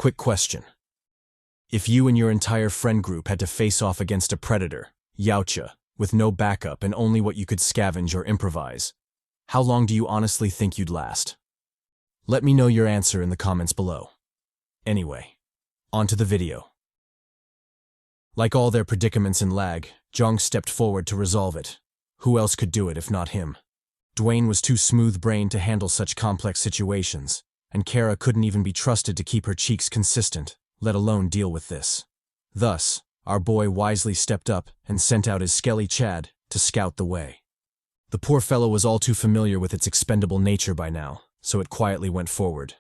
Quick question. If you and your entire friend group had to face off against a predator, Yautja, with no backup and only what you could scavenge or improvise, how long do you honestly think you'd last? Let me know your answer in the comments below. Anyway, on to the video. Like all their predicaments in L.A.G, Jeong stepped forward to resolve it. Who else could do it if not him? Dwayne was too smooth-brained to handle such complex situations, and Kara couldn't even be trusted to keep her cheeks consistent, let alone deal with this. Thus, our boy wisely stepped up and sent out his skelly Chad to scout the way. The poor fellow was all too familiar with its expendable nature by now, so it quietly went forward.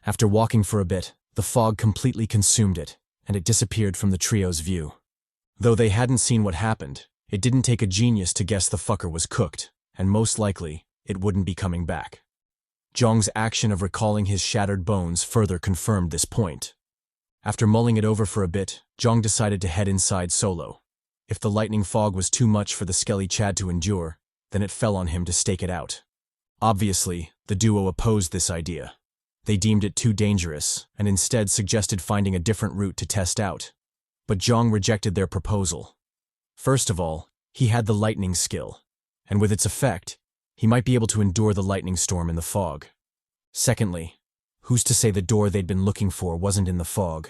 After walking for a bit, the fog completely consumed it, and it disappeared from the trio's view. Though they hadn't seen what happened, it didn't take a genius to guess the fucker was cooked, and most likely, it wouldn't be coming back. Jeong's action of recalling his shattered bones further confirmed this point. After mulling it over for a bit, Jeong decided to head inside solo. If the lightning fog was too much for the skelly Chad to endure, then it fell on him to stake it out. Obviously, the duo opposed this idea. They deemed it too dangerous, and instead suggested finding a different route to test out. But Jeong rejected their proposal. First of all, he had the lightning skill, and with its effect, he might be able to endure the lightning storm in the fog. Secondly, who's to say the door they'd been looking for wasn't in the fog?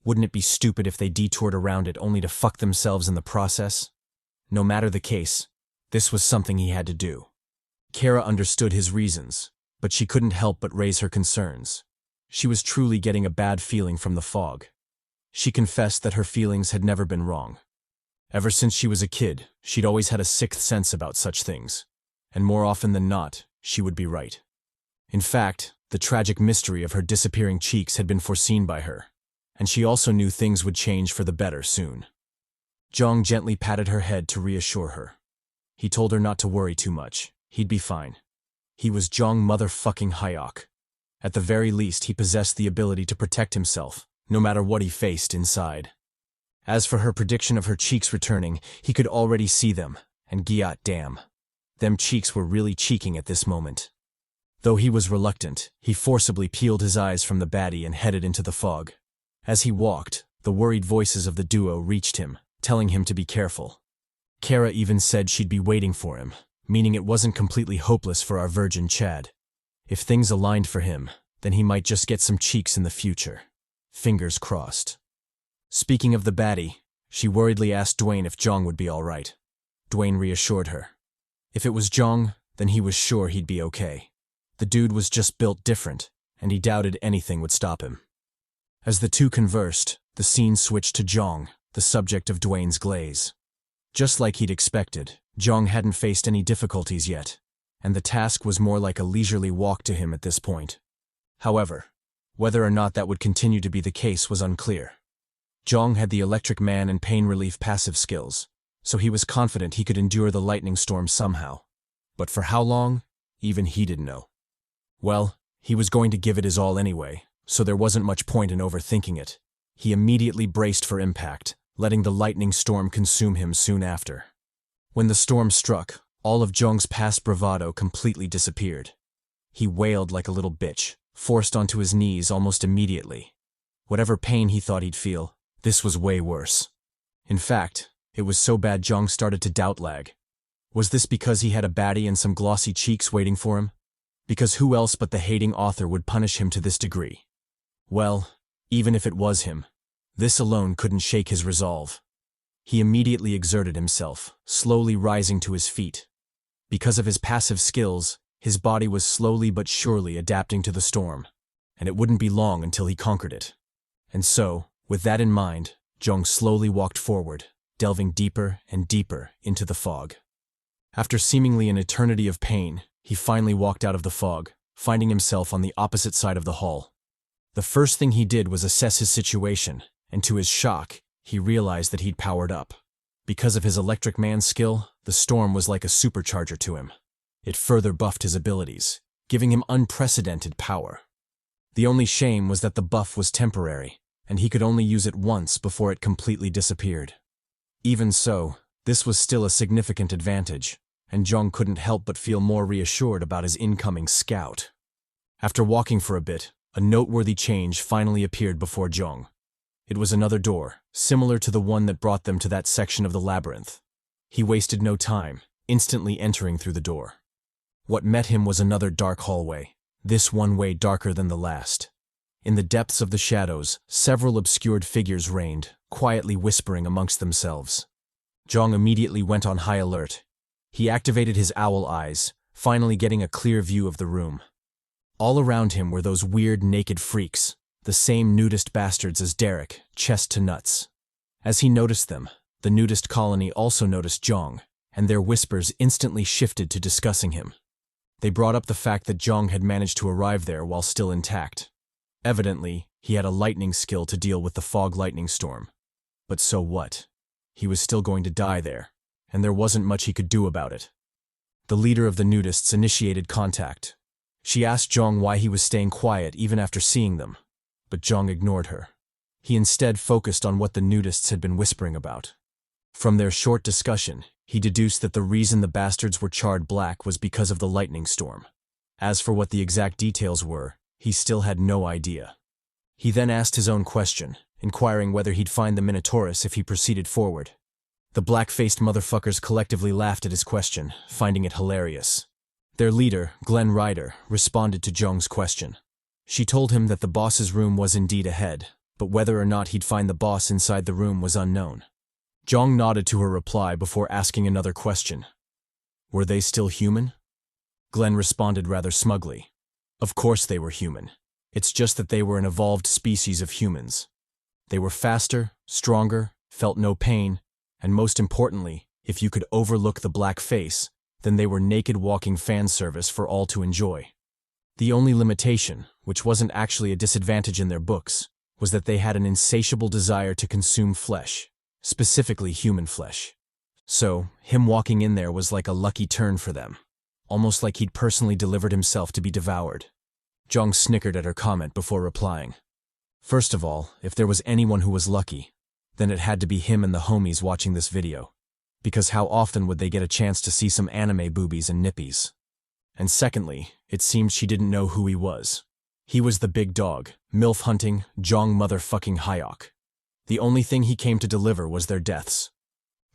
Wouldn't it be stupid if they detoured around it only to fuck themselves in the process? No matter the case, this was something he had to do. Kara understood his reasons, but she couldn't help but raise her concerns. She was truly getting a bad feeling from the fog. She confessed that her feelings had never been wrong. Ever since she was a kid, she'd always had a sixth sense about such things, and more often than not, she would be right. In fact, the tragic mystery of her disappearing cheeks had been foreseen by her, and she also knew things would change for the better soon. Jeong gently patted her head to reassure her. He told her not to worry too much. He'd be fine. He was Jeong motherfucking Hyeok. At the very least, he possessed the ability to protect himself, no matter what he faced inside. As for her prediction of her cheeks returning, he could already see them, and gyat damn. Them cheeks were really cheeking at this moment. Though he was reluctant, he forcibly peeled his eyes from the baddie and headed into the fog. As he walked, the worried voices of the duo reached him, telling him to be careful. Kara even said she'd be waiting for him, meaning it wasn't completely hopeless for our virgin Chad. If things aligned for him, then he might just get some cheeks in the future. Fingers crossed. Speaking of the baddie, she worriedly asked Dwayne if Jeong would be alright. Dwayne reassured her. If it was Jeong, then he was sure he'd be okay. The dude was just built different, and he doubted anything would stop him. As the two conversed, the scene switched to Jeong, the subject of Dwayne's glaze. Just like he'd expected, Jeong hadn't faced any difficulties yet, and the task was more like a leisurely walk to him at this point. However, whether or not that would continue to be the case was unclear. Jeong had the electric man and pain relief passive skills, so he was confident he could endure the lightning storm somehow. But for how long, even he didn't know. Well, he was going to give it his all anyway, so there wasn't much point in overthinking it. He immediately braced for impact, letting the lightning storm consume him soon after. When the storm struck, all of Jeong's past bravado completely disappeared. He wailed like a little bitch, forced onto his knees almost immediately. Whatever pain he thought he'd feel, this was way worse. In fact, it was so bad Jeong started to doubt L.A.G. Was this because he had a baddie and some glossy cheeks waiting for him? Because who else but the hating author would punish him to this degree? Well, even if it was him, this alone couldn't shake his resolve. He immediately exerted himself, slowly rising to his feet. Because of his passive skills, his body was slowly but surely adapting to the storm, and it wouldn't be long until he conquered it. And so, with that in mind, Jeong slowly walked forward, delving deeper and deeper into the fog. After seemingly an eternity of pain, he finally walked out of the fog, finding himself on the opposite side of the hall. The first thing he did was assess his situation, and to his shock, he realized that he'd powered up. Because of his electric man skill, the storm was like a supercharger to him. It further buffed his abilities, giving him unprecedented power. The only shame was that the buff was temporary, and he could only use it once before it completely disappeared. Even so, this was still a significant advantage, and Jeong couldn't help but feel more reassured about his incoming scout. After walking for a bit, A noteworthy change finally appeared before Jeong. It was another door, similar to the one that brought them to that section of the labyrinth. He wasted no time, instantly entering through the door. What met him was another dark hallway, this one way darker than the last. In the depths of the shadows, several obscured figures reigned, quietly whispering amongst themselves. Jeong immediately went on high alert. He activated his owl eyes, finally getting a clear view of the room. All around him were those weird naked freaks, the same nudist bastards as Derek, chest to nuts. As he noticed them, the nudist colony also noticed Jeong, and their whispers instantly shifted to discussing him. They brought up the fact that Jeong had managed to arrive there while still intact. Evidently, he had a lightning skill to deal with the fog lightning storm. But so what? He was still going to die there, and there wasn't much he could do about it. The leader of the nudists initiated contact. She asked Jeong why he was staying quiet even after seeing them, but Jeong ignored her. He instead focused on what the nudists had been whispering about. From their short discussion, he deduced that the reason the bastards were charred black was because of the lightning storm. As for what the exact details were, he still had no idea. He then asked his own question, inquiring whether he'd find the Minotaurus if he proceeded forward. The black-faced motherfuckers collectively laughed at his question, finding it hilarious. Their leader, Glenn Ryder, responded to Jeong's question. She told him that the boss's room was indeed ahead, but whether or not he'd find the boss inside the room was unknown. Jeong nodded to her reply before asking another question. Were they still human? Glenn responded rather smugly. Of course they were human. It's just that they were an evolved species of humans. They were faster, stronger, felt no pain, and most importantly, if you could overlook the black face, then they were naked walking fan service for all to enjoy. The only limitation, which wasn't actually a disadvantage in their books, was that they had an insatiable desire to consume flesh, specifically human flesh. So, him walking in there was like a lucky turn for them, almost like he'd personally delivered himself to be devoured. Jeong snickered at her comment before replying. First of all, if there was anyone who was lucky, then it had to be him and the homies watching this video. Because how often would they get a chance to see some anime boobies and nippies? And secondly, it seemed she didn't know who he was. He was the big dog, MILF hunting, Jeong motherfucking Hyeok. The only thing he came to deliver was their deaths.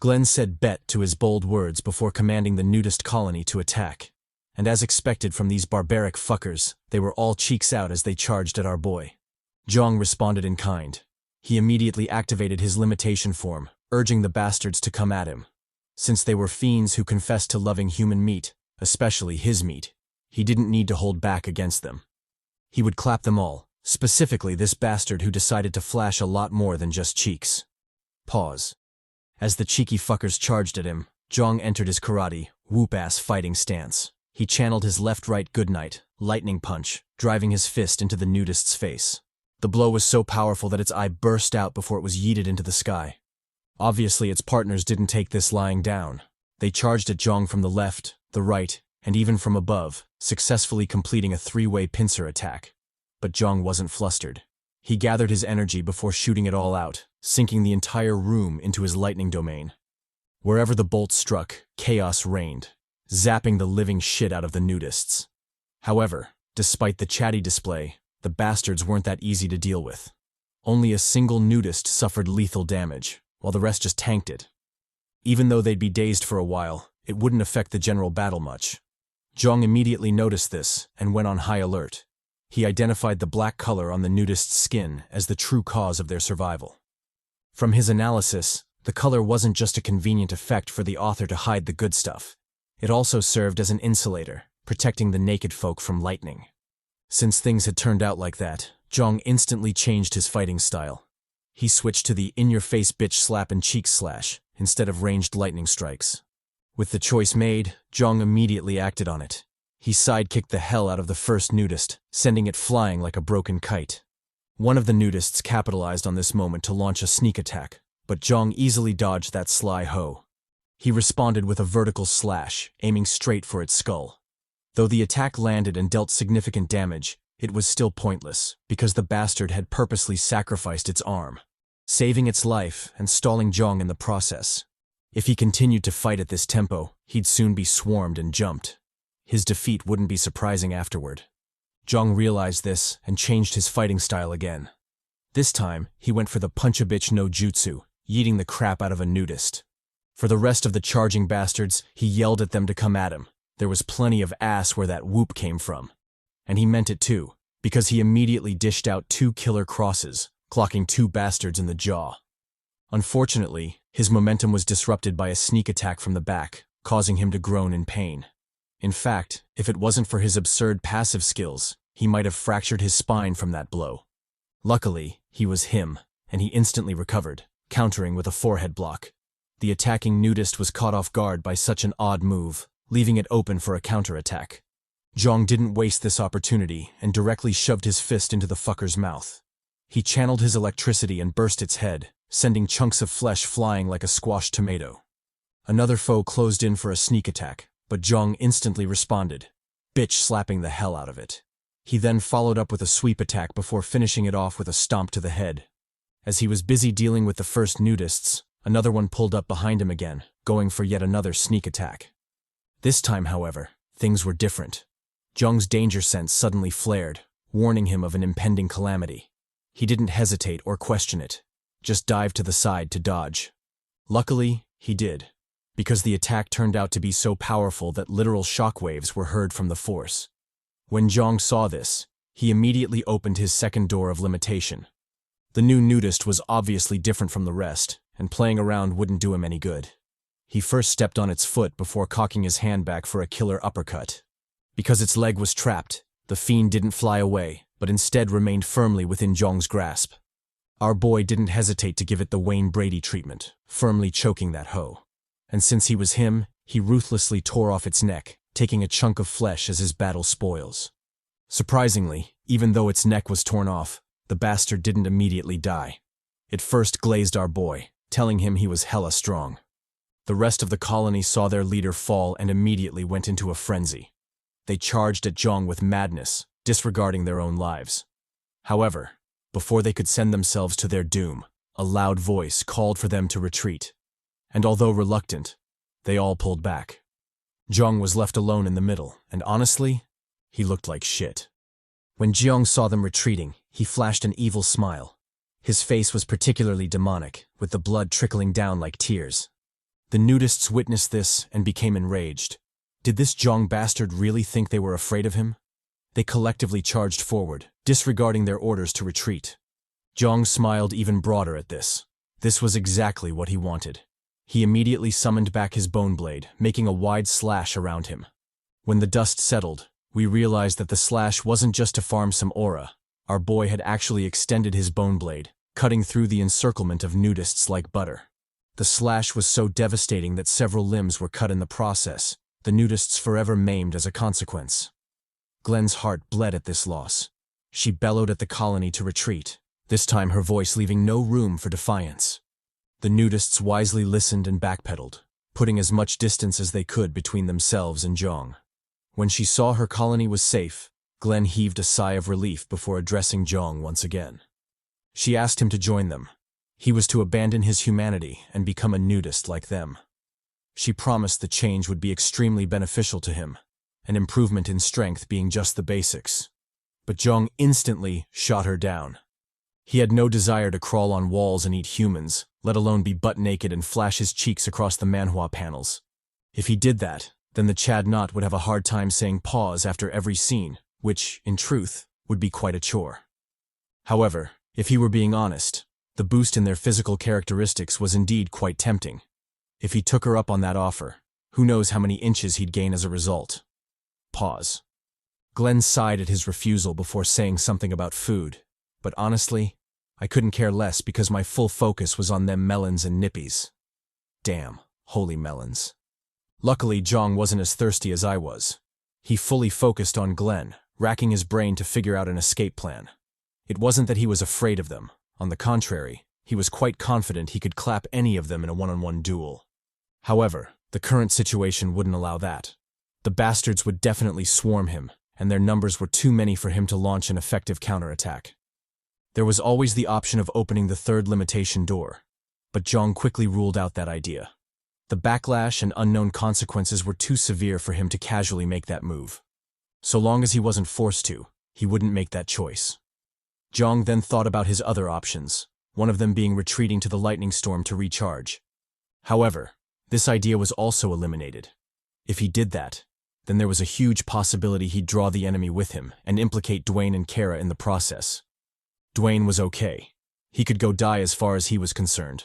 Glenn said bet to his bold words before commanding the nudist colony to attack. And as expected from these barbaric fuckers, they were all cheeks out as they charged at our boy. Jeong responded in kind. He immediately activated his limitation form, urging the bastards to come at him. Since they were fiends who confessed to loving human meat, especially his meat, he didn't need to hold back against them. He would clap them all, specifically this bastard who decided to flash a lot more than just cheeks. Pause. As the cheeky fuckers charged at him, Jeong entered his karate, whoop-ass fighting stance. He channeled his left-right goodnight, lightning punch, driving his fist into the nudist's face. The blow was so powerful that its eye burst out before it was yeeted into the sky. Obviously, its partners didn't take this lying down. They charged at Jeong from the left, the right, and even from above, successfully completing a three-way pincer attack. But Jeong wasn't flustered. He gathered his energy before shooting it all out, sinking the entire room into his lightning domain. Wherever the bolt struck, chaos reigned, zapping the living shit out of the nudists. However, despite the CHADY display, the bastards weren't that easy to deal with. Only a single nudist suffered lethal damage, while the rest just tanked it. Even though they'd be dazed for a while, it wouldn't affect the general battle much. Jeong immediately noticed this and went on high alert. He identified the black color on the nudist's skin as the true cause of their survival. From his analysis, the color wasn't just a convenient effect for the author to hide the good stuff. It also served as an insulator, protecting the naked folk from lightning. Since things had turned out like that, Jeong instantly changed his fighting style. He switched to the in-your-face bitch slap and cheek slash, instead of ranged lightning strikes. With the choice made, Jeong immediately acted on it. He sidekicked the hell out of the first nudist, sending it flying like a broken kite. One of the nudists capitalized on this moment to launch a sneak attack, but Jeong easily dodged that sly hoe. He responded with a vertical slash, aiming straight for its skull. Though the attack landed and dealt significant damage, it was still pointless, because the bastard had purposely sacrificed its arm, saving its life and stalling Jeong in the process. If he continued to fight at this tempo, he'd soon be swarmed and jumped. His defeat wouldn't be surprising afterward. Jeong realized this and changed his fighting style again. This time, he went for the punch-a-bitch no jutsu, yeeting the crap out of a nudist. For the rest of the charging bastards, he yelled at them to come at him. There was plenty of ass where that whoop came from. And he meant it too, because he immediately dished out 2 killer crosses, clocking 2 bastards in the jaw. Unfortunately, his momentum was disrupted by a sneak attack from the back, causing him to groan in pain. In fact, if it wasn't for his absurd passive skills, he might have fractured his spine from that blow. Luckily, he was him, and he instantly recovered, countering with a forehead block. The attacking nudist was caught off guard by such an odd move, leaving it open for a counterattack. Jeong didn't waste this opportunity and directly shoved his fist into the fucker's mouth. He channeled his electricity and burst its head, sending chunks of flesh flying like a squashed tomato. Another foe closed in for a sneak attack, but Jeong instantly responded, bitch slapping the hell out of it. He then followed up with a sweep attack before finishing it off with a stomp to the head. As he was busy dealing with the first nudists, another one pulled up behind him again, going for yet another sneak attack. This time, however, things were different. Jeong's danger sense suddenly flared, warning him of an impending calamity. He didn't hesitate or question it, just dived to the side to dodge. Luckily, he did, because the attack turned out to be so powerful that literal shockwaves were heard from the force. When Jeong saw this, he immediately opened his second door of limitation. The new nudist was obviously different from the rest, and playing around wouldn't do him any good. He first stepped on its foot before cocking his hand back for a killer uppercut. Because its leg was trapped, the fiend didn't fly away, but instead remained firmly within Jeong's grasp. Our boy didn't hesitate to give it the Wayne Brady treatment, firmly choking that hoe. And since he was him, he ruthlessly tore off its neck, taking a chunk of flesh as his battle spoils. Surprisingly, even though its neck was torn off, the bastard didn't immediately die. It first glazed our boy, telling him he was hella strong. The rest of the colony saw their leader fall and immediately went into a frenzy. They charged at Jeong with madness, disregarding their own lives. However, before they could send themselves to their doom, a loud voice called for them to retreat. And although reluctant, they all pulled back. Jeong was left alone in the middle, and honestly, he looked like shit. When Jeong saw them retreating, he flashed an evil smile. His face was particularly demonic, with the blood trickling down like tears. The nudists witnessed this and became enraged. Did this Jeong bastard really think they were afraid of him? They collectively charged forward, disregarding their orders to retreat. Jeong smiled even broader at this. This was exactly what he wanted. He immediately summoned back his bone blade, making a wide slash around him. When the dust settled, we realized that the slash wasn't just to farm some aura. Our boy had actually extended his bone blade, cutting through the encirclement of nudists like butter. The slash was so devastating that several limbs were cut in the process, the nudists forever maimed as a consequence. Glen's heart bled at this loss. She bellowed at the colony to retreat, this time her voice leaving no room for defiance. The nudists wisely listened and backpedaled, putting as much distance as they could between themselves and Jeong. When she saw her colony was safe, Glen heaved a sigh of relief before addressing Jeong once again. She asked him to join them. He was to abandon his humanity and become a nudist like them. She promised the change would be extremely beneficial to him, an improvement in strength being just the basics. But Jeong instantly shot her down. He had no desire to crawl on walls and eat humans, let alone be butt-naked and flash his cheeks across the manhwa panels. If he did that, then the Chad Not would have a hard time saying pause after every scene, which, in truth, would be quite a chore. However, if he were being honest, the boost in their physical characteristics was indeed quite tempting. If he took her up on that offer, who knows how many inches he'd gain as a result. Pause. Glen sighed at his refusal before saying something about food, but honestly, I couldn't care less because my full focus was on them melons and nippies. Damn, holy melons. Luckily, Jeong wasn't as thirsty as I was. He fully focused on Glen, racking his brain to figure out an escape plan. It wasn't that he was afraid of them. On the contrary, he was quite confident he could clap any of them in a one-on-one duel. However, the current situation wouldn't allow that. The bastards would definitely swarm him, and their numbers were too many for him to launch an effective counterattack. There was always the option of opening the third limitation door, but Jeong quickly ruled out that idea. The backlash and unknown consequences were too severe for him to casually make that move. So long as he wasn't forced to, he wouldn't make that choice. Jeong then thought about his other options, one of them being retreating to the lightning storm to recharge. However, this idea was also eliminated. If he did that, then there was a huge possibility he'd draw the enemy with him and implicate Dwayne and Kara in the process. Dwayne was okay. He could go die as far as he was concerned.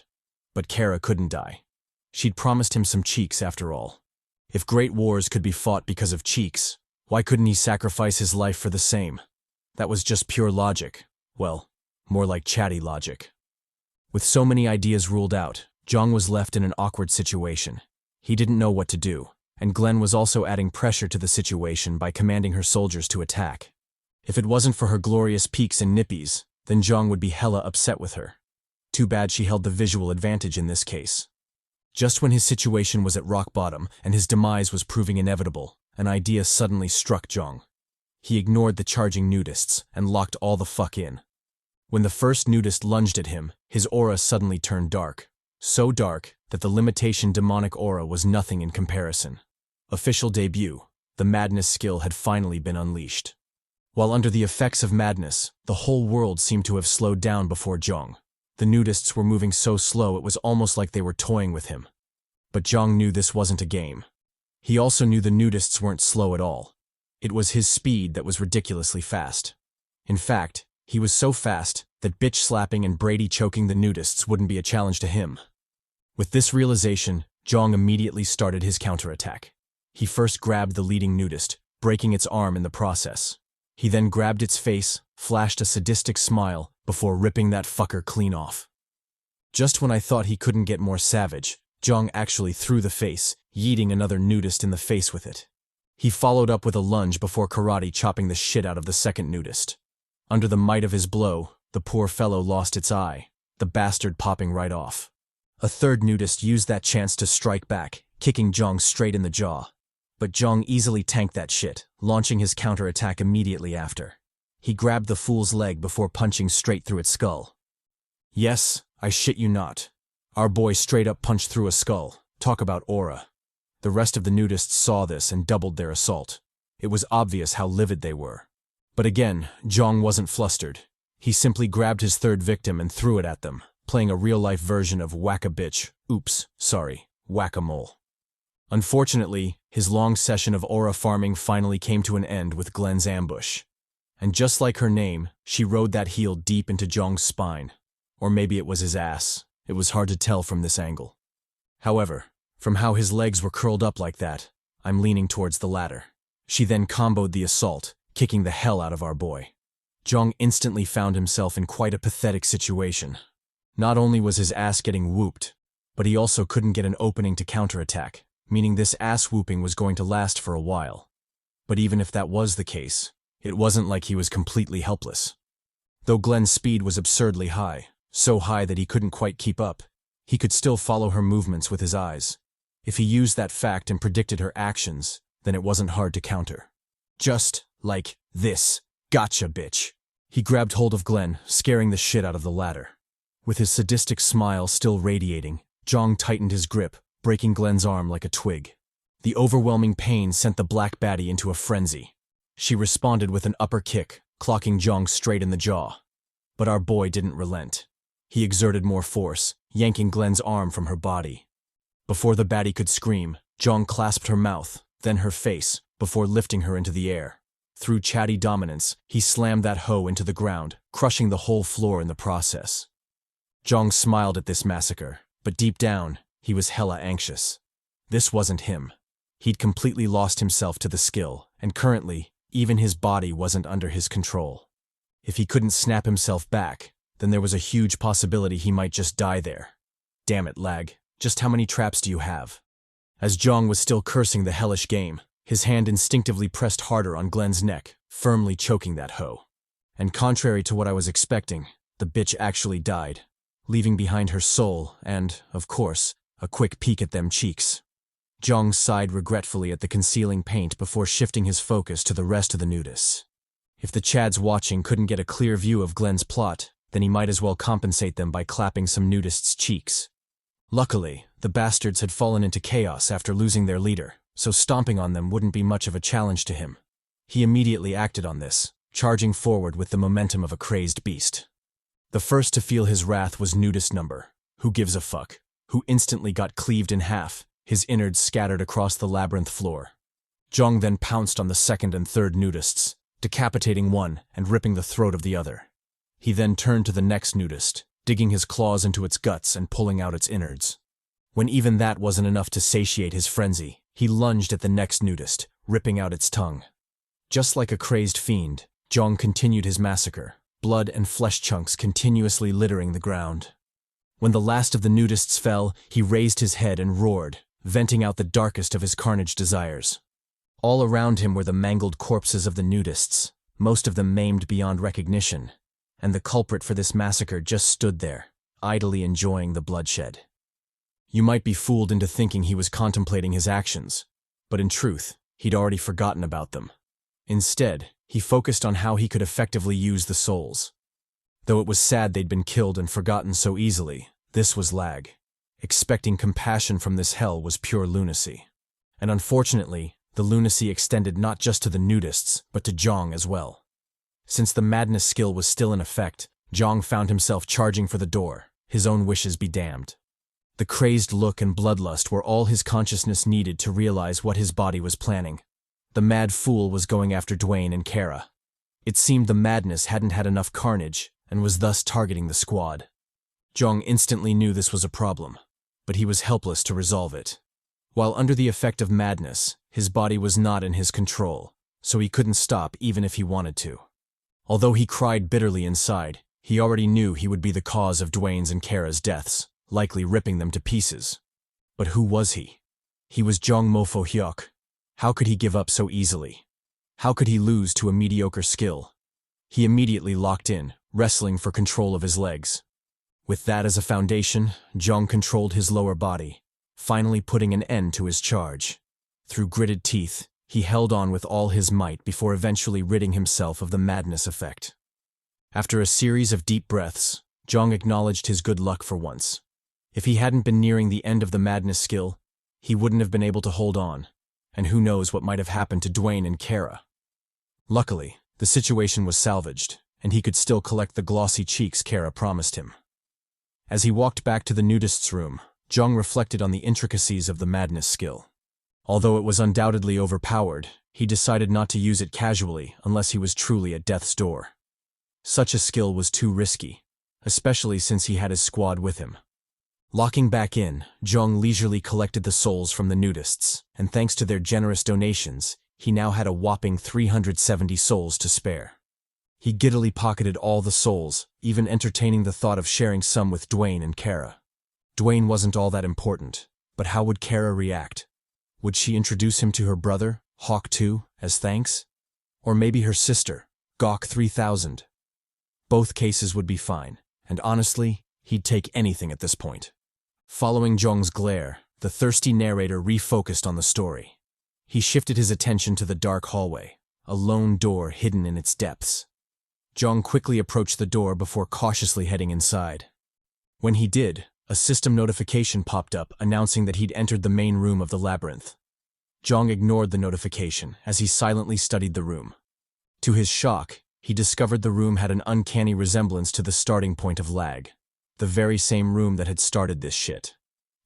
But Kara couldn't die. She'd promised him some cheeks after all. If great wars could be fought because of cheeks, why couldn't he sacrifice his life for the same? That was just pure logic. Well, more like CHADY logic. With so many ideas ruled out, Jeong was left in an awkward situation. He didn't know what to do, and Glenn was also adding pressure to the situation by commanding her soldiers to attack. If it wasn't for her glorious peaks and nippies, then Jeong would be hella upset with her. Too bad she held the visual advantage in this case. Just when his situation was at rock bottom and his demise was proving inevitable, an idea suddenly struck Jeong. He ignored the charging nudists and locked all the fuck in. When the first nudist lunged at him, his aura suddenly turned dark. So dark that the limitation demonic aura was nothing in comparison. Official debut, the madness skill had finally been unleashed. While under the effects of madness, the whole world seemed to have slowed down before Jeong. The nudists were moving so slow it was almost like they were toying with him. But Jeong knew this wasn't a game. He also knew the nudists weren't slow at all. It was his speed that was ridiculously fast. In fact, he was so fast that bitch slapping and Brady choking the nudists wouldn't be a challenge to him. With this realization, Jeong immediately started his counterattack. He first grabbed the leading nudist, breaking its arm in the process. He then grabbed its face, flashed a sadistic smile, before ripping that fucker clean off. Just when I thought he couldn't get more savage, Jeong actually threw the face, yeeting another nudist in the face with it. He followed up with a lunge before karate chopping the shit out of the second nudist. Under the might of his blow, the poor fellow lost its eye, the bastard popping right off. A third nudist used that chance to strike back, kicking Jeong straight in the jaw. But Jeong easily tanked that shit, launching his counterattack immediately after. He grabbed the fool's leg before punching straight through its skull. Yes, I shit you not. Our boy straight up punched through a skull. Talk about aura. The rest of the nudists saw this and doubled their assault. It was obvious how livid they were. But again, Jeong wasn't flustered. He simply grabbed his third victim and threw it at them, playing a real-life version of whack-a-bitch, whack-a-mole. Unfortunately, his long session of aura farming finally came to an end with Glenn's ambush. And just like her name, she rode that heel deep into Jeong's spine. Or maybe it was his ass. It was hard to tell from this angle. However, from how his legs were curled up like that, I'm leaning towards the latter. She then comboed the assault, kicking the hell out of our boy. Jeong instantly found himself in quite a pathetic situation. Not only was his ass getting whooped, but he also couldn't get an opening to counterattack, meaning this ass whooping was going to last for a while. But even if that was the case, it wasn't like he was completely helpless. Though Glenn's speed was absurdly high, so high that he couldn't quite keep up, he could still follow her movements with his eyes. If he used that fact and predicted her actions, then it wasn't hard to counter. Just like this. Gotcha, bitch. He grabbed hold of Glenn, scaring the shit out of the latter. With his sadistic smile still radiating, Jeong tightened his grip, breaking Glenn's arm like a twig. The overwhelming pain sent the black baddie into a frenzy. She responded with an upper kick, clocking Jeong straight in the jaw. But our boy didn't relent. He exerted more force, yanking Glenn's arm from her body. Before the baddie could scream, Jeong clasped her mouth, then her face, before lifting her into the air. Through CHADY dominance, he slammed that hoe into the ground, crushing the whole floor in the process. Jeong smiled at this massacre, but deep down, he was hella anxious. This wasn't him. He'd completely lost himself to the skill, and currently, even his body wasn't under his control. If he couldn't snap himself back, then there was a huge possibility he might just die there. Damn it, L.A.G, just how many traps do you have? As Jeong was still cursing the hellish game, his hand instinctively pressed harder on Glenn's neck, firmly choking that hoe. And contrary to what I was expecting, the bitch actually died, leaving behind her soul and, of course, a quick peek at them cheeks. Jeong sighed regretfully at the concealing paint before shifting his focus to the rest of the nudists. If the Chads watching couldn't get a clear view of Glenn's plot, then he might as well compensate them by clapping some nudists' cheeks. Luckily, the bastards had fallen into chaos after losing their leader, so stomping on them wouldn't be much of a challenge to him. He immediately acted on this, charging forward with the momentum of a crazed beast. The first to feel his wrath was nudist number, who gives a fuck, who instantly got cleaved in half, his innards scattered across the labyrinth floor. Jeong then pounced on the second and third nudists, decapitating one and ripping the throat of the other. He then turned to the next nudist, digging his claws into its guts and pulling out its innards. When even that wasn't enough to satiate his frenzy, he lunged at the next nudist, ripping out its tongue. Just like a crazed fiend, Jeong continued his massacre, blood and flesh chunks continuously littering the ground. When the last of the nudists fell, he raised his head and roared, venting out the darkest of his carnage desires. All around him were the mangled corpses of the nudists, most of them maimed beyond recognition, and the culprit for this massacre just stood there, idly enjoying the bloodshed. You might be fooled into thinking he was contemplating his actions, but in truth, he'd already forgotten about them. Instead, he focused on how he could effectively use the souls. Though it was sad they'd been killed and forgotten so easily, this was L.A.G. Expecting compassion from this hell was pure lunacy. And unfortunately, the lunacy extended not just to the nudists, but to Jeong as well. Since the madness skill was still in effect, Jeong found himself charging for the door, his own wishes be damned. The crazed look and bloodlust were all his consciousness needed to realize what his body was planning. The mad fool was going after Dwayne and Kara. It seemed the madness hadn't had enough carnage, and was thus targeting the squad. Jeong instantly knew this was a problem, but he was helpless to resolve it. While under the effect of madness, his body was not in his control, so he couldn't stop even if he wanted to. Although he cried bitterly inside, he already knew he would be the cause of Dwayne's and Kara's deaths, likely ripping them to pieces. But who was he? He was Jeong Hyeok. How could he give up so easily? How could he lose to a mediocre skill? He immediately locked in, wrestling for control of his legs. With that as a foundation, Jeong controlled his lower body, finally putting an end to his charge. Through gritted teeth, he held on with all his might before eventually ridding himself of the madness effect. After a series of deep breaths, Jeong acknowledged his good luck for once. If he hadn't been nearing the end of the madness skill, he wouldn't have been able to hold on, and who knows what might have happened to Dwayne and Kara. Luckily, the situation was salvaged, and he could still collect the glossy cheeks Kara promised him. As he walked back to the nudist's room, Jeong reflected on the intricacies of the madness skill. Although it was undoubtedly overpowered, he decided not to use it casually unless he was truly at death's door. Such a skill was too risky, especially since he had his squad with him. Locking back in, Jeong leisurely collected the souls from the nudists, and thanks to their generous donations, he now had a whopping 370 souls to spare. He giddily pocketed all the souls, even entertaining the thought of sharing some with Dwayne and Kara. Dwayne wasn't all that important, but how would Kara react? Would she introduce him to her brother, Hawk 2, as thanks? Or maybe her sister, Gawk 3000? Both cases would be fine, and honestly, he'd take anything at this point. Following Jeong's glare, the thirsty narrator refocused on the story. He shifted his attention to the dark hallway, a lone door hidden in its depths. Jeong quickly approached the door before cautiously heading inside. When he did, a system notification popped up announcing that he'd entered the main room of the labyrinth. Jeong ignored the notification as he silently studied the room. To his shock, he discovered the room had an uncanny resemblance to the starting point of L.A.G, the very same room that had started this shit.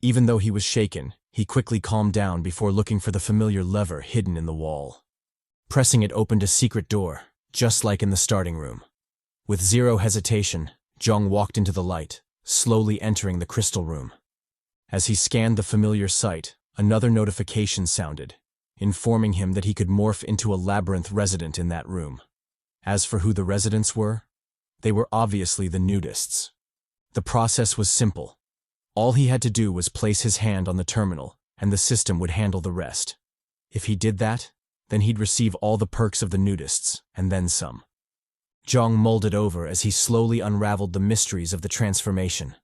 Even though he was shaken, he quickly calmed down before looking for the familiar lever hidden in the wall. Pressing it opened a secret door, just like in the starting room. With zero hesitation, Jeong walked into the light, slowly entering the crystal room. As he scanned the familiar sight, another notification sounded, informing him that he could morph into a labyrinth resident in that room. As for who the residents were, they were obviously the nudists. The process was simple. All he had to do was place his hand on the terminal, and the system would handle the rest. If he did that, then he'd receive all the perks of the nudists, and then some. Jeong mulled it over as he slowly unraveled the mysteries of the transformation.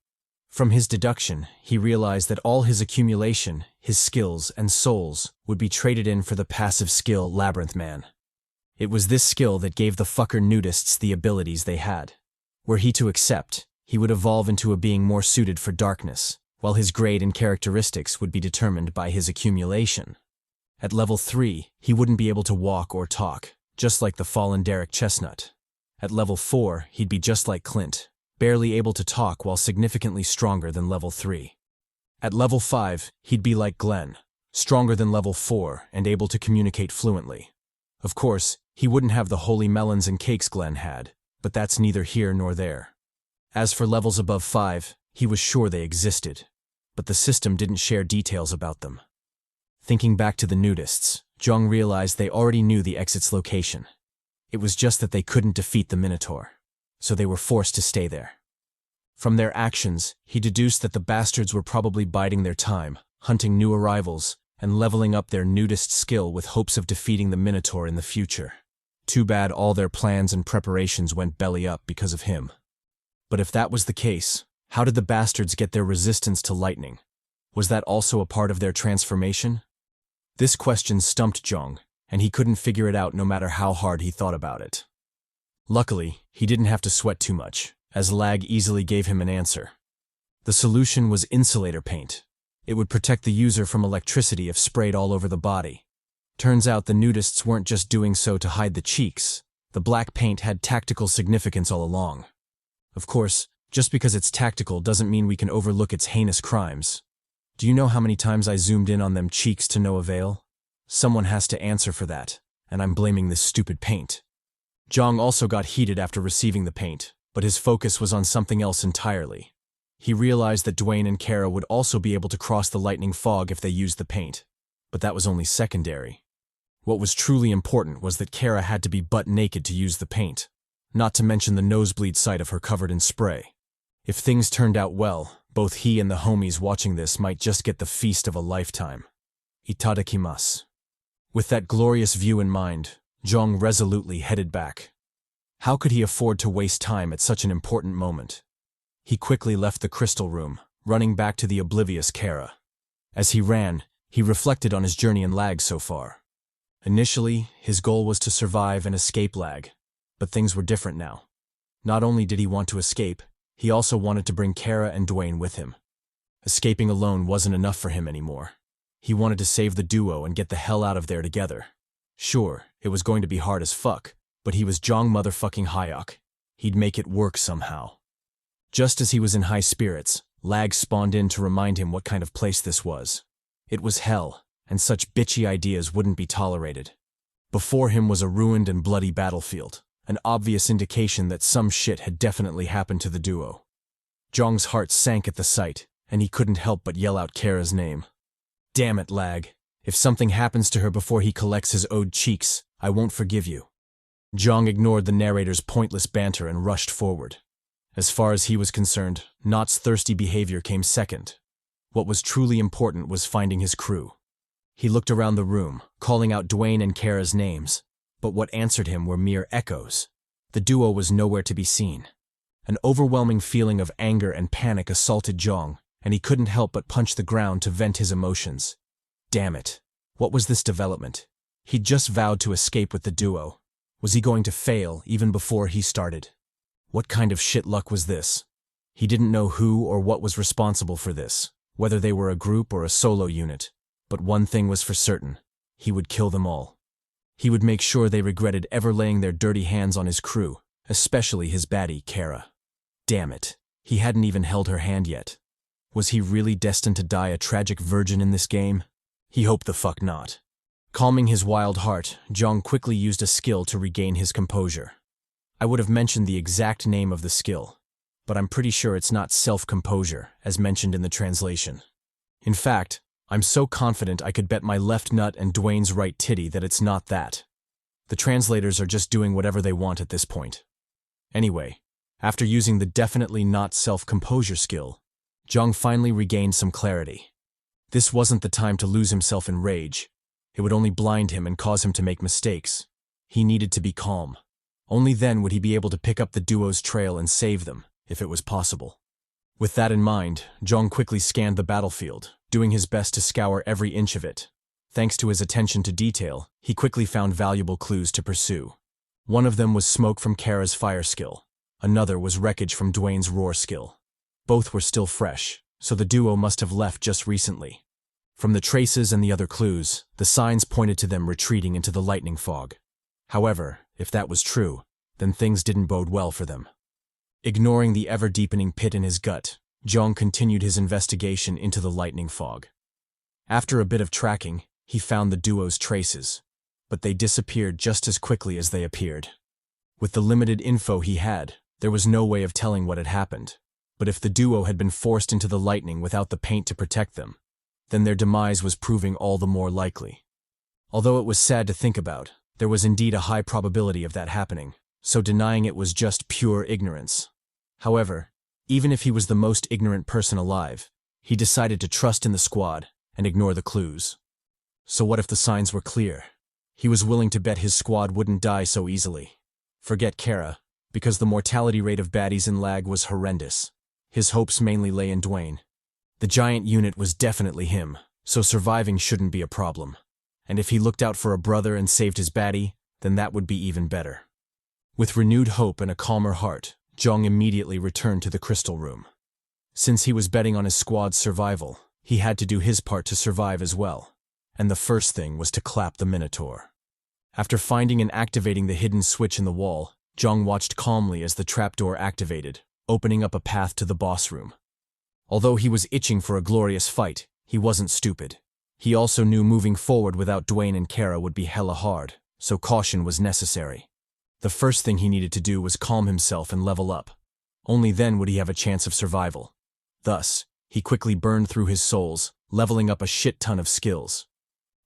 From his deduction, he realized that all his accumulation, his skills, and souls would be traded in for the passive skill Labyrinth Man. It was this skill that gave the fucker nudists the abilities they had. Were he to accept, he would evolve into a being more suited for darkness, while his grade and characteristics would be determined by his accumulation. At level 3, he wouldn't be able to walk or talk, just like the fallen Derek Chestnut. At level 4, he'd be just like Clint, barely able to talk while significantly stronger than level 3. At level 5, he'd be like Glenn, stronger than level 4 and able to communicate fluently. Of course, he wouldn't have the holy melons and cakes Glenn had, but that's neither here nor there. As for levels above 5, he was sure they existed, but the system didn't share details about them. Thinking back to the nudists, Jeong realized they already knew the exit's location. It was just that they couldn't defeat the Minotaur, so they were forced to stay there. From their actions, he deduced that the bastards were probably biding their time, hunting new arrivals, and leveling up their nudist skill with hopes of defeating the Minotaur in the future. Too bad all their plans and preparations went belly up because of him. But if that was the case, how did the bastards get their resistance to lightning? Was that also a part of their transformation? This question stumped Jeong, and he couldn't figure it out no matter how hard he thought about it. Luckily, he didn't have to sweat too much, as L.A.G easily gave him an answer. The solution was insulator paint. It would protect the user from electricity if sprayed all over the body. Turns out the nudists weren't just doing so to hide the cheeks. The black paint had tactical significance all along. Of course, just because it's tactical doesn't mean we can overlook its heinous crimes. Do you know how many times I zoomed in on them cheeks to no avail? Someone has to answer for that, and I'm blaming this stupid paint. Jeong also got heated after receiving the paint, but his focus was on something else entirely. He realized that Dwayne and Kara would also be able to cross the lightning fog if they used the paint, but that was only secondary. What was truly important was that Kara had to be butt naked to use the paint, not to mention the nosebleed sight of her covered in spray. If things turned out well, both he and the homies watching this might just get the feast of a lifetime. Itadakimasu. With that glorious view in mind, Jeong resolutely headed back. How could he afford to waste time at such an important moment? He quickly left the crystal room, running back to the oblivious Kara. As he ran, he reflected on his journey in L.A.G so far. Initially, his goal was to survive and escape L.A.G, but things were different now. Not only did he want to escape, he also wanted to bring Kara and Dwayne with him. Escaping alone wasn't enough for him anymore. He wanted to save the duo and get the hell out of there together. Sure, it was going to be hard as fuck, but he was Jeong motherfucking Hyeok. He'd make it work somehow. Just as he was in high spirits, L.A.G spawned in to remind him what kind of place this was. It was hell, and such bitchy ideas wouldn't be tolerated. Before him was a ruined and bloody battlefield, an obvious indication that some shit had definitely happened to the duo. Jeong's heart sank at the sight, and he couldn't help but yell out Kara's name. Damn it, L.A.G. If something happens to her before he collects his owed cheeks, I won't forgive you. Jeong ignored the narrator's pointless banter and rushed forward. As far as he was concerned, Not's thirsty behavior came second. What was truly important was finding his crew. He looked around the room, calling out Dwayne and Kara's names, but what answered him were mere echoes. The duo was nowhere to be seen. An overwhelming feeling of anger and panic assaulted Jeong, and he couldn't help but punch the ground to vent his emotions. Damn it. What was this development? He'd just vowed to escape with the duo. Was he going to fail even before he started? What kind of shit luck was this? He didn't know who or what was responsible for this, whether they were a group or a solo unit. But one thing was for certain. He would kill them all. He would make sure they regretted ever laying their dirty hands on his crew, especially his baddie, Kara. Damn it. He hadn't even held her hand yet. Was he really destined to die a tragic virgin in this game? He hoped the fuck not. Calming his wild heart, Jeong quickly used a skill to regain his composure. I would have mentioned the exact name of the skill, but I'm pretty sure it's not self-composure, as mentioned in the translation. In fact, I'm so confident I could bet my left nut and Dwayne's right titty that it's not that. The translators are just doing whatever they want at this point. Anyway, after using the definitely not self-composure skill, Jeong finally regained some clarity. This wasn't the time to lose himself in rage. It would only blind him and cause him to make mistakes. He needed to be calm. Only then would he be able to pick up the duo's trail and save them, if it was possible. With that in mind, Jeong quickly scanned the battlefield, doing his best to scour every inch of it. Thanks to his attention to detail, he quickly found valuable clues to pursue. One of them was smoke from Kara's fire skill. Another was wreckage from Dwayne's roar skill. Both were still fresh, so the duo must have left just recently. From the traces and the other clues, the signs pointed to them retreating into the lightning fog. However, if that was true, then things didn't bode well for them. Ignoring the ever-deepening pit in his gut, Jeong continued his investigation into the lightning fog. After a bit of tracking, he found the duo's traces, but they disappeared just as quickly as they appeared. With the limited info he had, there was no way of telling what had happened, but if the duo had been forced into the lightning without the paint to protect them, then their demise was proving all the more likely. Although it was sad to think about, there was indeed a high probability of that happening, so denying it was just pure ignorance. However, even if he was the most ignorant person alive, he decided to trust in the squad and ignore the clues. So what if the signs were clear? He was willing to bet his squad wouldn't die so easily. Forget Kara, because the mortality rate of baddies in L.A.G was horrendous. His hopes mainly lay in Dwayne. The giant unit was definitely him, so surviving shouldn't be a problem. And if he looked out for a brother and saved his baddie, then that would be even better. With renewed hope and a calmer heart, Jeong immediately returned to the crystal room. Since he was betting on his squad's survival, he had to do his part to survive as well. And the first thing was to clap the Minotaur. After finding and activating the hidden switch in the wall, Jeong watched calmly as the trapdoor activated, opening up a path to the boss room. Although he was itching for a glorious fight, he wasn't stupid. He also knew moving forward without Dwayne and Kara would be hella hard, so caution was necessary. The first thing he needed to do was calm himself and level up. Only then would he have a chance of survival. Thus, he quickly burned through his souls, leveling up a shit ton of skills.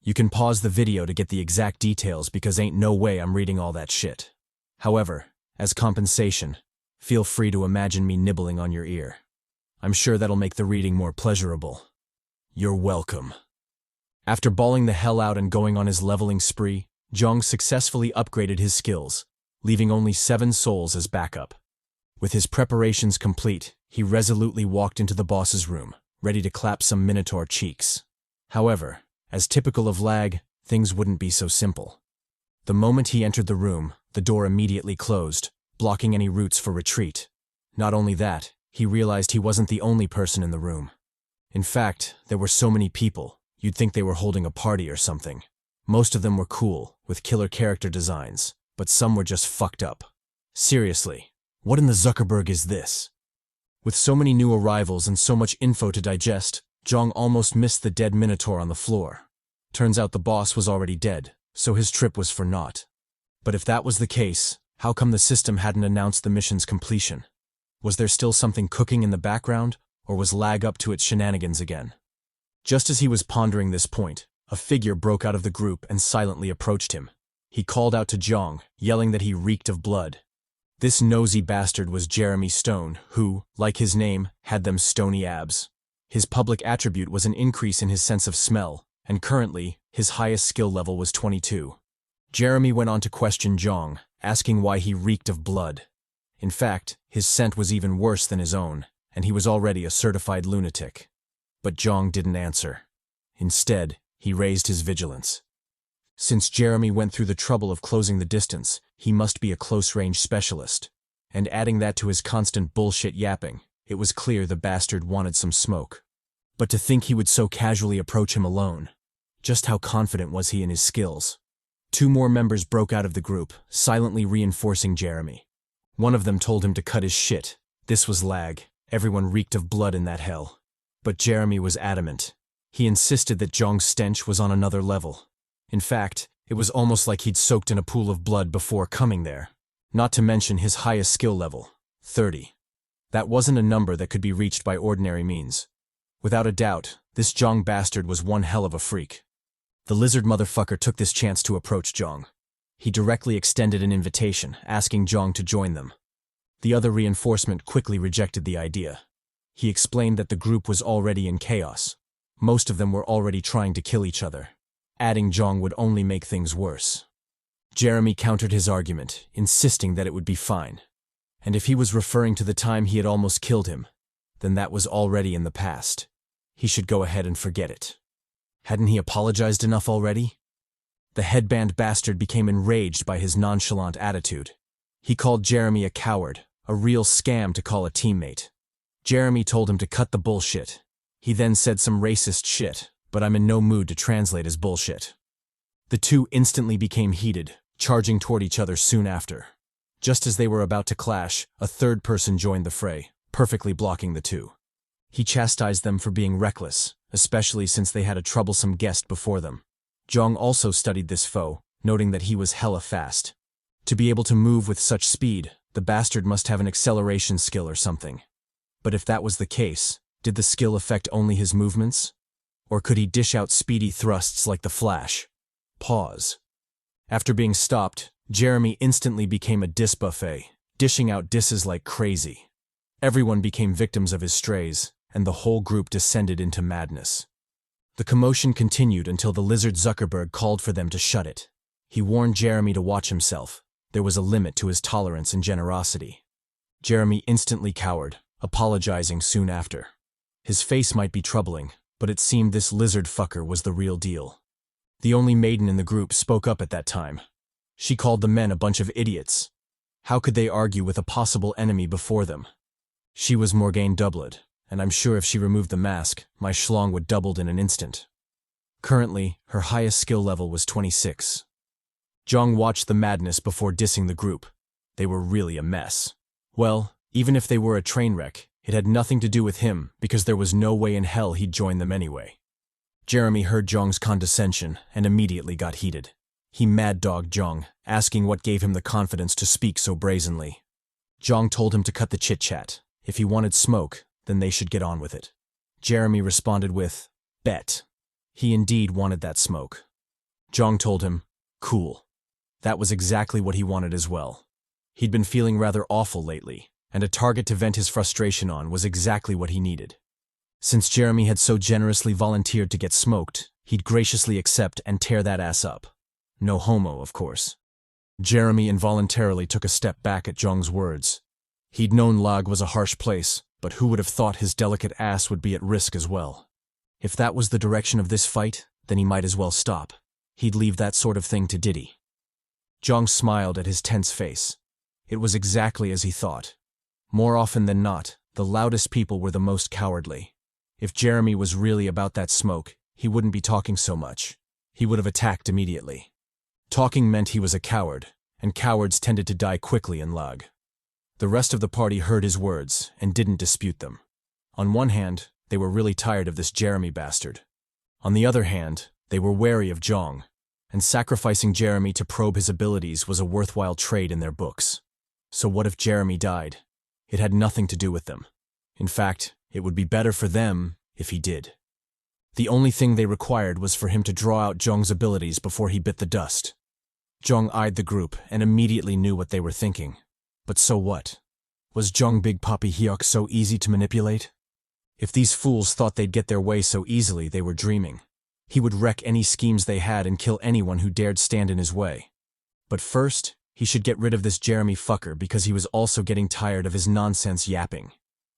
You can pause the video to get the exact details because ain't no way I'm reading all that shit. However, as compensation, feel free to imagine me nibbling on your ear. I'm sure that'll make the reading more pleasurable. You're welcome. After bawling the hell out and going on his leveling spree, Jeong successfully upgraded his skills, leaving only 7 souls as backup. With his preparations complete, he resolutely walked into the boss's room, ready to clap some Minotaur cheeks. However, as typical of L.A.G, things wouldn't be so simple. The moment he entered the room, the door immediately closed, blocking any routes for retreat. Not only that, he realized he wasn't the only person in the room. In fact, there were so many people, you'd think they were holding a party or something. Most of them were cool, with killer character designs, but some were just fucked up. Seriously, what in the Zuckerberg is this? With so many new arrivals and so much info to digest, Jeong almost missed the dead Minotaur on the floor. Turns out the boss was already dead, so his trip was for naught. But if that was the case, how come the system hadn't announced the mission's completion? Was there still something cooking in the background, or was L.A.G up to its shenanigans again? Just as he was pondering this point, a figure broke out of the group and silently approached him. He called out to Jeong, yelling that he reeked of blood. This nosy bastard was Jeremy Stone, who, like his name, had them stony abs. His public attribute was an increase in his sense of smell, and currently, his highest skill level was 22. Jeremy went on to question Jeong, asking why he reeked of blood. In fact, his scent was even worse than his own, and he was already a certified lunatic. But Jeong didn't answer. Instead, he raised his vigilance. Since Jeremy went through the trouble of closing the distance, he must be a close-range specialist. And adding that to his constant bullshit yapping, it was clear the bastard wanted some smoke. But to think he would so casually approach him alone. Just how confident was he in his skills? 2 more members broke out of the group, silently reinforcing Jeremy. One of them told him to cut his shit. This was L.A.G. Everyone reeked of blood in that hell. But Jeremy was adamant. He insisted that Jeong's stench was on another level. In fact, it was almost like he'd soaked in a pool of blood before coming there. Not to mention his highest skill level, 30. That wasn't a number that could be reached by ordinary means. Without a doubt, this Jeong bastard was one hell of a freak. The lizard motherfucker took this chance to approach Jeong. He directly extended an invitation, asking Jeong to join them. The other reinforcement quickly rejected the idea. He explained that the group was already in chaos. Most of them were already trying to kill each other. Adding Jeong would only make things worse. Jeremy countered his argument, insisting that it would be fine. And if he was referring to the time he had almost killed him, then that was already in the past. He should go ahead and forget it. Hadn't he apologized enough already? The headband bastard became enraged by his nonchalant attitude. He called Jeremy a coward, a real scam to call a teammate. Jeremy told him to cut the bullshit. He then said some racist shit, but I'm in no mood to translate his bullshit. The two instantly became heated, charging toward each other soon after. Just as they were about to clash, a third person joined the fray, perfectly blocking the two. He chastised them for being reckless, especially since they had a troublesome guest before them. Jeong also studied this foe, noting that he was hella fast. To be able to move with such speed, the bastard must have an acceleration skill or something. But if that was the case, did the skill affect only his movements? Or could he dish out speedy thrusts like the Flash? Pause. After being stopped, Jeremy instantly became a diss buffet, dishing out disses like crazy. Everyone became victims of his strays, and the whole group descended into madness. The commotion continued until the lizard Zuckerberg called for them to shut it. He warned Jeremy to watch himself. There was a limit to his tolerance and generosity. Jeremy instantly cowered, apologizing soon after. His face might be troubling, but it seemed this lizard fucker was the real deal. The only maiden in the group spoke up at that time. She called the men a bunch of idiots. How could they argue with a possible enemy before them? She was Morgane Doublet, and I'm sure if she removed the mask, my schlong would doubled in an instant. Currently, her highest skill level was 26. Jeong watched the madness before dissing the group. They were really a mess. Well, even if they were a train wreck, it had nothing to do with him because there was no way in hell he'd join them anyway. Jeremy heard Jeong's condescension and immediately got heated. He mad-dogged Jeong, asking what gave him the confidence to speak so brazenly. Jeong told him to cut the chit-chat. If he wanted smoke, then they should get on with it. Jeremy responded with, "Bet." He indeed wanted that smoke. Jeong told him, "Cool." That was exactly what he wanted as well. He'd been feeling rather awful lately, and a target to vent his frustration on was exactly what he needed. Since Jeremy had so generously volunteered to get smoked, he'd graciously accept and tear that ass up. No homo, of course. Jeremy involuntarily took a step back at Jeong's words. He'd known L.A.G was a harsh place, but who would have thought his delicate ass would be at risk as well? If that was the direction of this fight, then he might as well stop. He'd leave that sort of thing to Diddy. Jeong smiled at his tense face. It was exactly as he thought. More often than not, the loudest people were the most cowardly. If Jeremy was really about that smoke, he wouldn't be talking so much. He would have attacked immediately. Talking meant he was a coward, and cowards tended to die quickly in L.A.G. The rest of the party heard his words and didn't dispute them. On one hand, they were really tired of this Jeremy bastard. On the other hand, they were wary of Jeong, and sacrificing Jeremy to probe his abilities was a worthwhile trade in their books. So what if Jeremy died? It had nothing to do with them. In fact, it would be better for them if he did. The only thing they required was for him to draw out Jeong's abilities before he bit the dust. Jeong eyed the group and immediately knew what they were thinking. But so what? Was Jeong Big Papi Hyeok so easy to manipulate? If these fools thought they'd get their way so easily, they were dreaming. He would wreck any schemes they had and kill anyone who dared stand in his way. But first, he should get rid of this Jeremy fucker because he was also getting tired of his nonsense yapping.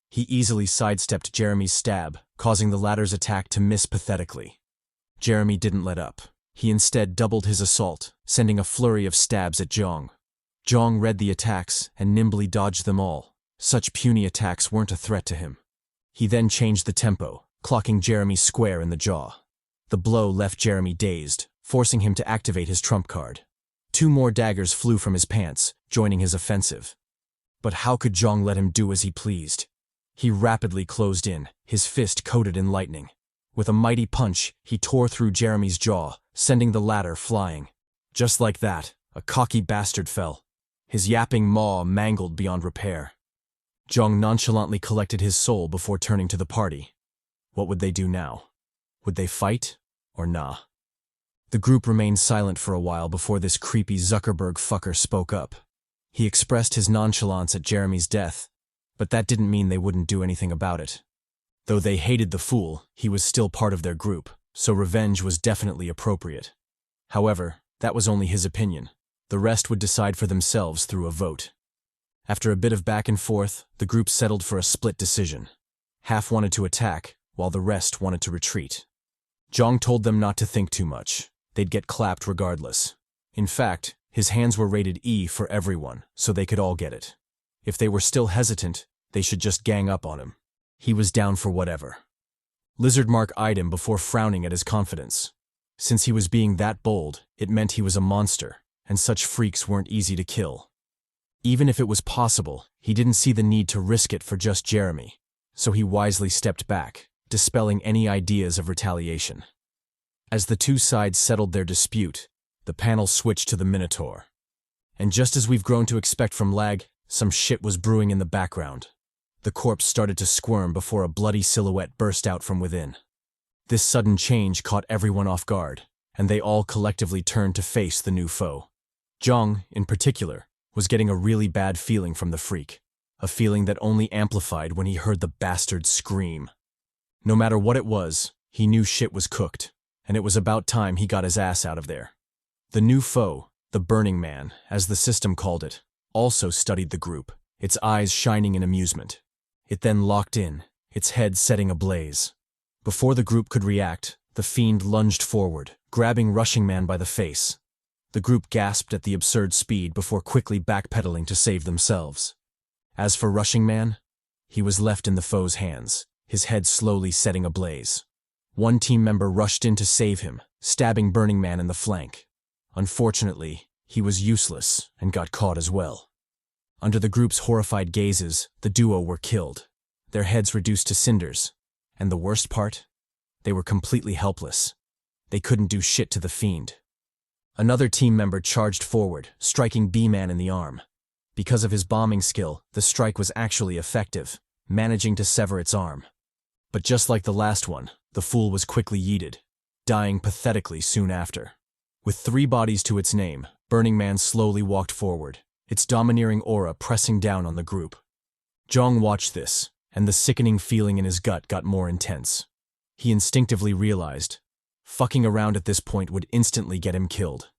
He easily sidestepped Jeremy's stab, causing the latter's attack to miss pathetically. Jeremy didn't let up. He instead doubled his assault, sending a flurry of stabs at Jeong. Jeong read the attacks and nimbly dodged them all. Such puny attacks weren't a threat to him. He then changed the tempo, clocking Jeremy square in the jaw. The blow left Jeremy dazed, forcing him to activate his trump card. 2 more daggers flew from his pants, joining his offensive. But how could Jeong let him do as he pleased? He rapidly closed in, his fist coated in lightning. With a mighty punch, he tore through Jeremy's jaw, sending the latter flying. Just like that, a cocky bastard fell, his yapping maw mangled beyond repair. Jeong nonchalantly collected his soul before turning to the party. What would they do now? Would they fight, or nah? The group remained silent for a while before this creepy Zuckerberg fucker spoke up. He expressed his nonchalance at Jeremy's death, but that didn't mean they wouldn't do anything about it. Though they hated the fool, he was still part of their group, so revenge was definitely appropriate. However, that was only his opinion. The rest would decide for themselves through a vote. After a bit of back and forth, the group settled for a split decision. Half wanted to attack, while the rest wanted to retreat. Jeong told them not to think too much. They'd get clapped regardless. In fact, his hands were rated E for everyone, so they could all get it. If they were still hesitant, they should just gang up on him. He was down for whatever. Lizard Mark eyed him before frowning at his confidence. Since he was being that bold, it meant he was a monster, and such freaks weren't easy to kill. Even if it was possible, he didn't see the need to risk it for just Jeremy, so he wisely stepped back, dispelling any ideas of retaliation. As the two sides settled their dispute, the panel switched to the Minotaur. And just as we've grown to expect from L.A.G, some shit was brewing in the background. The corpse started to squirm before a bloody silhouette burst out from within. This sudden change caught everyone off guard, and they all collectively turned to face the new foe. Jeong, in particular, was getting a really bad feeling from the freak, a feeling that only amplified when he heard the bastard scream. No matter what it was, he knew shit was cooked, and it was about time he got his ass out of there. The new foe, the Burning Man, as the system called it, also studied the group, its eyes shining in amusement. It then locked in, its head setting ablaze. Before the group could react, the fiend lunged forward, grabbing Rushing Man by the face. The group gasped at the absurd speed before quickly backpedaling to save themselves. As for Rushing Man, he was left in the foe's hands, his head slowly setting ablaze. One team member rushed in to save him, stabbing Burning Man in the flank. Unfortunately, he was useless and got caught as well. Under the group's horrified gazes, the duo were killed, their heads reduced to cinders. And the worst part? They were completely helpless. They couldn't do shit to the fiend. Another team member charged forward, striking B-Man in the arm. Because of his bombing skill, the strike was actually effective, managing to sever its arm. But just like the last one, the fool was quickly yeeted, dying pathetically soon after. With 3 bodies to its name, Burning Man slowly walked forward, its domineering aura pressing down on the group. Jeong watched this, and the sickening feeling in his gut got more intense. He instinctively realized, fucking around at this point would instantly get him killed,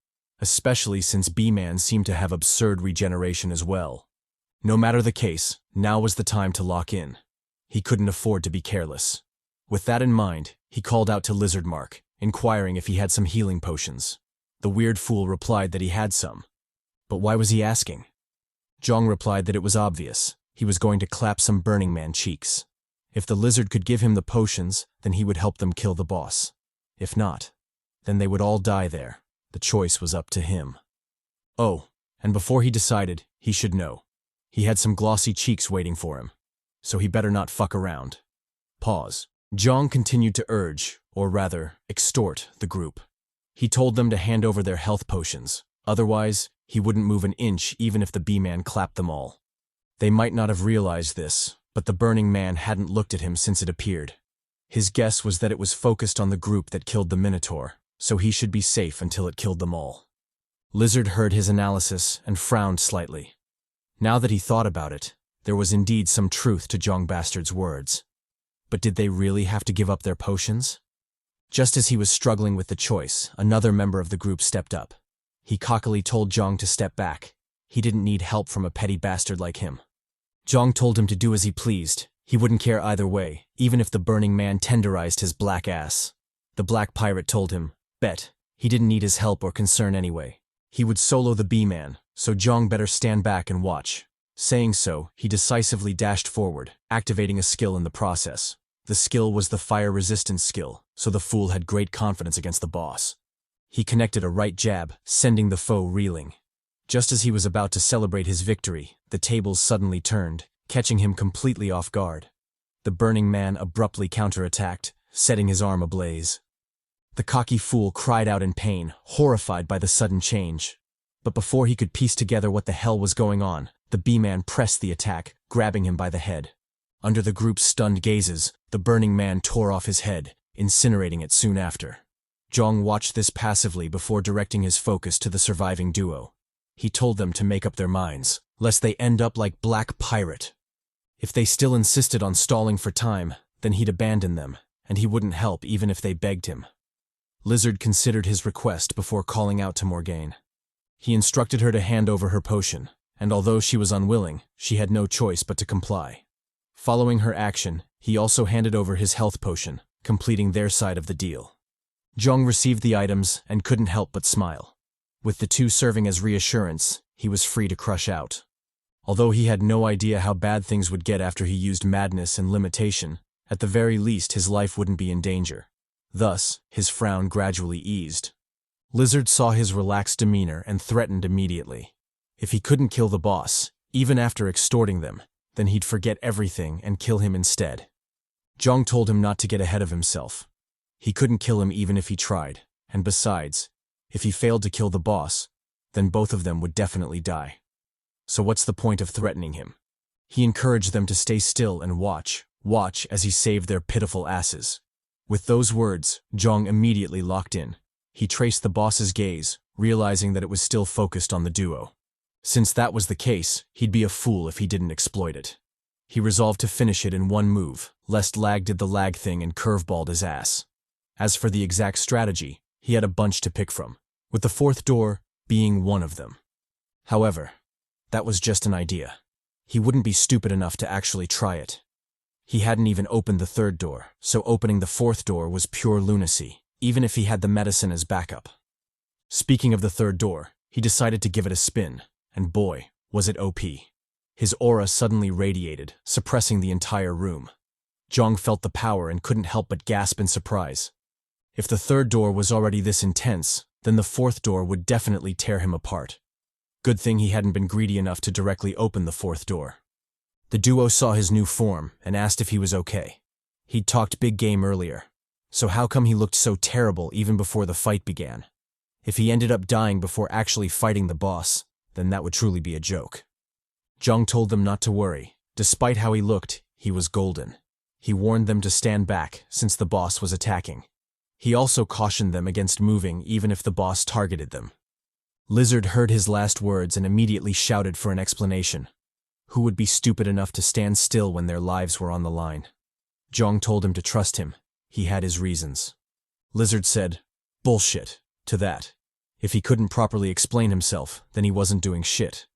especially since B-Man seemed to have absurd regeneration as well. No matter the case, now was the time to lock in. He couldn't afford to be careless. With that in mind, he called out to Lizard Mark, inquiring if he had some healing potions. The weird fool replied that he had some. But why was he asking? Jeong replied that it was obvious. He was going to clap some Burning Man cheeks. If the lizard could give him the potions, then he would help them kill the boss. If not, then they would all die there. The choice was up to him. Oh, and before he decided, he should know. He had some glossy cheeks waiting for him, so he better not fuck around. Pause. Jeong continued to urge, or rather, extort, the group. He told them to hand over their health potions, otherwise, he wouldn't move an inch even if the B-Man clapped them all. They might not have realized this, but the Burning Man hadn't looked at him since it appeared. His guess was that it was focused on the group that killed the Minotaur, so he should be safe until it killed them all. Lizard heard his analysis and frowned slightly. Now that he thought about it, there was indeed some truth to Jeong Bastard's words. But did they really have to give up their potions? Just as he was struggling with the choice, another member of the group stepped up. He cockily told Jeong to step back. He didn't need help from a petty bastard like him. Jeong told him to do as he pleased. He wouldn't care either way, even if the Burning Man tenderized his black ass. The black pirate told him, bet, he didn't need his help or concern anyway. He would solo the B-Man, so Jeong better stand back and watch. Saying so, he decisively dashed forward, activating a skill in the process. The skill was the fire resistance skill, so the fool had great confidence against the boss. He connected a right jab, sending the foe reeling. Just as he was about to celebrate his victory, the tables suddenly turned, catching him completely off guard. The Burning Man abruptly counterattacked, setting his arm ablaze. The cocky fool cried out in pain, horrified by the sudden change. But before he could piece together what the hell was going on, the B-Man pressed the attack, grabbing him by the head. Under the group's stunned gazes, the Burning Man tore off his head, incinerating it soon after. Jeong watched this passively before directing his focus to the surviving duo. He told them to make up their minds, lest they end up like Black Pirate. If they still insisted on stalling for time, then he'd abandon them, and he wouldn't help even if they begged him. Lizard considered his request before calling out to Morgane. He instructed her to hand over her potion, and although she was unwilling, she had no choice but to comply. Following her action, he also handed over his health potion, completing their side of the deal. Jeong received the items and couldn't help but smile. With the two serving as reassurance, he was free to crush out. Although he had no idea how bad things would get after he used madness and limitation, at the very least his life wouldn't be in danger. Thus, his frown gradually eased. Lizard saw his relaxed demeanor and threatened immediately. If he couldn't kill the boss, even after extorting them, then he'd forget everything and kill him instead. Jeong told him not to get ahead of himself. He couldn't kill him even if he tried, and besides, if he failed to kill the boss, then both of them would definitely die. So what's the point of threatening him? He encouraged them to stay still and watch as he saved their pitiful asses. With those words, Jeong immediately locked in. He traced the boss's gaze, realizing that it was still focused on the duo. Since that was the case, he'd be a fool if he didn't exploit it. He resolved to finish it in one move, lest Lag did the Lag thing and curveballed his ass. As for the exact strategy, he had a bunch to pick from, with the fourth door being one of them. However, that was just an idea. He wouldn't be stupid enough to actually try it. He hadn't even opened the third door, so opening the fourth door was pure lunacy, even if he had the medicine as backup. Speaking of the third door, he decided to give it a spin, and boy, was it OP. His aura suddenly radiated, suppressing the entire room. Jeong felt the power and couldn't help but gasp in surprise. If the third door was already this intense, then the fourth door would definitely tear him apart. Good thing he hadn't been greedy enough to directly open the fourth door. The duo saw his new form and asked if he was okay. He'd talked big game earlier, so how come he looked so terrible even before the fight began? If he ended up dying before actually fighting the boss, then that would truly be a joke. Jeong told them not to worry. Despite how he looked, he was golden. He warned them to stand back since the boss was attacking. He also cautioned them against moving even if the boss targeted them. Lizard heard his last words and immediately shouted for an explanation. Who would be stupid enough to stand still when their lives were on the line? Jeong told him to trust him. He had his reasons. Lizard said, "Bullshit," to that. If he couldn't properly explain himself, then he wasn't doing shit.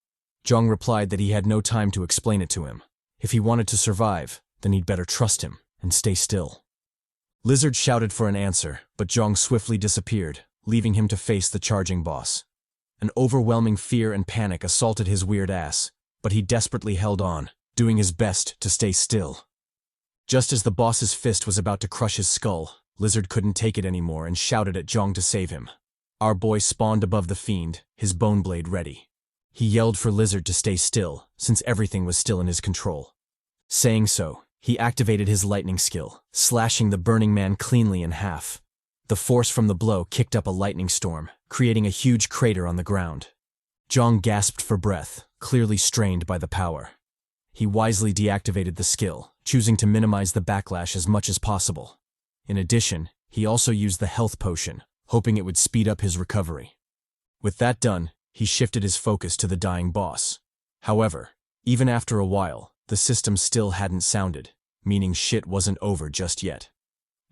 Jeong replied that he had no time to explain it to him. If he wanted to survive, then he'd better trust him and stay still. Lizard shouted for an answer, but Jeong swiftly disappeared, leaving him to face the charging boss. An overwhelming fear and panic assaulted his weird ass, but he desperately held on, doing his best to stay still. Just as the boss's fist was about to crush his skull, Lizard couldn't take it anymore and shouted at Jeong to save him. Our boy spawned above the fiend, his bone blade ready. He yelled for Lizard to stay still, since everything was still in his control. Saying so, he activated his lightning skill, slashing the burning man cleanly in half. The force from the blow kicked up a lightning storm, creating a huge crater on the ground. Jeong gasped for breath, clearly strained by the power. He wisely deactivated the skill, choosing to minimize the backlash as much as possible. In addition, he also used the health potion, hoping it would speed up his recovery. With that done, he shifted his focus to the dying boss. However, even after a while, the system still hadn't sounded, meaning shit wasn't over just yet.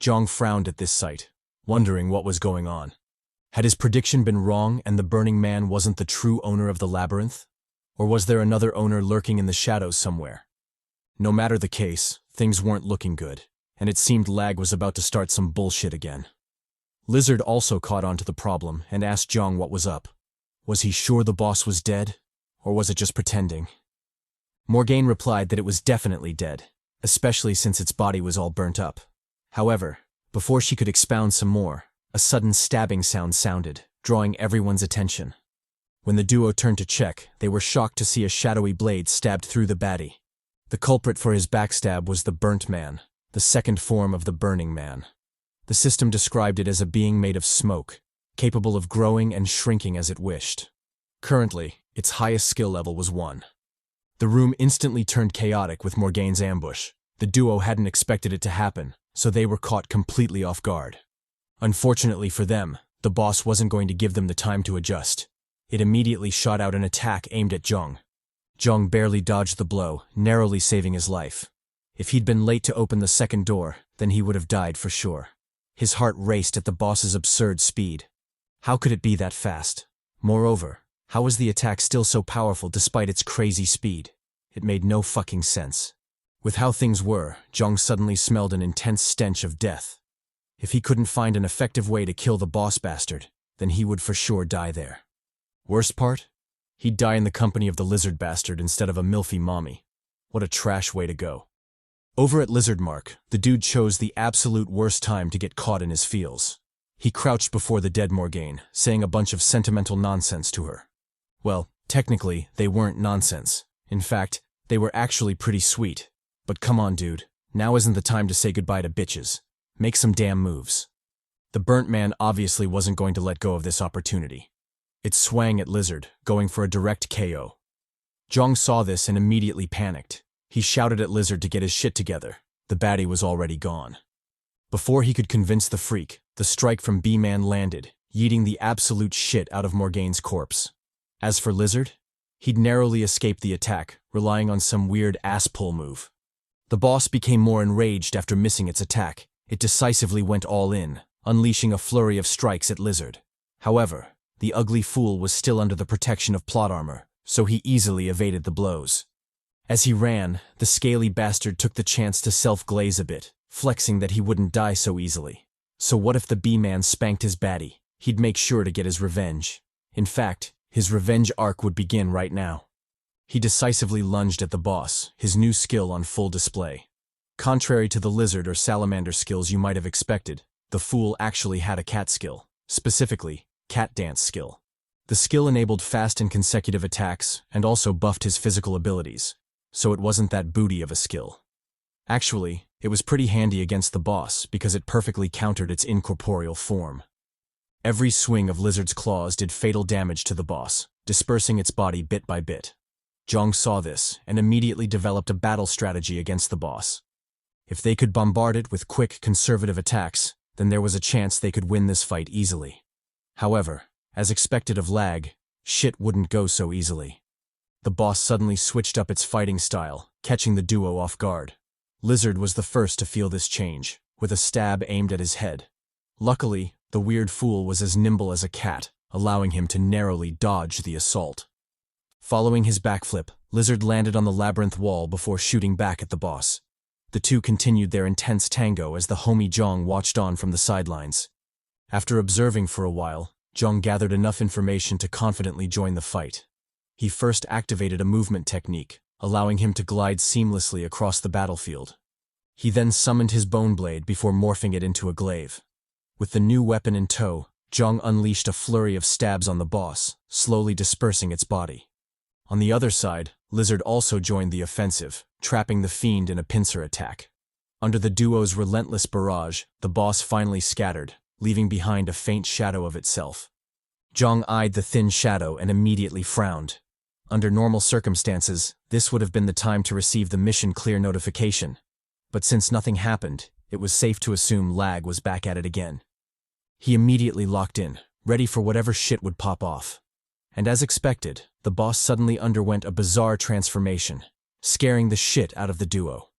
Jeong frowned at this sight, wondering what was going on. Had his prediction been wrong and the Burning Man wasn't the true owner of the labyrinth? Or was there another owner lurking in the shadows somewhere? No matter the case, things weren't looking good, and it seemed Lag was about to start some bullshit again. Lizard also caught on to the problem and asked Jeong what was up. Was he sure the boss was dead? Or was it just pretending? Morgaine replied that it was definitely dead, especially since its body was all burnt up. However, before she could expound some more, a sudden stabbing sound sounded, drawing everyone's attention. When the duo turned to check, they were shocked to see a shadowy blade stabbed through the baddie. The culprit for his backstab was the Burnt Man, the second form of the Burning Man. The system described it as a being made of smoke, capable of growing and shrinking as it wished. Currently, its highest skill level was 1. The room instantly turned chaotic with Morgaine's ambush. The duo hadn't expected it to happen, so they were caught completely off guard. Unfortunately for them, the boss wasn't going to give them the time to adjust. It immediately shot out an attack aimed at Jeong. Jeong barely dodged the blow, narrowly saving his life. If he'd been late to open the second door, then he would have died for sure. His heart raced at the boss's absurd speed. How could it be that fast? Moreover, how was the attack still so powerful despite its crazy speed? It made no fucking sense. With how things were, Jeong suddenly smelled an intense stench of death. If he couldn't find an effective way to kill the boss bastard, then he would for sure die there. Worst part? He'd die in the company of the lizard bastard instead of a milfy mommy. What a trash way to go. Over at Lizard Mark, the dude chose the absolute worst time to get caught in his feels. He crouched before the dead Morgane, saying a bunch of sentimental nonsense to her. Well, technically, they weren't nonsense. In fact, they were actually pretty sweet. But come on, dude. Now isn't the time to say goodbye to bitches. Make some damn moves. The burnt man obviously wasn't going to let go of this opportunity. It swang at Lizard, going for a direct KO. Jeong saw this and immediately panicked. He shouted at Lizard to get his shit together. The baddie was already gone. Before he could convince the freak, the strike from B-Man landed, yeeting the absolute shit out of Morgane's corpse. As for Lizard, he'd narrowly escaped the attack, relying on some weird ass-pull move. The boss became more enraged after missing its attack. It decisively went all in, unleashing a flurry of strikes at Lizard. However, the ugly fool was still under the protection of plot armor, so he easily evaded the blows. As he ran, the scaly bastard took the chance to self-glaze a bit, flexing that he wouldn't die so easily. So what if the B-Man spanked his baddie? He'd make sure to get his revenge. In fact, his revenge arc would begin right now. He decisively lunged at the boss, his new skill on full display. Contrary to the lizard or salamander skills you might have expected, the fool actually had a cat skill, specifically, cat dance skill. The skill enabled fast and consecutive attacks and also buffed his physical abilities, so it wasn't that booty of a skill. Actually, it was pretty handy against the boss because it perfectly countered its incorporeal form. Every swing of Lizard's claws did fatal damage to the boss, dispersing its body bit by bit. Jeong saw this and immediately developed a battle strategy against the boss. If they could bombard it with quick, conservative attacks, then there was a chance they could win this fight easily. However, as expected of L.A.G, shit wouldn't go so easily. The boss suddenly switched up its fighting style, catching the duo off guard. Lizard was the first to feel this change, with a stab aimed at his head. Luckily, the weird fool was as nimble as a cat, allowing him to narrowly dodge the assault. Following his backflip, Lizard landed on the labyrinth wall before shooting back at the boss. The two continued their intense tango as the homie Jeong watched on from the sidelines. After observing for a while, Jeong gathered enough information to confidently join the fight. He first activated a movement technique, allowing him to glide seamlessly across the battlefield. He then summoned his bone blade before morphing it into a glaive. With the new weapon in tow, Jeong unleashed a flurry of stabs on the boss, slowly dispersing its body. On the other side, Lizard also joined the offensive, trapping the fiend in a pincer attack. Under the duo's relentless barrage, the boss finally scattered, leaving behind a faint shadow of itself. Jeong eyed the thin shadow and immediately frowned. Under normal circumstances, this would have been the time to receive the mission clear notification. But since nothing happened, it was safe to assume L.A.G was back at it again. He immediately locked in, ready for whatever shit would pop off. And as expected, the boss suddenly underwent a bizarre transformation, scaring the shit out of the duo.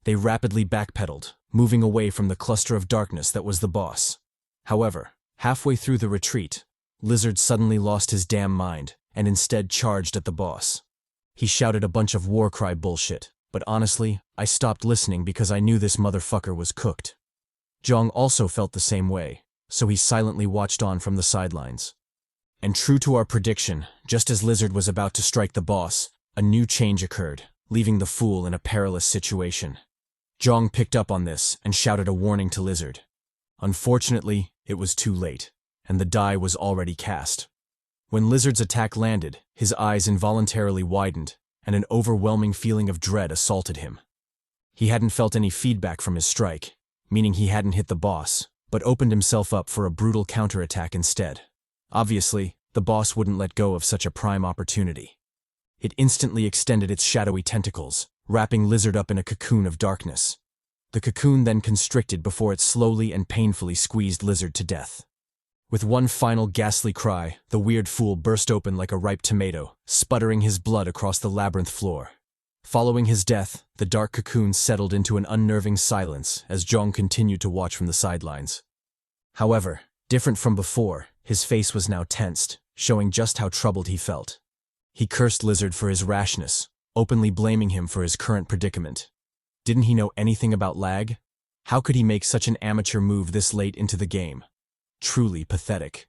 They rapidly backpedaled, moving away from the cluster of darkness that was the boss. However, halfway through the retreat, Lizard suddenly lost his damn mind and instead charged at the boss. He shouted a bunch of war cry bullshit, but honestly, I stopped listening because I knew this motherfucker was cooked. Jeong also felt the same way, so he silently watched on from the sidelines. And true to our prediction, just as Lizard was about to strike the boss, a new change occurred, leaving the fool in a perilous situation. Jeong picked up on this and shouted a warning to Lizard. Unfortunately, it was too late, and the die was already cast. When Lizard's attack landed, his eyes involuntarily widened, and an overwhelming feeling of dread assaulted him. He hadn't felt any feedback from his strike, meaning he hadn't hit the boss, but opened himself up for a brutal counterattack instead. Obviously, the boss wouldn't let go of such a prime opportunity. It instantly extended its shadowy tentacles, wrapping Lizard up in a cocoon of darkness. The cocoon then constricted before it slowly and painfully squeezed Lizard to death. With one final ghastly cry, the weird fool burst open like a ripe tomato, sputtering his blood across the labyrinth floor. Following his death, the dark cocoon settled into an unnerving silence as Jeong continued to watch from the sidelines. However, different from before, his face was now tensed, showing just how troubled he felt. He cursed Lizard for his rashness, openly blaming him for his current predicament. Didn't he know anything about L.A.G? How could he make such an amateur move this late into the game? Truly pathetic.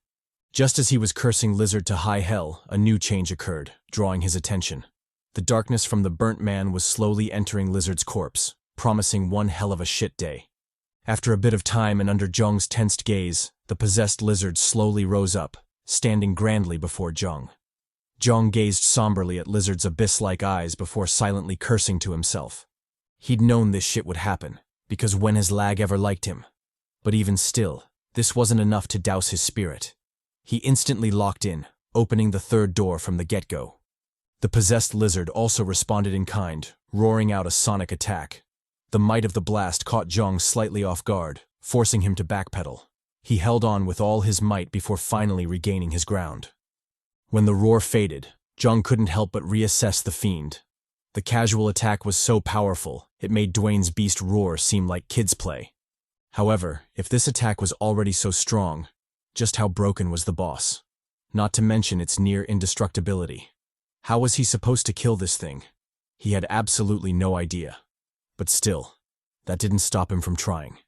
Just as he was cursing Lizard to high hell, a new change occurred, drawing his attention. The darkness from the burnt man was slowly entering Lizard's corpse, promising one hell of a shit day. After a bit of time and under Jeong's tensed gaze, the possessed lizard slowly rose up, standing grandly before Jeong. Jeong gazed somberly at Lizard's abyss-like eyes before silently cursing to himself. He'd known this shit would happen, because when has L.A.G ever liked him? But even still, this wasn't enough to douse his spirit. He instantly locked in, opening the third door from the get-go. The possessed lizard also responded in kind, roaring out a sonic attack. The might of the blast caught Jeong slightly off guard, forcing him to backpedal. He held on with all his might before finally regaining his ground. When the roar faded, Jeong couldn't help but reassess the fiend. The casual attack was so powerful, it made Dwayne's beast roar seem like kids' play. However, if this attack was already so strong, just how broken was the boss? Not to mention its near indestructibility. How was he supposed to kill this thing? He had absolutely no idea. But still, that didn't stop him from trying.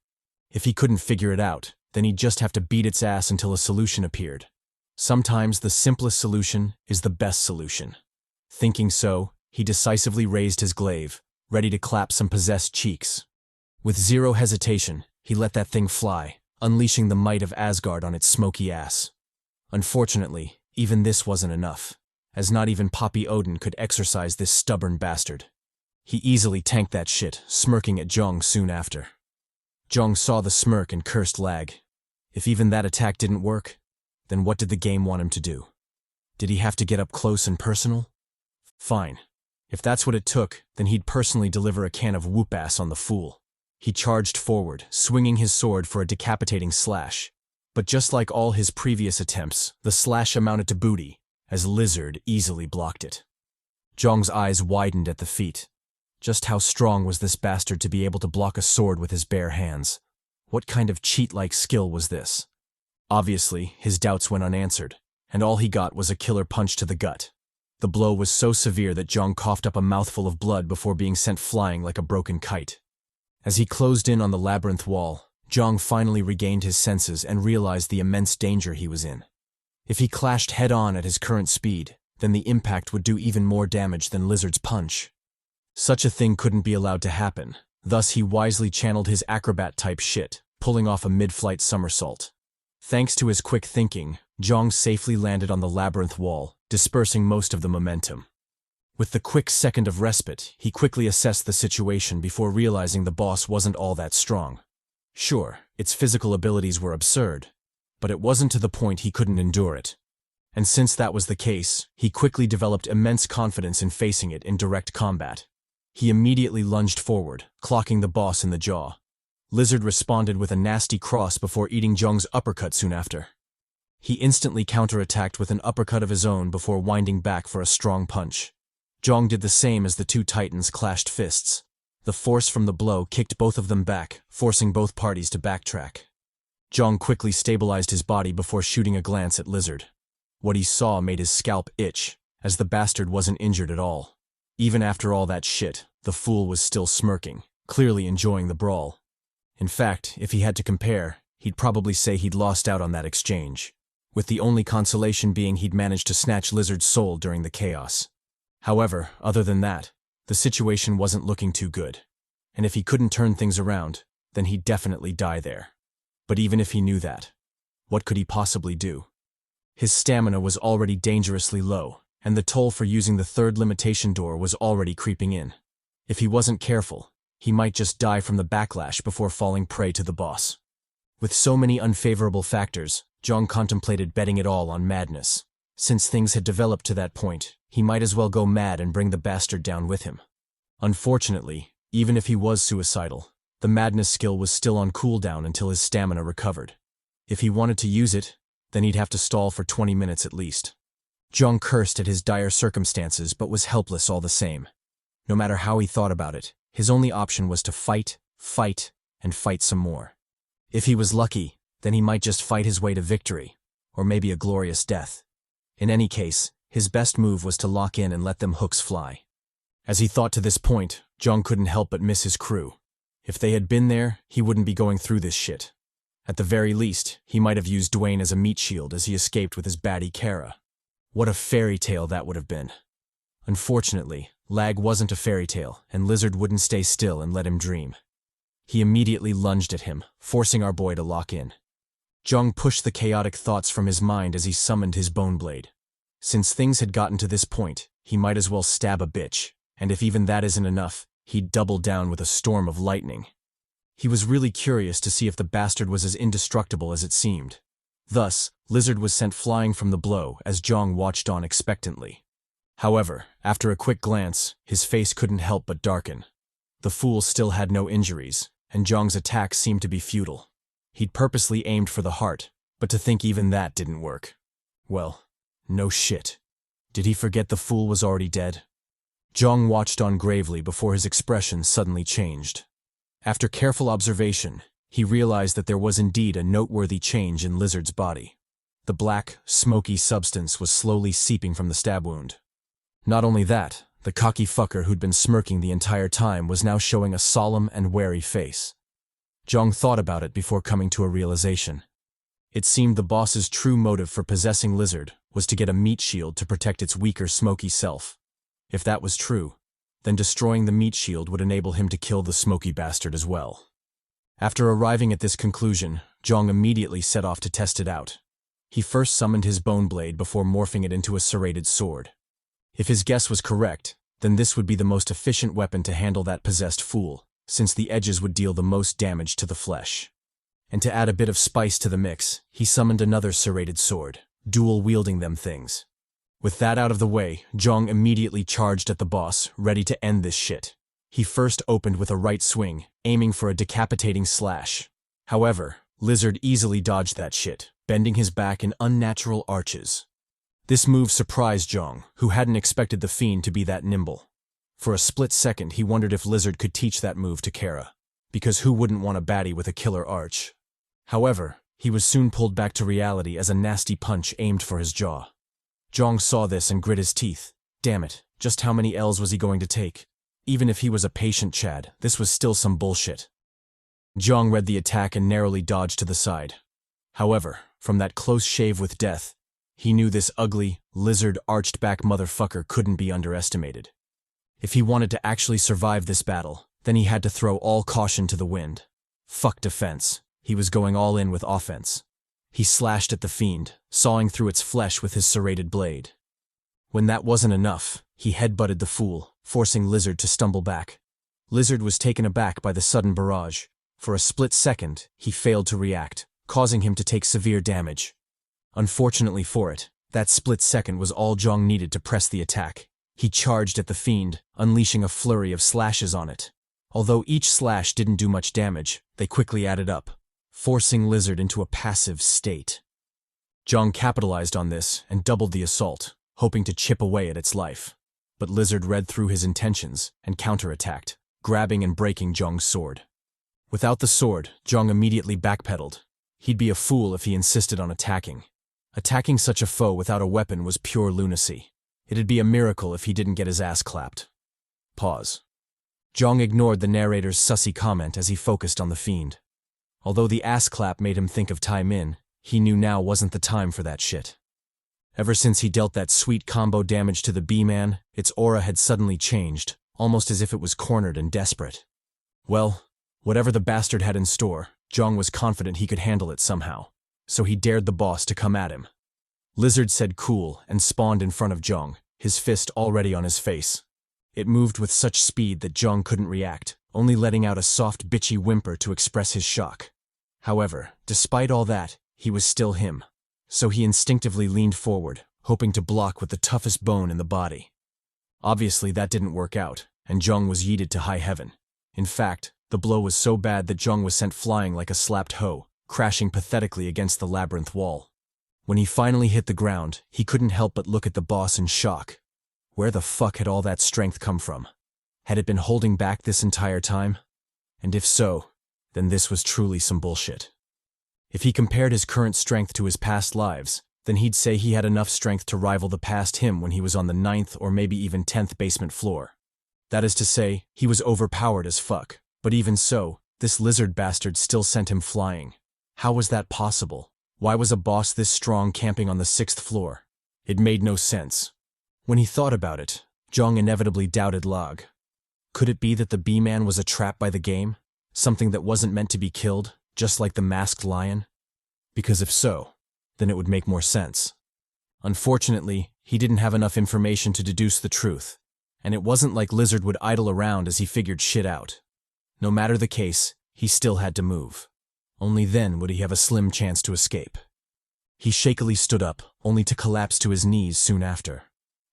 If he couldn't figure it out, then he'd just have to beat its ass until a solution appeared. Sometimes the simplest solution is the best solution. Thinking so, he decisively raised his glaive, ready to clap some possessed cheeks. With zero hesitation, he let that thing fly, unleashing the might of Asgard on its smoky ass. Unfortunately, even this wasn't enough, as not even Poppy Odin could exorcise this stubborn bastard. He easily tanked that shit, smirking at Jeong soon after. Jeong saw the smirk and cursed L.A.G. If even that attack didn't work, then what did the game want him to do? Did he have to get up close and personal? Fine. If that's what it took, then he'd personally deliver a can of whoop-ass on the fool. He charged forward, swinging his sword for a decapitating slash. But just like all his previous attempts, the slash amounted to booty, as Lizard easily blocked it. Jeong's eyes widened at the feat. Just how strong was this bastard to be able to block a sword with his bare hands? What kind of cheat-like skill was this? Obviously, his doubts went unanswered, and all he got was a killer punch to the gut. The blow was so severe that Jeong coughed up a mouthful of blood before being sent flying like a broken kite. As he closed in on the labyrinth wall, Jeong finally regained his senses and realized the immense danger he was in. If he clashed head-on at his current speed, then the impact would do even more damage than Lizard's punch. Such a thing couldn't be allowed to happen, thus he wisely channeled his acrobat-type shit, pulling off a mid-flight somersault. Thanks to his quick thinking, Jeong safely landed on the labyrinth wall, dispersing most of the momentum. With the quick second of respite, he quickly assessed the situation before realizing the boss wasn't all that strong. Sure, its physical abilities were absurd, but it wasn't to the point he couldn't endure it. And since that was the case, he quickly developed immense confidence in facing it in direct combat. He immediately lunged forward, clocking the boss in the jaw. Lizard responded with a nasty cross before eating Jeong's uppercut soon after. He instantly counterattacked with an uppercut of his own before winding back for a strong punch. Jeong did the same as the two titans clashed fists. The force from the blow kicked both of them back, forcing both parties to backtrack. Jeong quickly stabilized his body before shooting a glance at Lizard. What he saw made his scalp itch, as the bastard wasn't injured at all. Even after all that shit, the fool was still smirking, clearly enjoying the brawl. In fact, if he had to compare, he'd probably say he'd lost out on that exchange, with the only consolation being he'd managed to snatch Lizard's soul during the chaos. However, other than that, the situation wasn't looking too good, and if he couldn't turn things around, then he'd definitely die there. But even if he knew that, what could he possibly do? His stamina was already dangerously low, and the toll for using the third limitation door was already creeping in. If he wasn't careful, he might just die from the backlash before falling prey to the boss. With so many unfavorable factors, Jeong contemplated betting it all on madness. Since things had developed to that point, he might as well go mad and bring the bastard down with him. Unfortunately, even if he was suicidal, the madness skill was still on cooldown until his stamina recovered. If he wanted to use it, then he'd have to stall for 20 minutes at least. Jeong cursed at his dire circumstances but was helpless all the same. No matter how he thought about it, his only option was to fight, and fight some more. If he was lucky, then he might just fight his way to victory, or maybe a glorious death. In any case, his best move was to lock in and let them hooks fly. As he thought to this point, Jeong couldn't help but miss his crew. If they had been there, he wouldn't be going through this shit. At the very least, he might have used Dwayne as a meat shield as he escaped with his baddie Kara. What a fairy tale that would have been. Unfortunately, L.A.G wasn't a fairy tale, and Lizard wouldn't stay still and let him dream. He immediately lunged at him, forcing our boy to lock in. Jeong pushed the chaotic thoughts from his mind as he summoned his bone blade. Since things had gotten to this point, he might as well stab a bitch, and if even that isn't enough, he'd double down with a storm of lightning. He was really curious to see if the bastard was as indestructible as it seemed. Thus, Lizard was sent flying from the blow as Jeong watched on expectantly. However, after a quick glance, his face couldn't help but darken. The fool still had no injuries, and Jeong's attack seemed to be futile. He'd purposely aimed for the heart, but to think even that didn't work. Well, no shit. Did he forget the fool was already dead? Jeong watched on gravely before his expression suddenly changed. After careful observation, he realized that there was indeed a noteworthy change in Lizard's body. The black, smoky substance was slowly seeping from the stab wound. Not only that, the cocky fucker who'd been smirking the entire time was now showing a solemn and wary face. Jeong thought about it before coming to a realization. It seemed the boss's true motive for possessing Lizard was to get a meat shield to protect its weaker, smoky self. If that was true, then destroying the meat shield would enable him to kill the smoky bastard as well. After arriving at this conclusion, Jeong immediately set off to test it out. He first summoned his bone blade before morphing it into a serrated sword. If his guess was correct, then this would be the most efficient weapon to handle that possessed fool, since the edges would deal the most damage to the flesh. And to add a bit of spice to the mix, he summoned another serrated sword, dual-wielding them things. With that out of the way, Jeong immediately charged at the boss, ready to end this shit. He first opened with a right swing, aiming for a decapitating slash. However, Lizard easily dodged that shit, bending his back in unnatural arches. This move surprised Jeong, who hadn't expected the fiend to be that nimble. For a split second, he wondered if Lizard could teach that move to Kara, because who wouldn't want a baddie with a killer arch? However, he was soon pulled back to reality as a nasty punch aimed for his jaw. Jeong saw this and grit his teeth. Damn it, just how many L's was he going to take? Even if he was a patient Chad, this was still some bullshit. Jeong read the attack and narrowly dodged to the side. However, from that close shave with death, he knew this ugly, lizard-arched-back motherfucker couldn't be underestimated. If he wanted to actually survive this battle, then he had to throw all caution to the wind. Fuck defense. He was going all in with offense. He slashed at the fiend, sawing through its flesh with his serrated blade. When that wasn't enough, he headbutted the fool, forcing Lizard to stumble back. Lizard was taken aback by the sudden barrage. For a split second, he failed to react, causing him to take severe damage. Unfortunately for it, that split second was all Jeong needed to press the attack. He charged at the fiend, unleashing a flurry of slashes on it. Although each slash didn't do much damage, they quickly added up, forcing Lizard into a passive state. Jeong capitalized on this and doubled the assault, hoping to chip away at its life. But Lizard read through his intentions and counterattacked, grabbing and breaking Jeong's sword. Without the sword, Jeong immediately backpedaled. He'd be a fool if he insisted on attacking. Attacking such a foe without a weapon was pure lunacy. It'd be a miracle if he didn't get his ass clapped. Pause. Jeong ignored the narrator's sussy comment as he focused on the fiend. Although the ass clap made him think of Tai Min, he knew now wasn't the time for that shit. Ever since he dealt that sweet combo damage to the B-man, its aura had suddenly changed, almost as if it was cornered and desperate. Well, whatever the bastard had in store, Jeong was confident he could handle it somehow, so he dared the boss to come at him. Lizard said cool and spawned in front of Jeong, his fist already on his face. It moved with such speed that Jeong couldn't react, only letting out a soft bitchy whimper to express his shock. However, despite all that, he was still him, so he instinctively leaned forward, hoping to block with the toughest bone in the body. Obviously that didn't work out, and Jeong was yeeted to high heaven. In fact, the blow was so bad that Jeong was sent flying like a slapped hoe, crashing pathetically against the labyrinth wall. When he finally hit the ground, he couldn't help but look at the boss in shock. Where the fuck had all that strength come from? Had it been holding back this entire time? And if so, then this was truly some bullshit. If he compared his current strength to his past lives, then he'd say he had enough strength to rival the past him when he was on the 9th or maybe even 10th basement floor. That is to say, he was overpowered as fuck, but even so, this lizard bastard still sent him flying. How was that possible? Why was a boss this strong camping on the 6th floor? It made no sense. When he thought about it, Jeong inevitably doubted L.A.G. Could it be that the B-man was a trap by the game? Something that wasn't meant to be killed, just like the masked lion? Because if so, then it would make more sense. Unfortunately, he didn't have enough information to deduce the truth, and it wasn't like Lizard would idle around as he figured shit out. No matter the case, he still had to move. Only then would he have a slim chance to escape. He shakily stood up, only to collapse to his knees soon after.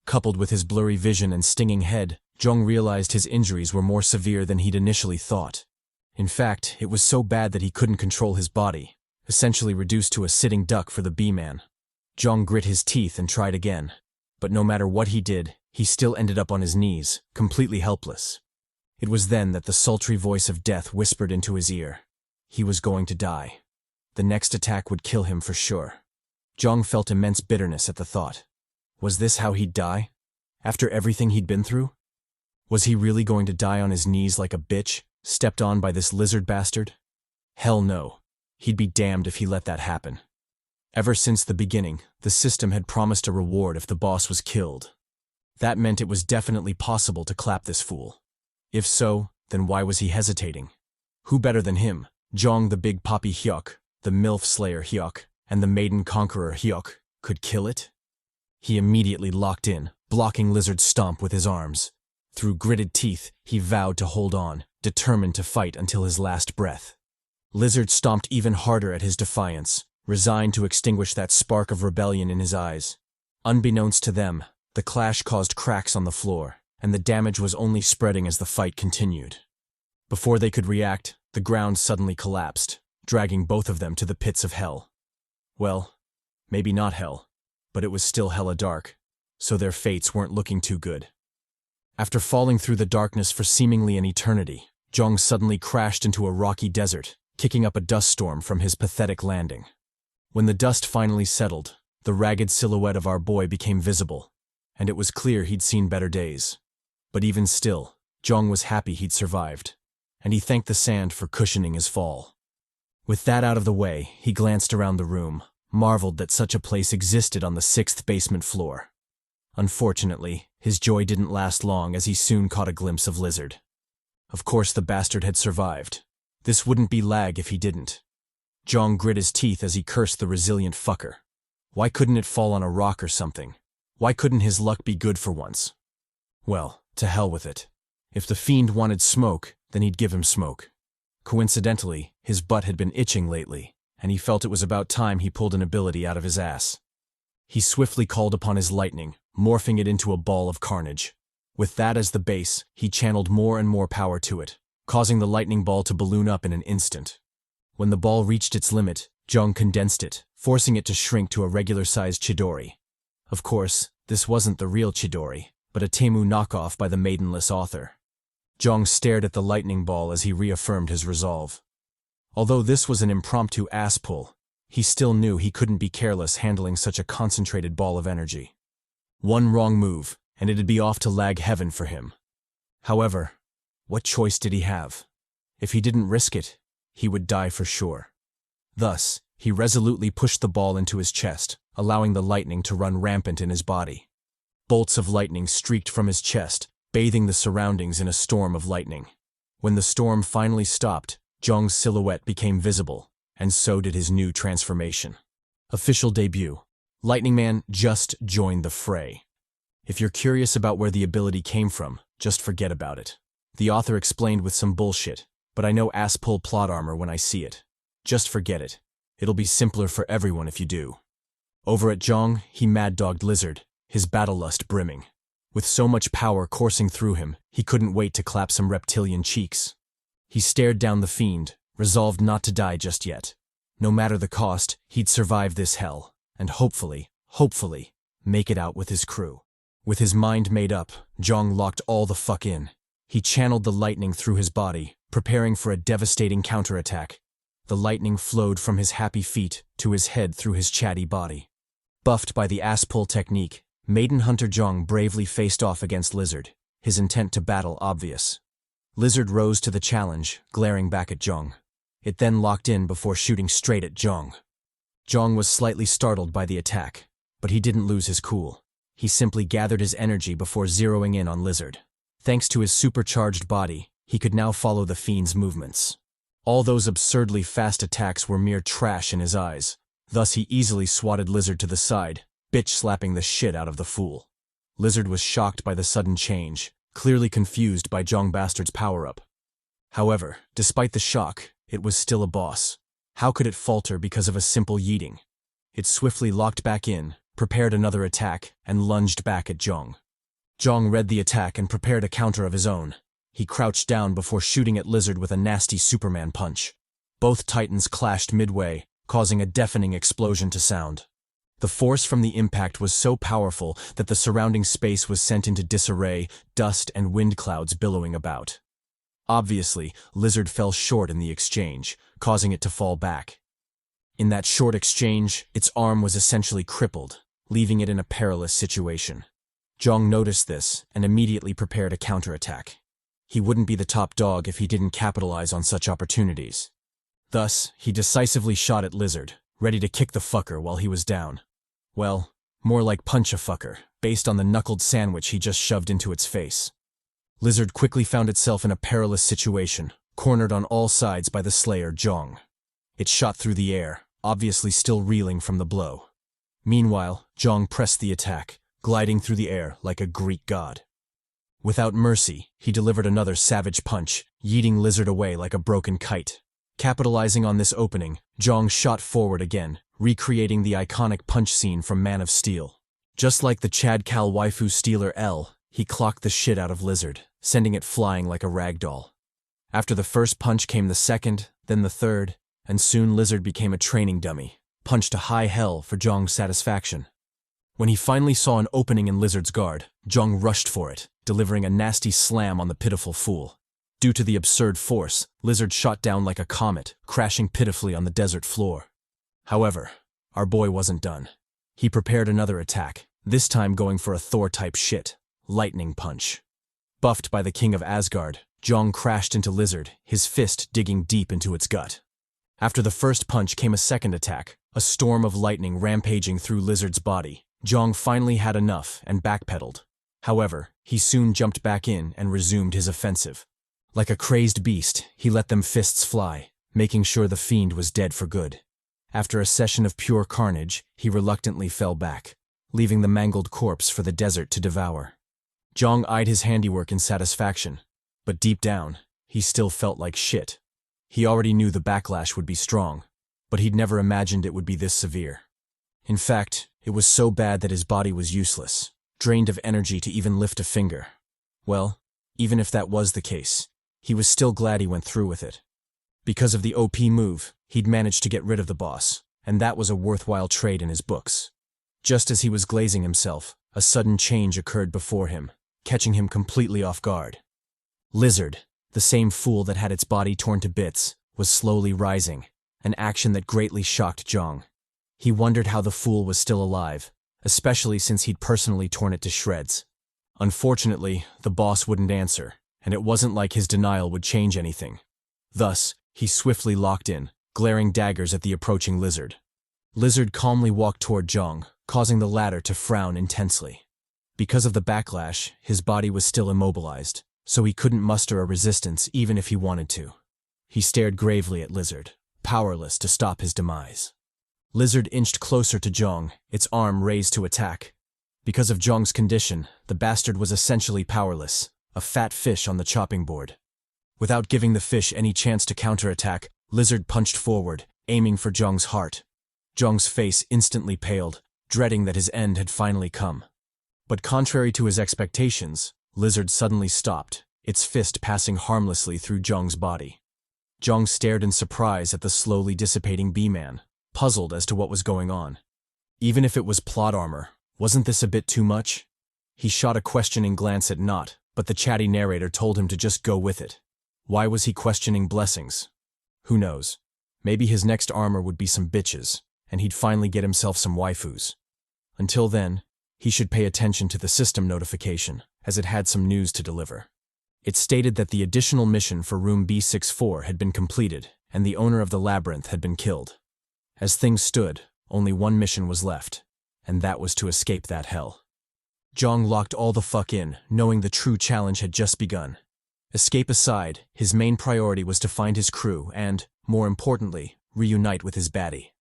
Coupled with his blurry vision and stinging head, Jeong realized his injuries were more severe than he'd initially thought. In fact, it was so bad that he couldn't control his body, essentially reduced to a sitting duck for the B-man. Jeong grit his teeth and tried again, but no matter what he did, he still ended up on his knees, completely helpless. It was then that the sultry voice of death whispered into his ear. He was going to die. The next attack would kill him for sure. Jeong felt immense bitterness at the thought. Was this how he'd die? After everything he'd been through? Was he really going to die on his knees like a bitch, stepped on by this lizard bastard? Hell no. He'd be damned if he let that happen. Ever since the beginning, the system had promised a reward if the boss was killed. That meant it was definitely possible to clap this fool. If so, then why was he hesitating? Who better than him, Jeong the Big Poppy Hyeok, the MILF Slayer Hyeok, and the Maiden Conqueror Hyeok, could kill it? He immediately locked in, blocking Lizard's stomp with his arms. Through gritted teeth, he vowed to hold on, determined to fight until his last breath. Lizard stomped even harder at his defiance, resigned to extinguish that spark of rebellion in his eyes. Unbeknownst to them, the clash caused cracks on the floor, and the damage was only spreading as the fight continued. Before they could react, the ground suddenly collapsed, dragging both of them to the pits of hell. Well, maybe not hell, but it was still hella dark, so their fates weren't looking too good. After falling through the darkness for seemingly an eternity, Jeong suddenly crashed into a rocky desert, kicking up a dust storm from his pathetic landing. When the dust finally settled, the ragged silhouette of our boy became visible, and it was clear he'd seen better days. But even still, Jeong was happy he'd survived, and he thanked the sand for cushioning his fall. With that out of the way, he glanced around the room, marveled that such a place existed on the 6th basement floor. Unfortunately, his joy didn't last long as he soon caught a glimpse of Lizard. Of course the bastard had survived. This wouldn't be Lag if he didn't. Jeong grit his teeth as he cursed the resilient fucker. Why couldn't it fall on a rock or something? Why couldn't his luck be good for once? Well, to hell with it. If the fiend wanted smoke, then he'd give him smoke. Coincidentally, his butt had been itching lately, and he felt it was about time he pulled an ability out of his ass. He swiftly called upon his lightning, morphing it into a ball of carnage. With that as the base, he channeled more and more power to it, causing the lightning ball to balloon up in an instant. When the ball reached its limit, Jeong condensed it, forcing it to shrink to a regular-sized Chidori. Of course, this wasn't the real Chidori, but a Temu knockoff by the maidenless author. Jeong stared at the lightning ball as he reaffirmed his resolve. Although this was an impromptu ass pull, he still knew he couldn't be careless handling such a concentrated ball of energy. One wrong move, and it'd be off to Lag heaven for him. However, what choice did he have? If he didn't risk it, he would die for sure. Thus, he resolutely pushed the ball into his chest, allowing the lightning to run rampant in his body. Bolts of lightning streaked from his chest, bathing the surroundings in a storm of lightning. When the storm finally stopped, Jeong's silhouette became visible, and so did his new transformation. Official debut. Lightning Man just joined the fray. If you're curious about where the ability came from, just forget about it. The author explained with some bullshit, but I know ass-pull plot armor when I see it. Just forget it. It'll be simpler for everyone if you do. Over at Jeong, he mad-dogged Lizard, his battle lust brimming. With so much power coursing through him, he couldn't wait to clap some reptilian cheeks. He stared down the fiend, resolved not to die just yet. No matter the cost, he'd survive this hell, and hopefully, make it out with his crew. With his mind made up, Jeong locked all the fuck in. He channeled the lightning through his body, preparing for a devastating counterattack. The lightning flowed from his happy feet to his head through his chatty body. Buffed by the ass-pull technique, Maiden Hunter Jeong bravely faced off against Lizard, his intent to battle obvious. Lizard rose to the challenge, glaring back at Jeong. It then locked in before shooting straight at Jeong. Jeong was slightly startled by the attack, but he didn't lose his cool. He simply gathered his energy before zeroing in on Lizard. Thanks to his supercharged body, he could now follow the fiend's movements. All those absurdly fast attacks were mere trash in his eyes. Thus he easily swatted Lizard to the side, bitch-slapping the shit out of the fool. Lizard was shocked by the sudden change, clearly confused by Jeong Bastard's power-up. However, despite the shock, it was still a boss. How could it falter because of a simple yeeting? It swiftly locked back in, prepared another attack, and lunged back at Jeong. Jeong read the attack and prepared a counter of his own. He crouched down before shooting at Lizard with a nasty Superman punch. Both titans clashed midway, causing a deafening explosion to sound. The force from the impact was so powerful that the surrounding space was sent into disarray, dust and wind clouds billowing about. Obviously, Lizard fell short in the exchange, causing it to fall back. In that short exchange, its arm was essentially crippled, leaving it in a perilous situation. Jeong noticed this and immediately prepared a counterattack. He wouldn't be the top dog if he didn't capitalize on such opportunities. Thus, he decisively shot at Lizard, ready to kick the fucker while he was down. Well, more like punch a fucker, based on the knuckled sandwich he just shoved into its face. Lizard quickly found itself in a perilous situation, cornered on all sides by the slayer Jeong. It shot through the air, obviously still reeling from the blow. Meanwhile, Jeong pressed the attack, gliding through the air like a Greek god. Without mercy, he delivered another savage punch, yeeting Lizard away like a broken kite. Capitalizing on this opening, Jeong shot forward again, recreating the iconic punch scene from Man of Steel. Just like the Chad Cal waifu stealer L, he clocked the shit out of Lizard, sending it flying like a rag doll. After the first punch came the second, then the third, and soon Lizard became a training dummy, punched to high hell for Jeong's satisfaction. When he finally saw an opening in Lizard's guard, Jeong rushed for it, delivering a nasty slam on the pitiful fool. Due to the absurd force, Lizard shot down like a comet, crashing pitifully on the desert floor. However, our boy wasn't done. He prepared another attack, this time going for a Thor-type shit, lightning punch. Buffed by the king of Asgard, Jeong crashed into Lizard, his fist digging deep into its gut. After the first punch came a second attack, a storm of lightning rampaging through Lizard's body. Jeong finally had enough and backpedaled. However, he soon jumped back in and resumed his offensive. Like a crazed beast, he let them fists fly, making sure the fiend was dead for good. After a session of pure carnage, he reluctantly fell back, leaving the mangled corpse for the desert to devour. Jeong eyed his handiwork in satisfaction, but deep down, he still felt like shit. He already knew the backlash would be strong, but he'd never imagined it would be this severe. In fact, it was so bad that his body was useless, drained of energy to even lift a finger. Well, even if that was the case, he was still glad he went through with it. Because of the OP move, he'd managed to get rid of the boss, and that was a worthwhile trade in his books. Just as he was glazing himself, a sudden change occurred before him, catching him completely off guard. Lizard, the same fool that had its body torn to bits, was slowly rising, an action that greatly shocked Jeong. He wondered how the fool was still alive, especially since he'd personally torn it to shreds. Unfortunately, the boss wouldn't answer, and it wasn't like his denial would change anything. Thus, he swiftly locked in, glaring daggers at the approaching Lizard. Lizard calmly walked toward Jeong, causing the latter to frown intensely. Because of the backlash, his body was still immobilized, so he couldn't muster a resistance even if he wanted to. He stared gravely at Lizard, powerless to stop his demise. Lizard inched closer to Jeong, its arm raised to attack. Because of Jeong's condition, the bastard was essentially powerless, a fat fish on the chopping board. Without giving the fish any chance to counterattack, Lizard punched forward, aiming for Jeong's heart. Jeong's face instantly paled, dreading that his end had finally come. But contrary to his expectations, Lizard suddenly stopped, its fist passing harmlessly through Jeong's body. Jeong stared in surprise at the slowly dissipating bee-man, puzzled as to what was going on. Even if it was plot armor, wasn't this a bit too much? He shot a questioning glance at Not, but the chatty narrator told him to just go with it. Why was he questioning blessings? Who knows? Maybe his next armor would be some bitches, and he'd finally get himself some waifus. Until then, he should pay attention to the system notification, as it had some news to deliver. It stated that the additional mission for room B64 had been completed, and the owner of the labyrinth had been killed. As things stood, only one mission was left, and that was to escape that hell. Jeong locked all the fuck in, knowing the true challenge had just begun. Escape aside, his main priority was to find his crew and, more importantly, reunite with his baddie.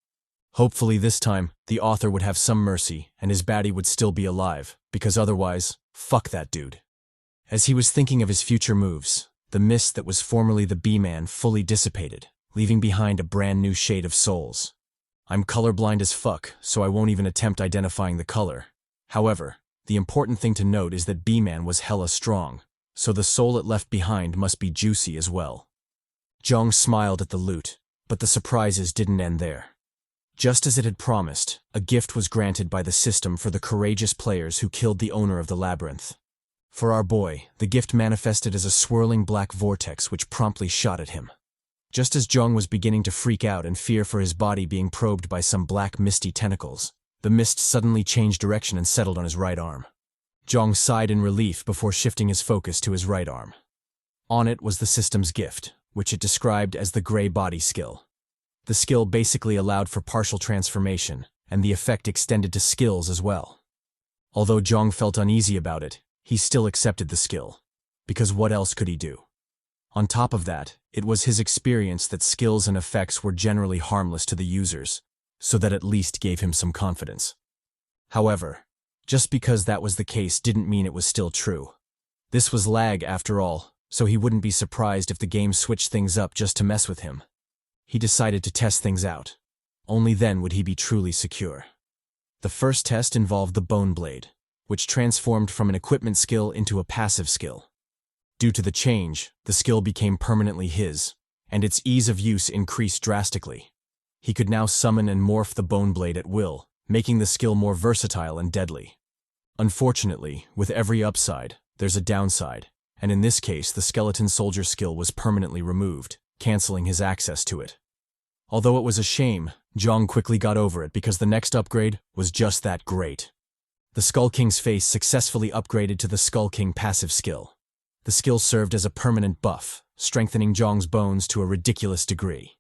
Hopefully this time, the author would have some mercy and his baddie would still be alive, because otherwise, fuck that dude. As he was thinking of his future moves, the mist that was formerly the B-Man fully dissipated, leaving behind a brand new shade of souls. I'm colorblind as fuck, so I won't even attempt identifying the color. However, the important thing to note is that B-Man was hella strong, so the soul it left behind must be juicy as well. Jeong smiled at the loot, but the surprises didn't end there. Just as it had promised, a gift was granted by the system for the courageous players who killed the owner of the labyrinth. For our boy, the gift manifested as a swirling black vortex which promptly shot at him. Just as Jeong was beginning to freak out and fear for his body being probed by some black misty tentacles, the mist suddenly changed direction and settled on his right arm. Jeong sighed in relief before shifting his focus to his right arm. On it was the system's gift, which it described as the gray body skill. The skill basically allowed for partial transformation, and the effect extended to skills as well. Although Jeong felt uneasy about it, he still accepted the skill, because what else could he do? On top of that, it was his experience that skills and effects were generally harmless to the users, so that at least gave him some confidence. However, just because that was the case didn't mean it was still true. This was L.A.G after all, so he wouldn't be surprised if the game switched things up just to mess with him. He decided to test things out. Only then would he be truly secure. The first test involved the Bone Blade, which transformed from an equipment skill into a passive skill. Due to the change, the skill became permanently his, and its ease of use increased drastically. He could now summon and morph the Bone Blade at will, making the skill more versatile and deadly. Unfortunately, with every upside, there's a downside, and in this case the Skeleton Soldier skill was permanently removed, canceling his access to it. Although it was a shame, Jeong quickly got over it because the next upgrade was just that great. The Skull King's face successfully upgraded to the Skull King passive skill. The skill served as a permanent buff, strengthening Jeong's bones to a ridiculous degree.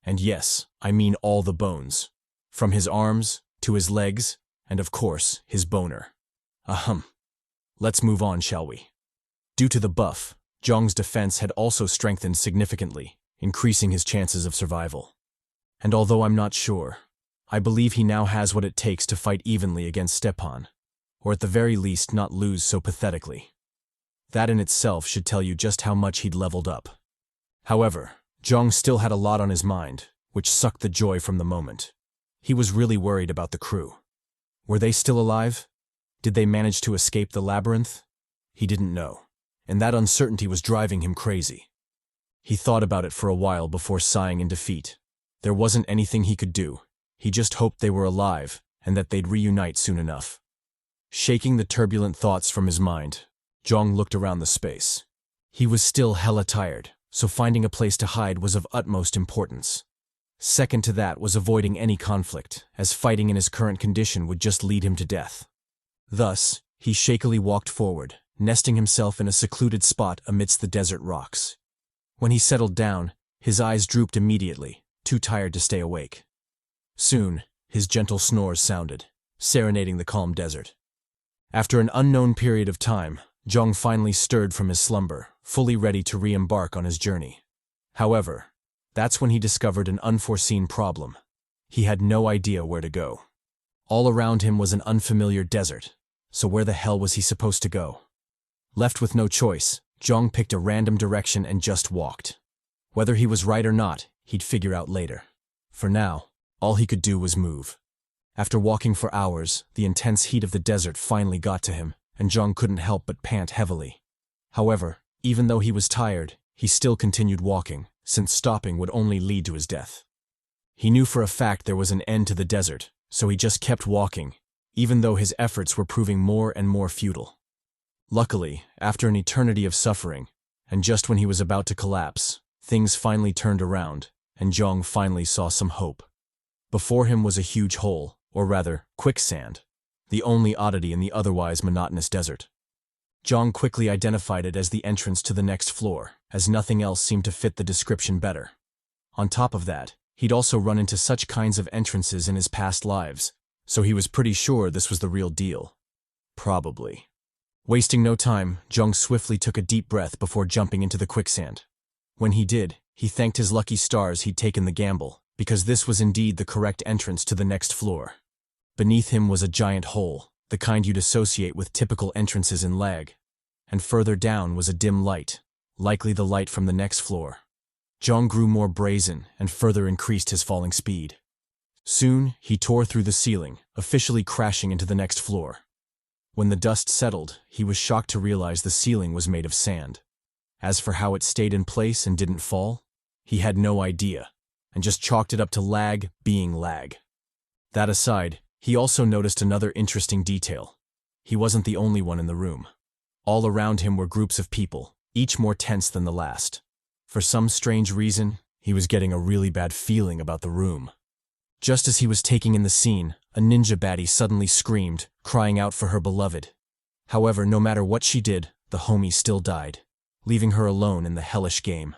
And yes, I mean all the bones. From his arms, to his legs, and of course, his boner. Let's move on, shall we? Due to the buff, Jeong's defense had also strengthened significantly, increasing his chances of survival. And although I'm not sure, I believe he now has what it takes to fight evenly against Stepan, or at the very least not lose so pathetically. That in itself should tell you just how much he'd leveled up. However, Jeong still had a lot on his mind, which sucked the joy from the moment. He was really worried about the crew. Were they still alive? Did they manage to escape the labyrinth? He didn't know, and that uncertainty was driving him crazy. He thought about it for a while before sighing in defeat. There wasn't anything he could do. He just hoped they were alive, and that they'd reunite soon enough. Shaking the turbulent thoughts from his mind, Jeong looked around the space. He was still hella tired, so finding a place to hide was of utmost importance. Second to that was avoiding any conflict, as fighting in his current condition would just lead him to death. Thus, he shakily walked forward, nesting himself in a secluded spot amidst the desert rocks. When he settled down, his eyes drooped immediately, too tired to stay awake. Soon, his gentle snores sounded, serenading the calm desert. After an unknown period of time, Jeong finally stirred from his slumber, fully ready to re-embark on his journey. However, that's when he discovered an unforeseen problem. He had no idea where to go. All around him was an unfamiliar desert, so where the hell was he supposed to go? Left with no choice, Jeong picked a random direction and just walked. Whether he was right or not, he'd figure out later. For now, all he could do was move. After walking for hours, the intense heat of the desert finally got to him, and Jeong couldn't help but pant heavily. However, even though he was tired, he still continued walking, since stopping would only lead to his death. He knew for a fact there was an end to the desert, so he just kept walking, even though his efforts were proving more and more futile. Luckily, after an eternity of suffering, and just when he was about to collapse, things finally turned around, and Jeong finally saw some hope. Before him was a huge hole, or rather, quicksand, the only oddity in the otherwise monotonous desert. Jeong quickly identified it as the entrance to the next floor, as nothing else seemed to fit the description better. On top of that, he'd also run into such kinds of entrances in his past lives, so he was pretty sure this was the real deal. Probably. Wasting no time, Jeong swiftly took a deep breath before jumping into the quicksand. When he did, he thanked his lucky stars he'd taken the gamble, because this was indeed the correct entrance to the next floor. Beneath him was a giant hole, the kind you'd associate with typical entrances in L.A.G. And further down was a dim light, likely the light from the next floor. Jeong grew more brazen and further increased his falling speed. Soon, he tore through the ceiling, officially crashing into the next floor. When the dust settled, he was shocked to realize the ceiling was made of sand. As for how it stayed in place and didn't fall, he had no idea, and just chalked it up to L.A.G being L.A.G. That aside, he also noticed another interesting detail. He wasn't the only one in the room. All around him were groups of people, each more tense than the last. For some strange reason, he was getting a really bad feeling about the room. Just as he was taking in the scene, a ninja baddie suddenly screamed, crying out for her beloved. However, no matter what she did, the homie still died, leaving her alone in the hellish game.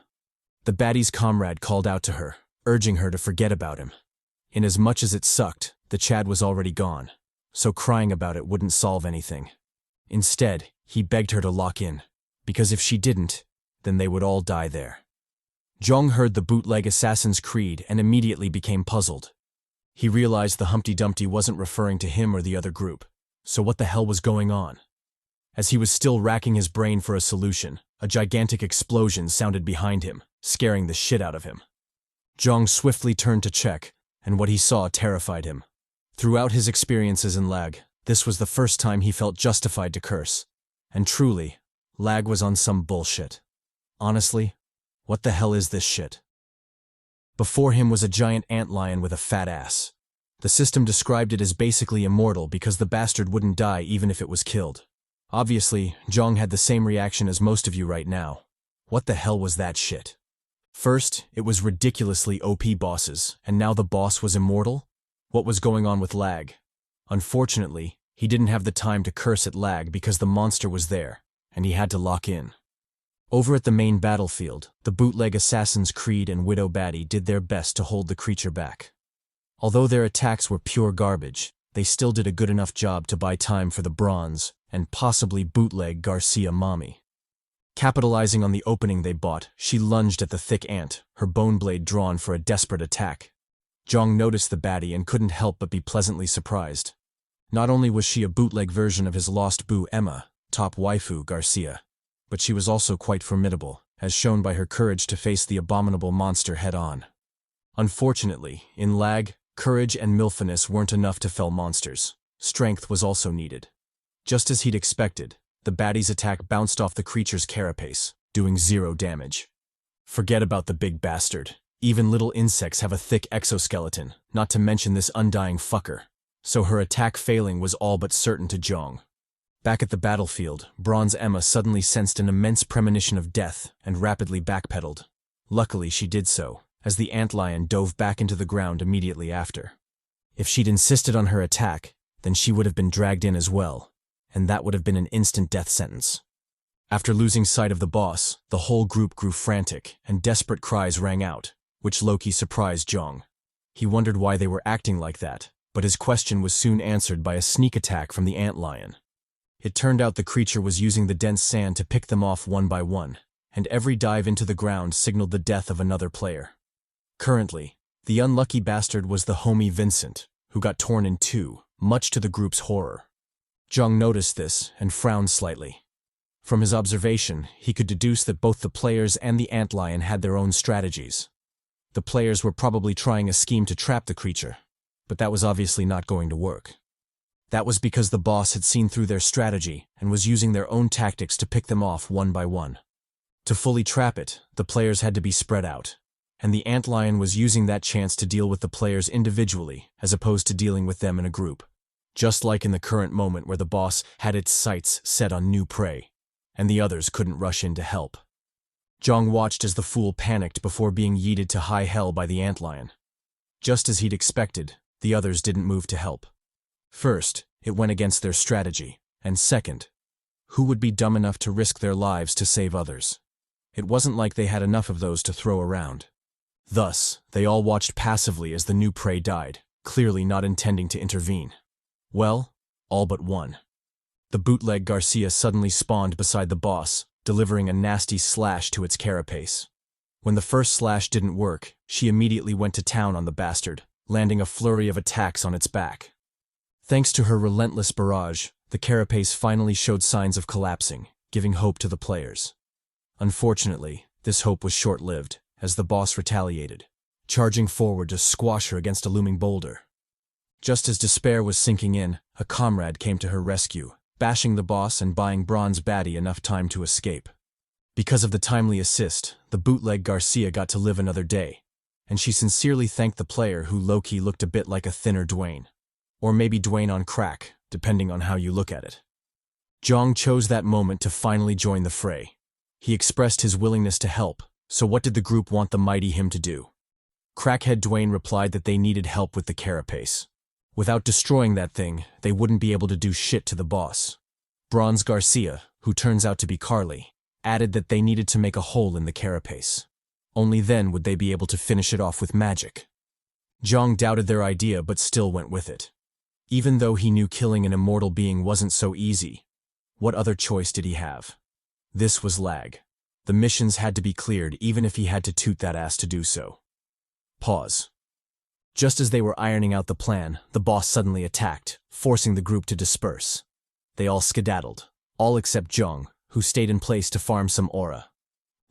The baddie's comrade called out to her, urging her to forget about him. Inasmuch as it sucked, the Chad was already gone, so crying about it wouldn't solve anything. Instead, he begged her to lock in, because if she didn't, then they would all die there. Jeong heard the bootleg assassin's creed and immediately became puzzled. He realized the Humpty Dumpty wasn't referring to him or the other group, so what the hell was going on? As he was still racking his brain for a solution, a gigantic explosion sounded behind him, scaring the shit out of him. Jeong swiftly turned to check, and what he saw terrified him. Throughout his experiences in L.A.G, this was the first time he felt justified to curse. And truly, L.A.G was on some bullshit. Honestly, what the hell is this shit? Before him was a giant antlion with a fat ass. The system described it as basically immortal because the bastard wouldn't die even if it was killed. Obviously, Jeong had the same reaction as most of you right now. What the hell was that shit? First, it was ridiculously OP bosses, and now the boss was immortal? What was going on with L.A.G? Unfortunately, he didn't have the time to curse at L.A.G because the monster was there, and he had to lock in. Over at the main battlefield, the bootleg Assassin's Creed and Widow Baddie did their best to hold the creature back. Although their attacks were pure garbage, they still did a good enough job to buy time for the bronze and possibly bootleg Garcia mommy. Capitalizing on the opening they bought, she lunged at the thick ant, her bone blade drawn for a desperate attack. Jeong noticed the baddie and couldn't help but be pleasantly surprised. Not only was she a bootleg version of his lost boo Emma, top waifu Garcia, but she was also quite formidable, as shown by her courage to face the abominable monster head-on. Unfortunately, in L.A.G, courage and milfiness weren't enough to fell monsters. Strength was also needed. Just as he'd expected, the baddie's attack bounced off the creature's carapace, doing 0 damage. Forget about the big bastard. Even little insects have a thick exoskeleton, not to mention this undying fucker. So her attack failing was all but certain to Jeong. Back at the battlefield, Bronze Emma suddenly sensed an immense premonition of death and rapidly backpedaled. Luckily, she did so, as the antlion dove back into the ground immediately after. If she'd insisted on her attack, then she would have been dragged in as well, and that would have been an instant death sentence. After losing sight of the boss, the whole group grew frantic, and desperate cries rang out, which low-key surprised Jeong. He wondered why they were acting like that, but his question was soon answered by a sneak attack from the antlion. It turned out the creature was using the dense sand to pick them off one by one, and every dive into the ground signaled the death of another player. Currently, the unlucky bastard was the homie Vincent, who got torn in two, much to the group's horror. Jeong noticed this and frowned slightly. From his observation, he could deduce that both the players and the antlion had their own strategies. The players were probably trying a scheme to trap the creature, but that was obviously not going to work. That was because the boss had seen through their strategy and was using their own tactics to pick them off one by one. To fully trap it, the players had to be spread out, and the antlion was using that chance to deal with the players individually as opposed to dealing with them in a group. Just like in the current moment where the boss had its sights set on new prey, and the others couldn't rush in to help. Jeong watched as the fool panicked before being yeeted to high hell by the antlion. Just as he'd expected, the others didn't move to help. First, it went against their strategy, and second, who would be dumb enough to risk their lives to save others? It wasn't like they had enough of those to throw around. Thus, they all watched passively as the new prey died, clearly not intending to intervene. Well, all but one. The bootleg Garcia suddenly spawned beside the boss, delivering a nasty slash to its carapace. When the first slash didn't work, she immediately went to town on the bastard, landing a flurry of attacks on its back. Thanks to her relentless barrage, the carapace finally showed signs of collapsing, giving hope to the players. Unfortunately, this hope was short-lived, as the boss retaliated, charging forward to squash her against a looming boulder. Just as despair was sinking in, a comrade came to her rescue, bashing the boss and buying Bronze Baddie enough time to escape. Because of the timely assist, the bootleg Garcia got to live another day, and she sincerely thanked the player who low-key looked a bit like a thinner Dwayne. Or maybe Dwayne on crack, depending on how you look at it. Jeong chose that moment to finally join the fray. He expressed his willingness to help, so what did the group want the mighty him to do? Crackhead Dwayne replied that they needed help with the carapace. Without destroying that thing, they wouldn't be able to do shit to the boss. Bronze Garcia, who turns out to be Carly, added that they needed to make a hole in the carapace. Only then would they be able to finish it off with magic. Jeong doubted their idea but still went with it. Even though he knew killing an immortal being wasn't so easy, what other choice did he have? This was L.A.G. The missions had to be cleared even if he had to toot that ass to do so. Pause. Just as they were ironing out the plan, the boss suddenly attacked, forcing the group to disperse. They all skedaddled, all except Jeong, who stayed in place to farm some aura.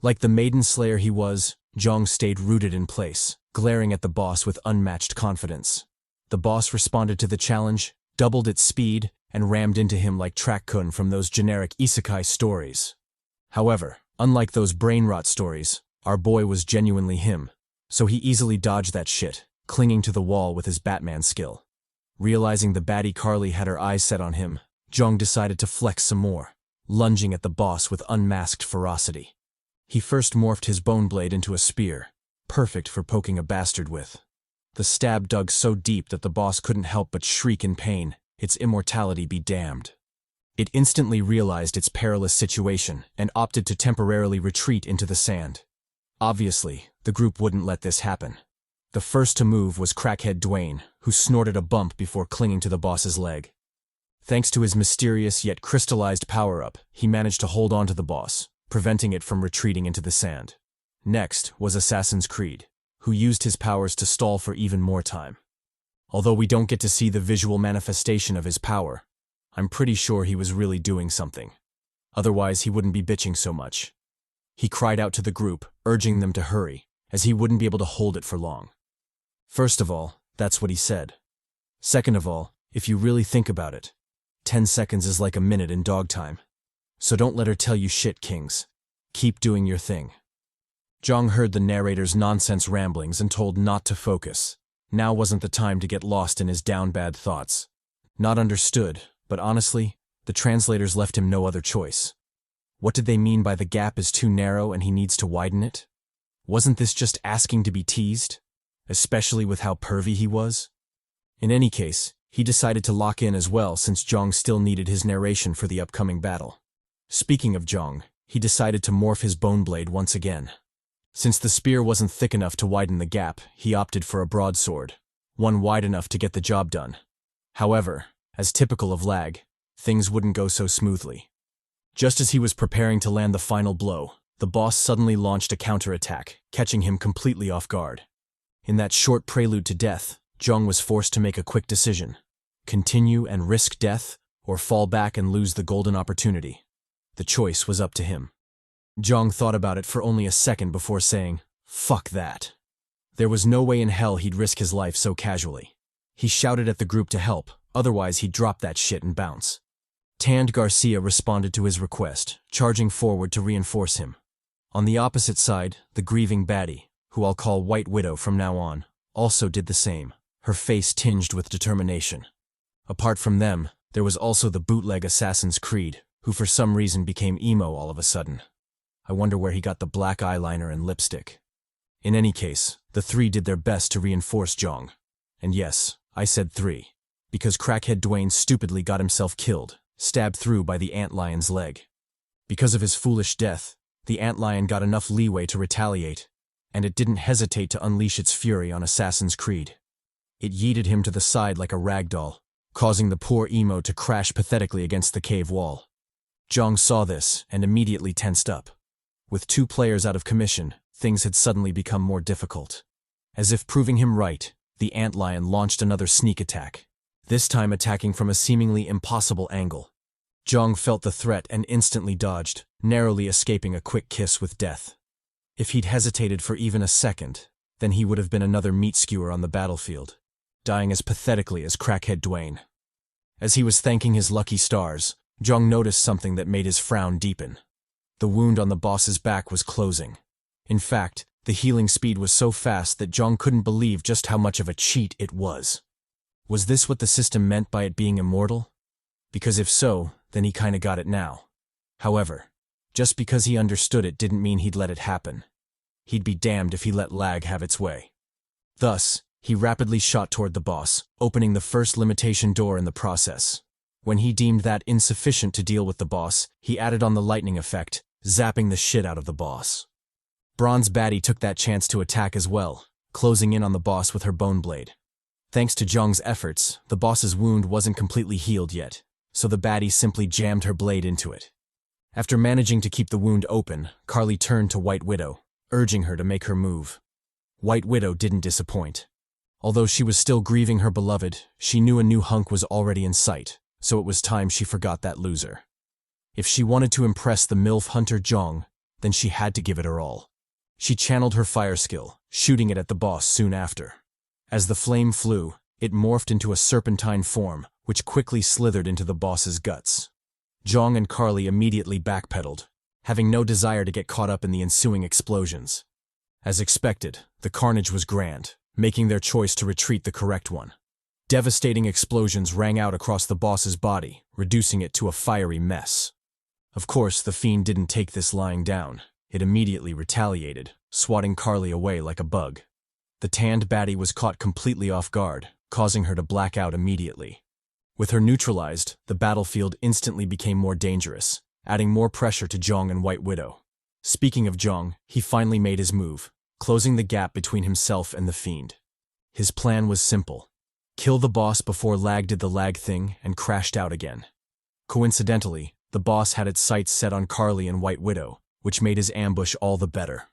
Like the maiden slayer he was, Jeong stayed rooted in place, glaring at the boss with unmatched confidence. The boss responded to the challenge, doubled its speed, and rammed into him like Track-kun from those generic isekai stories. However, unlike those brain-rot stories, our boy was genuinely him, so he easily dodged that shit, clinging to the wall with his Batman skill. Realizing the baddie Carly had her eyes set on him, Jeong decided to flex some more, lunging at the boss with unmasked ferocity. He first morphed his bone blade into a spear, perfect for poking a bastard with. The stab dug so deep that the boss couldn't help but shriek in pain, its immortality be damned. It instantly realized its perilous situation and opted to temporarily retreat into the sand. Obviously, the group wouldn't let this happen. The first to move was Crackhead Dwayne, who snorted a bump before clinging to the boss's leg. Thanks to his mysterious yet crystallized power-up, he managed to hold on to the boss, preventing it from retreating into the sand. Next was Assassin's Creed, who used his powers to stall for even more time. Although we don't get to see the visual manifestation of his power, I'm pretty sure he was really doing something. Otherwise, he wouldn't be bitching so much. He cried out to the group, urging them to hurry, as he wouldn't be able to hold it for long. First of all, that's what he said. Second of all, if you really think about it, 10 seconds is like a minute in dog time. So don't let her tell you shit, kings. Keep doing your thing. Jeong heard the narrator's nonsense ramblings and told not to focus. Now wasn't the time to get lost in his down-bad thoughts. Not understood, but honestly, the translators left him no other choice. What did they mean by the gap is too narrow and he needs to widen it? Wasn't this just asking to be teased? Especially with how pervy he was? In any case, he decided to lock in as well since Jeong still needed his narration for the upcoming battle. Speaking of Jeong, he decided to morph his bone blade once again. Since the spear wasn't thick enough to widen the gap, he opted for a broadsword, one wide enough to get the job done. However, as typical of L.A.G, things wouldn't go so smoothly. Just as he was preparing to land the final blow, the boss suddenly launched a counterattack, catching him completely off guard. In that short prelude to death, Jeong was forced to make a quick decision: continue and risk death, or fall back and lose the golden opportunity. The choice was up to him. Jeong thought about it for only a second before saying, "Fuck that." There was no way in hell he'd risk his life so casually. He shouted at the group to help, otherwise he'd drop that shit and bounce. Tanned Garcia responded to his request, charging forward to reinforce him. On the opposite side, the grieving baddie, who I'll call White Widow from now on, also did the same, her face tinged with determination. Apart from them, there was also the bootleg Assassin's Creed, who for some reason became emo all of a sudden. I wonder where he got the black eyeliner and lipstick. In any case, the three did their best to reinforce Jeong. And yes, I said three, because Crackhead Dwayne stupidly got himself killed, stabbed through by the antlion's leg. Because of his foolish death, the antlion got enough leeway to retaliate, and it didn't hesitate to unleash its fury on Assassin's Creed. It yeeted him to the side like a rag doll, causing the poor emo to crash pathetically against the cave wall. Jeong saw this and immediately tensed up. With 2 players out of commission, things had suddenly become more difficult. As if proving him right, the antlion launched another sneak attack, this time attacking from a seemingly impossible angle. Jeong felt the threat and instantly dodged, narrowly escaping a quick kiss with death. If he'd hesitated for even a second, then he would have been another meat skewer on the battlefield, dying as pathetically as crackhead Dwayne. As he was thanking his lucky stars, Jeong noticed something that made his frown deepen. The wound on the boss's back was closing. In fact, the healing speed was so fast that Jeong couldn't believe just how much of a cheat it was. Was this what the system meant by it being immortal? Because if so, then he kinda got it now. However, just because he understood it didn't mean he'd let it happen. He'd be damned if he let lag have its way. Thus, he rapidly shot toward the boss, opening the first limitation door in the process. When he deemed that insufficient to deal with the boss, he added on the lightning effect, zapping the shit out of the boss. Bronze Baddie took that chance to attack as well, closing in on the boss with her bone blade. Thanks to Jeong's efforts, the boss's wound wasn't completely healed yet, so the baddie simply jammed her blade into it. After managing to keep the wound open, Carly turned to White Widow, urging her to make her move. White Widow didn't disappoint. Although she was still grieving her beloved, she knew a new hunk was already in sight, so it was time she forgot that loser. If she wanted to impress the MILF hunter Jeong, then she had to give it her all. She channeled her fire skill, shooting it at the boss soon after. As the flame flew, it morphed into a serpentine form, which quickly slithered into the boss's guts. Jeong and Carly immediately backpedaled, having no desire to get caught up in the ensuing explosions. As expected, the carnage was grand, making their choice to retreat the correct one. Devastating explosions rang out across the boss's body, reducing it to a fiery mess. Of course, the fiend didn't take this lying down. It immediately retaliated, swatting Carly away like a bug. The tanned baddie was caught completely off guard, causing her to black out immediately. With her neutralized, the battlefield instantly became more dangerous, adding more pressure to Jeong and White Widow. Speaking of Jeong, he finally made his move, closing the gap between himself and the fiend. His plan was simple. Kill the boss before Lag did the Lag thing and crashed out again. Coincidentally, the boss had its sights set on Carly and White Widow, which made his ambush all the better.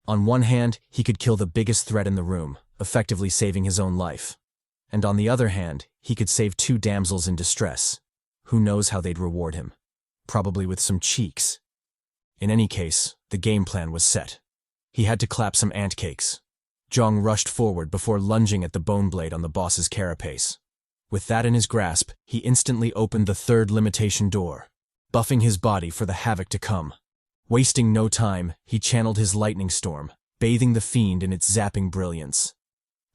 On one hand, he could kill the biggest threat in the room, effectively saving his own life. And on the other hand, he could save 2 damsels in distress. Who knows how they'd reward him? Probably with some cheeks. In any case, the game plan was set. He had to clap some ant cakes. Jeong rushed forward before lunging at the bone blade on the boss's carapace. With that in his grasp, he instantly opened the 3rd limitation door, buffing his body for the havoc to come. Wasting no time, he channeled his lightning storm, bathing the fiend in its zapping brilliance.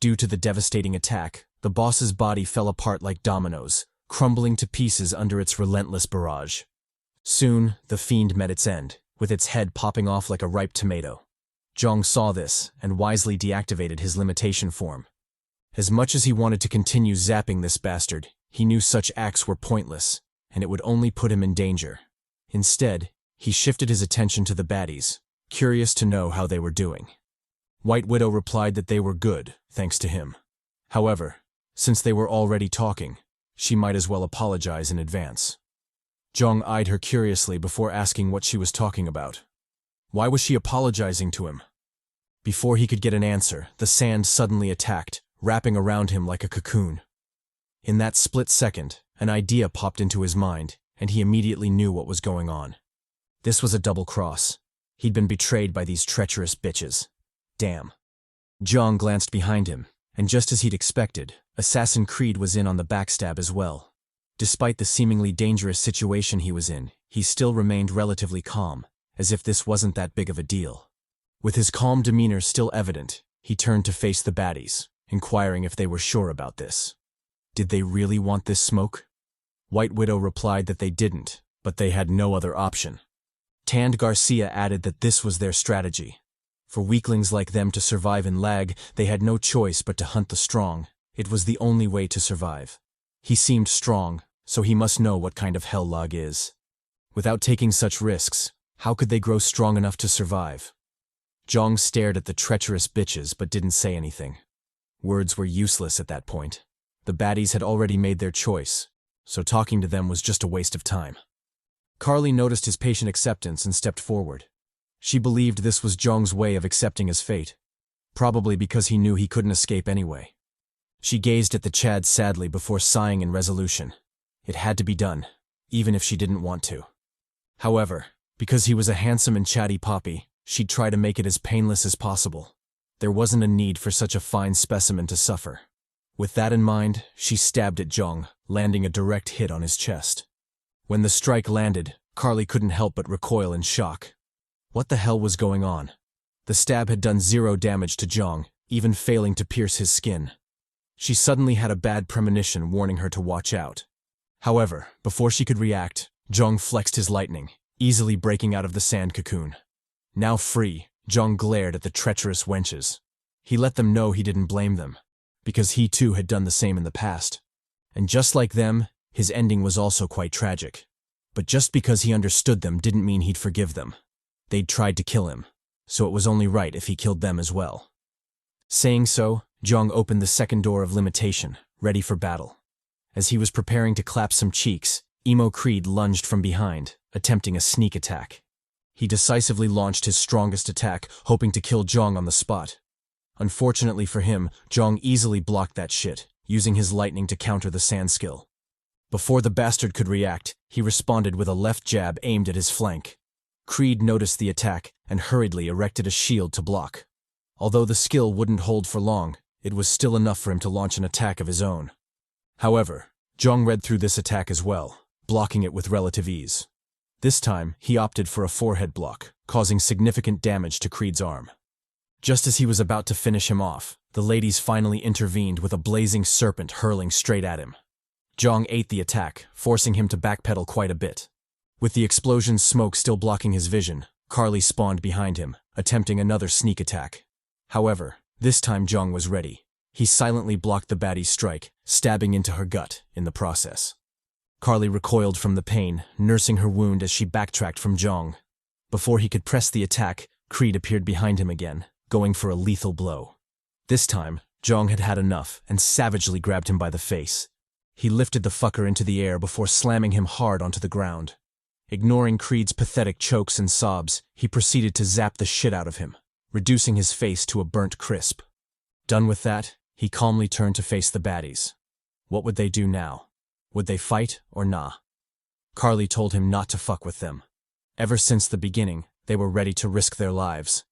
Due to the devastating attack, the boss's body fell apart like dominoes, crumbling to pieces under its relentless barrage. Soon, the fiend met its end, with its head popping off like a ripe tomato. Jeong saw this and wisely deactivated his limitation form. As much as he wanted to continue zapping this bastard, he knew such acts were pointless, and it would only put him in danger. Instead, he shifted his attention to the baddies, curious to know how they were doing. White Widow replied that they were good, thanks to him. However, since they were already talking, she might as well apologize in advance. Jeong eyed her curiously before asking what she was talking about. Why was she apologizing to him? Before he could get an answer, the sand suddenly attacked, wrapping around him like a cocoon. In that split second, an idea popped into his mind, and he immediately knew what was going on. This was a double cross. He'd been betrayed by these treacherous bitches. Damn. Jeong glanced behind him, and just as he'd expected, Assassin Creed was in on the backstab as well. Despite the seemingly dangerous situation he was in, he still remained relatively calm, as if this wasn't that big of a deal. With his calm demeanor still evident, he turned to face the baddies, inquiring if they were sure about this. Did they really want this smoke? White Widow replied that they didn't, but they had no other option. Tanned Garcia added that this was their strategy. For weaklings like them to survive in Lag, they had no choice but to hunt the strong. It was the only way to survive. He seemed strong, so he must know what kind of hell Lag is. Without taking such risks, how could they grow strong enough to survive? Jeong stared at the treacherous bitches but didn't say anything. Words were useless at that point. The baddies had already made their choice, so talking to them was just a waste of time. Carly noticed his patient acceptance and stepped forward. She believed this was Jeong's way of accepting his fate, probably because he knew he couldn't escape anyway. She gazed at the Chad sadly before sighing in resolution. It had to be done, even if she didn't want to. However, because he was a handsome and chatty poppy, she'd try to make it as painless as possible. There wasn't a need for such a fine specimen to suffer. With that in mind, she stabbed at Jeong, landing a direct hit on his chest. When the strike landed, Carly couldn't help but recoil in shock. What the hell was going on? The stab had done 0 damage to Jeong, even failing to pierce his skin. She suddenly had a bad premonition warning her to watch out. However, before she could react, Jeong flexed his lightning, easily breaking out of the sand cocoon. Now free, Jeong glared at the treacherous wenches. He let them know he didn't blame them, because he too had done the same in the past. And just like them, his ending was also quite tragic. But just because he understood them didn't mean he'd forgive them. They'd tried to kill him, so it was only right if he killed them as well. Saying so, Jeong opened the second door of limitation, ready for battle. As he was preparing to clap some cheeks, Emo Creed lunged from behind, attempting a sneak attack. He decisively launched his strongest attack, hoping to kill Jeong on the spot. Unfortunately for him, Jeong easily blocked that shit, using his lightning to counter the sand skill. Before the bastard could react, he responded with a left jab aimed at his flank. Creed noticed the attack and hurriedly erected a shield to block. Although the skill wouldn't hold for long, it was still enough for him to launch an attack of his own. However, Jeong read through this attack as well, blocking it with relative ease. This time, he opted for a forehead block, causing significant damage to Creed's arm. Just as he was about to finish him off, the ladies finally intervened with a blazing serpent hurling straight at him. Jeong ate the attack, forcing him to backpedal quite a bit. With the explosion's smoke still blocking his vision, Carly spawned behind him, attempting another sneak attack. However, this time Jeong was ready. He silently blocked the baddie's strike, stabbing into her gut in the process. Carly recoiled from the pain, nursing her wound as she backtracked from Jeong. Before he could press the attack, Creed appeared behind him again, going for a lethal blow. This time, Jeong had had enough and savagely grabbed him by the face. He lifted the fucker into the air before slamming him hard onto the ground. Ignoring Creed's pathetic chokes and sobs, he proceeded to zap the shit out of him, reducing his face to a burnt crisp. Done with that, he calmly turned to face the baddies. What would they do now? Would they fight or nah? Carly told him not to fuck with them. Ever since the beginning, they were ready to risk their lives.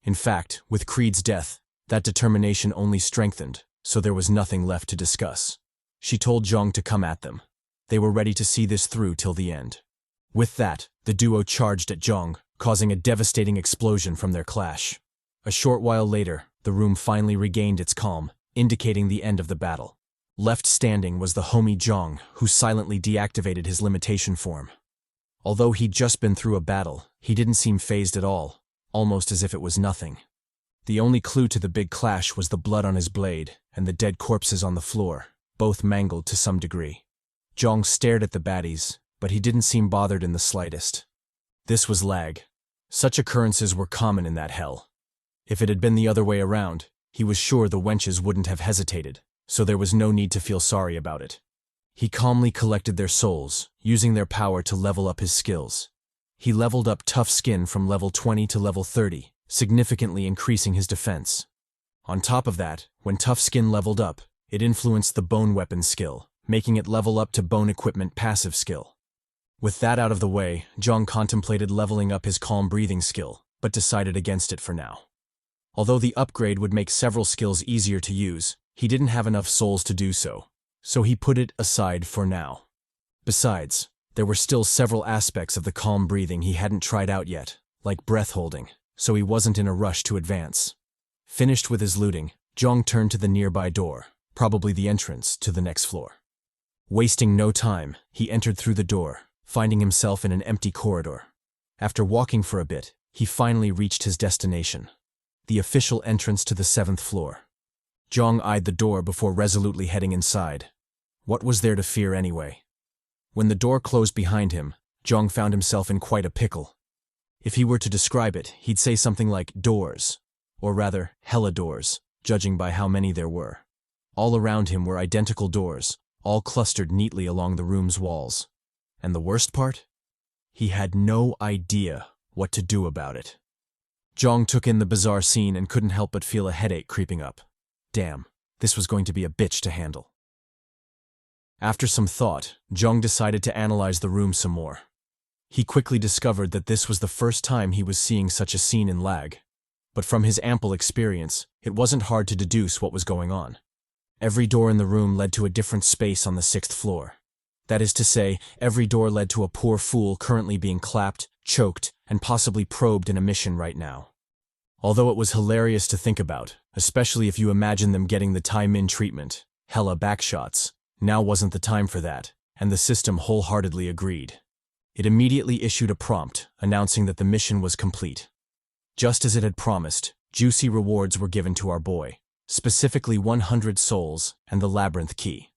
In fact, with Creed's death, that determination only strengthened, so there was nothing left to discuss. She told Jeong to come at them. They were ready to see this through till the end. With that, the duo charged at Jeong, causing a devastating explosion from their clash. A short while later, the room finally regained its calm, indicating the end of the battle. Left standing was the homie Jeong, who silently deactivated his limitation form. Although he'd just been through a battle, he didn't seem fazed at all, almost as if it was nothing. The only clue to the big clash was the blood on his blade and the dead corpses on the floor, both mangled to some degree. Jeong stared at the baddies, but he didn't seem bothered in the slightest. This was L.A.G. Such occurrences were common in that hell. If it had been the other way around, he was sure the wenches wouldn't have hesitated, so there was no need to feel sorry about it. He calmly collected their souls, using their power to level up his skills. He leveled up Tough Skin from level 20 to level 30, significantly increasing his defense. On top of that, when Tough Skin leveled up, it influenced the Bone Weapon skill, making it level up to Bone Equipment passive skill. With that out of the way, Jeong contemplated leveling up his Calm Breathing skill, but decided against it for now. Although the upgrade would make several skills easier to use, he didn't have enough souls to do so he put it aside for now. Besides, there were still several aspects of the calm breathing he hadn't tried out yet, like breath holding, so he wasn't in a rush to advance. Finished with his looting, Jeong turned to the nearby door, probably the entrance to the next floor. Wasting no time, he entered through the door, finding himself in an empty corridor. After walking for a bit, he finally reached his destination, the official entrance to the 7th floor. Jeong eyed the door before resolutely heading inside. What was there to fear anyway? When the door closed behind him, Jeong found himself in quite a pickle. If he were to describe it, he'd say something like doors, or rather, hella doors, judging by how many there were. All around him were identical doors, all clustered neatly along the room's walls. And the worst part? He had no idea what to do about it. Jeong took in the bizarre scene and couldn't help but feel a headache creeping up. Damn, this was going to be a bitch to handle. After some thought, Jeong decided to analyze the room some more. He quickly discovered that this was the first time he was seeing such a scene in L.A.G. But from his ample experience, it wasn't hard to deduce what was going on. Every door in the room led to a different space on the 6th floor. That is to say, every door led to a poor fool currently being clapped, choked, and possibly probed in a mission right now. Although it was hilarious to think about, especially if you imagine them getting the Thai-Min treatment, hella backshots, now wasn't the time for that, and the system wholeheartedly agreed. It immediately issued a prompt announcing that the mission was complete. Just as it had promised, juicy rewards were given to our boy, specifically 100 souls and the labyrinth key.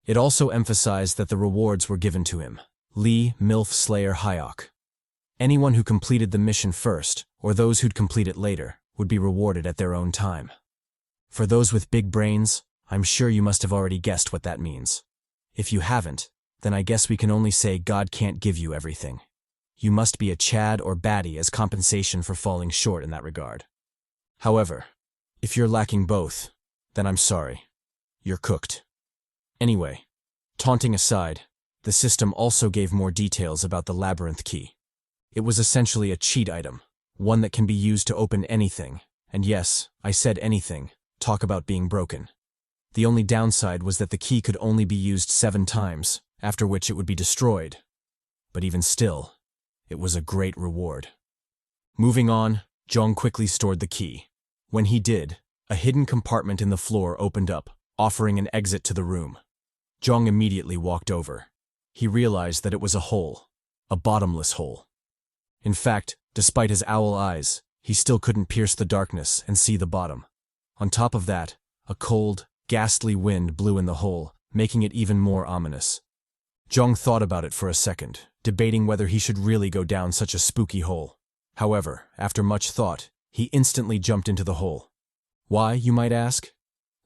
It also emphasized that the rewards were given to him, Lee MILF Slayer Hyeok. Anyone who completed the mission first, or those who'd complete it later, would be rewarded at their own time. For those with big brains, I'm sure you must have already guessed what that means. If you haven't, then I guess we can only say God can't give you everything. You must be a Chad or baddie as compensation for falling short in that regard. However, if you're lacking both, then I'm sorry. You're cooked. Anyway, taunting aside, the system also gave more details about the labyrinth key. It was essentially a cheat item, one that can be used to open anything, and yes, I said anything, talk about being broken. The only downside was that the key could only be used 7 times, after which it would be destroyed. But even still, it was a great reward. Moving on, Jeong quickly stored the key. When he did, a hidden compartment in the floor opened up, offering an exit to the room. Jeong immediately walked over. He realized that it was a hole, a bottomless hole. In fact, despite his owl eyes, he still couldn't pierce the darkness and see the bottom. On top of that, a cold, ghastly wind blew in the hole, making it even more ominous. Jeong thought about it for a second, debating whether he should really go down such a spooky hole. However, after much thought, he instantly jumped into the hole. Why, you might ask?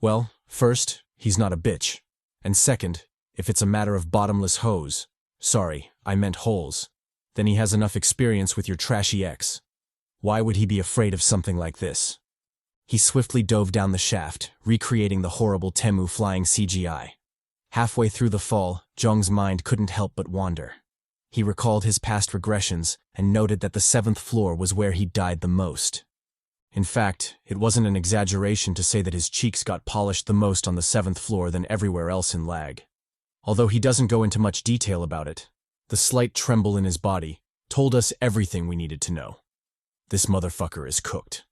Well, first, he's not a bitch. And second, if it's a matter of bottomless holes, sorry, I meant holes, then he has enough experience with your trashy ex. Why would he be afraid of something like this? He swiftly dove down the shaft, recreating the horrible Temu flying CGI. Halfway through the fall, Jeong's mind couldn't help but wander. He recalled his past regressions and noted that the 7th floor was where he died the most. In fact, it wasn't an exaggeration to say that his cheeks got polished the most on the 7th floor than everywhere else in L.A.G. Although he doesn't go into much detail about it, the slight tremble in his body told us everything we needed to know. This motherfucker is cooked.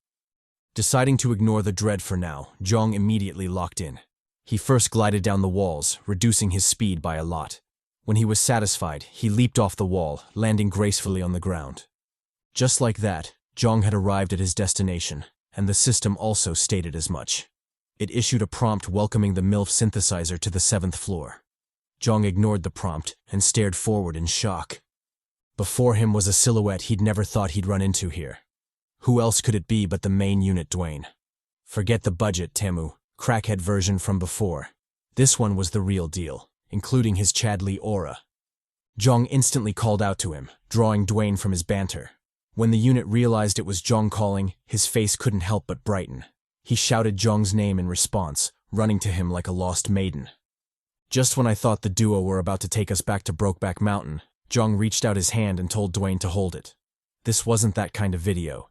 Deciding to ignore the dread for now, Jeong immediately locked in. He first glided down the walls, reducing his speed by a lot. When he was satisfied, he leaped off the wall, landing gracefully on the ground. Just like that, Jeong had arrived at his destination, and the system also stated as much. It issued a prompt welcoming the MILF synthesizer to the 7th floor. Jeong ignored the prompt and stared forward in shock. Before him was a silhouette he'd never thought he'd run into here. Who else could it be but the main unit Dwayne? Forget the budget, Temu, crackhead version from before. This one was the real deal, including his CHADY aura. Jeong instantly called out to him, drawing Dwayne from his banter. When the unit realized it was Jeong calling, his face couldn't help but brighten. He shouted Jeong's name in response, running to him like a lost maiden. Just when I thought the duo were about to take us back to Brokeback Mountain, Jeong reached out his hand and told Dwayne to hold it. This wasn't that kind of video.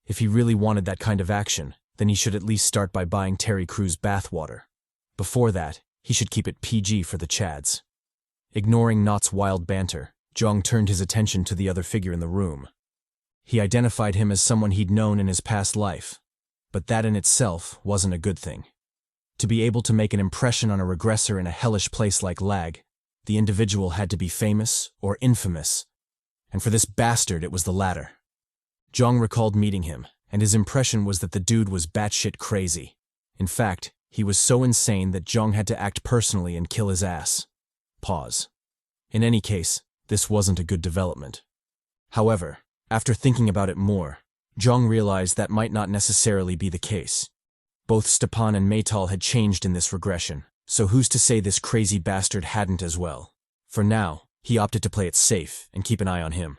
If he really wanted that kind of action, then he should at least start by buying Terry Crews bathwater. Before that, he should keep it PG for the Chads. Ignoring Not's wild banter, Jeong turned his attention to the other figure in the room. He identified him as someone he'd known in his past life, but that in itself wasn't a good thing. To be able to make an impression on a regressor in a hellish place like L.A.G., the individual had to be famous or infamous, and for this bastard it was the latter. Jeong recalled meeting him, and his impression was that the dude was batshit crazy. In fact, he was so insane that Jeong had to act personally and kill his ass. Pause. In any case, this wasn't a good development. However, after thinking about it more, Jeong realized that might not necessarily be the case. Both Stepan and Maytal had changed in this regression, so who's to say this crazy bastard hadn't as well? For now, he opted to play it safe and keep an eye on him.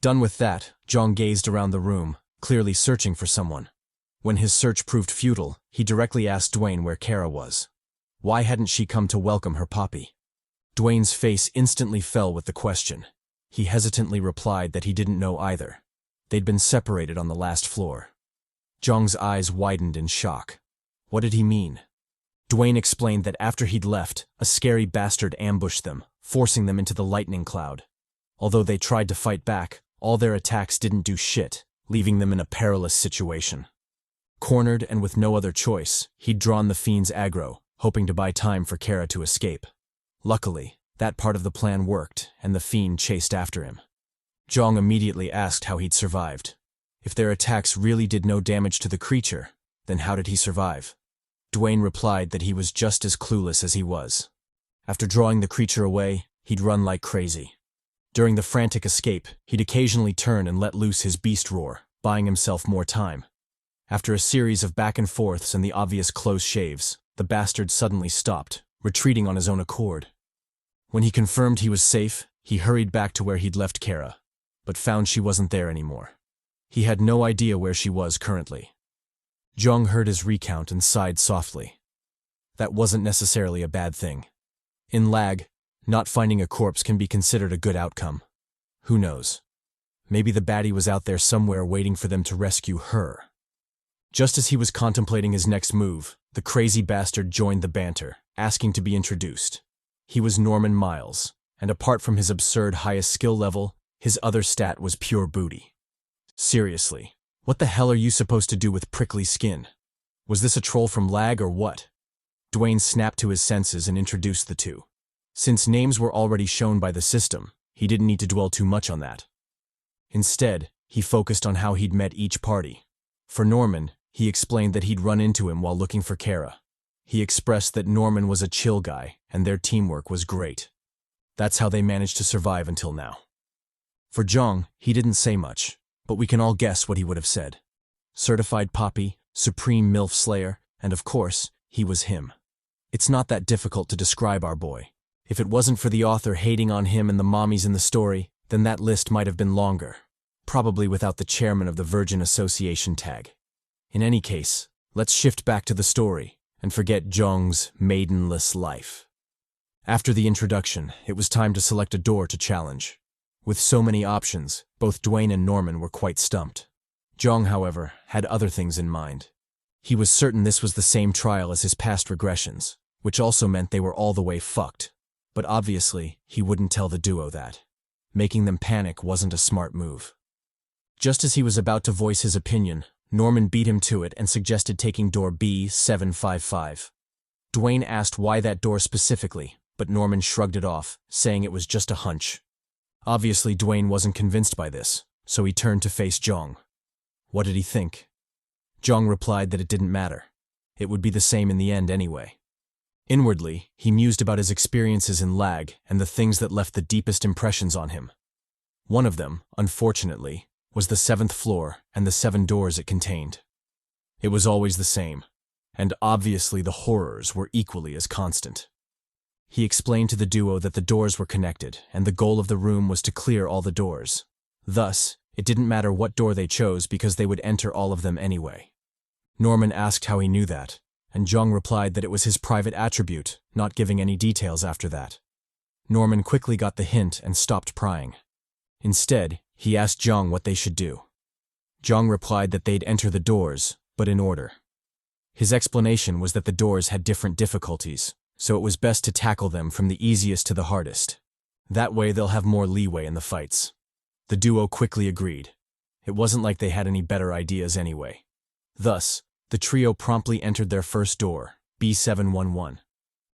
Done with that, Jeong gazed around the room, clearly searching for someone. When his search proved futile, he directly asked Dwayne where Kara was. Why hadn't she come to welcome her poppy? Dwayne's face instantly fell with the question. He hesitantly replied that he didn't know either. They'd been separated on the last floor. Jeong's eyes widened in shock. What did he mean? Dwayne explained that after he'd left, a scary bastard ambushed them, forcing them into the lightning cloud. Although they tried to fight back, all their attacks didn't do shit, leaving them in a perilous situation. Cornered and with no other choice, he'd drawn the fiend's aggro, hoping to buy time for Kara to escape. Luckily, that part of the plan worked, and the fiend chased after him. Jeong immediately asked how he'd survived. If their attacks really did no damage to the creature, then how did he survive? Dwayne replied that he was just as clueless as he was. After drawing the creature away, he'd run like crazy. During the frantic escape, he'd occasionally turn and let loose his beast roar, buying himself more time. After a series of back and forths and the obvious close shaves, the bastard suddenly stopped, retreating on his own accord. When he confirmed he was safe, he hurried back to where he'd left Kara, but found she wasn't there anymore. He had no idea where she was currently. Jeong heard his recount and sighed softly. That wasn't necessarily a bad thing. In L.A.G, not finding a corpse can be considered a good outcome. Who knows? Maybe the baddie was out there somewhere waiting for them to rescue her. Just as he was contemplating his next move, the crazy bastard joined the banter, asking to be introduced. He was Norman Miles, and apart from his absurd highest skill level, his other stat was pure booty. Seriously, what the hell are you supposed to do with prickly skin? Was this a troll from L.A.G or what? Dwayne snapped to his senses and introduced the two. Since names were already shown by the system, he didn't need to dwell too much on that. Instead, he focused on how he'd met each party. For Norman, he explained that he'd run into him while looking for Kara. He expressed that Norman was a chill guy, and their teamwork was great. That's how they managed to survive until now. For Jeong, he didn't say much, but we can all guess what he would have said. Certified Poppy, Supreme MILF Slayer, and of course, he was him. It's not that difficult to describe our boy. If it wasn't for the author hating on him and the mommies in the story, then that list might have been longer. Probably without the chairman of the Virgin Association tag. In any case, let's shift back to the story and forget Jeong's maidenless life. After the introduction, it was time to select a door to challenge. With so many options, both Dwayne and Norman were quite stumped. Jeong, however, had other things in mind. He was certain this was the same trial as his past regressions, which also meant they were all the way fucked. But obviously, he wouldn't tell the duo that. Making them panic wasn't a smart move. Just as he was about to voice his opinion, Norman beat him to it and suggested taking door B755. Dwayne asked why that door specifically, but Norman shrugged it off, saying it was just a hunch. Obviously, Dwayne wasn't convinced by this, so he turned to face Jeong. What did he think? Jeong replied that it didn't matter. It would be the same in the end anyway. Inwardly, he mused about his experiences in L.A.G and the things that left the deepest impressions on him. One of them, unfortunately, was the 7th floor and the 7 doors it contained. It was always the same, and obviously the horrors were equally as constant. He explained to the duo that the doors were connected, and the goal of the room was to clear all the doors. Thus, it didn't matter what door they chose because they would enter all of them anyway. Norman asked how he knew that, and Jeong replied that it was his private attribute, not giving any details after that. Norman quickly got the hint and stopped prying. Instead, he asked Jeong what they should do. Jeong replied that they'd enter the doors, but in order. His explanation was that the doors had different difficulties, so it was best to tackle them from the easiest to the hardest. That way they'll have more leeway in the fights. The duo quickly agreed. It wasn't like they had any better ideas anyway. Thus, the trio promptly entered their first door, B711.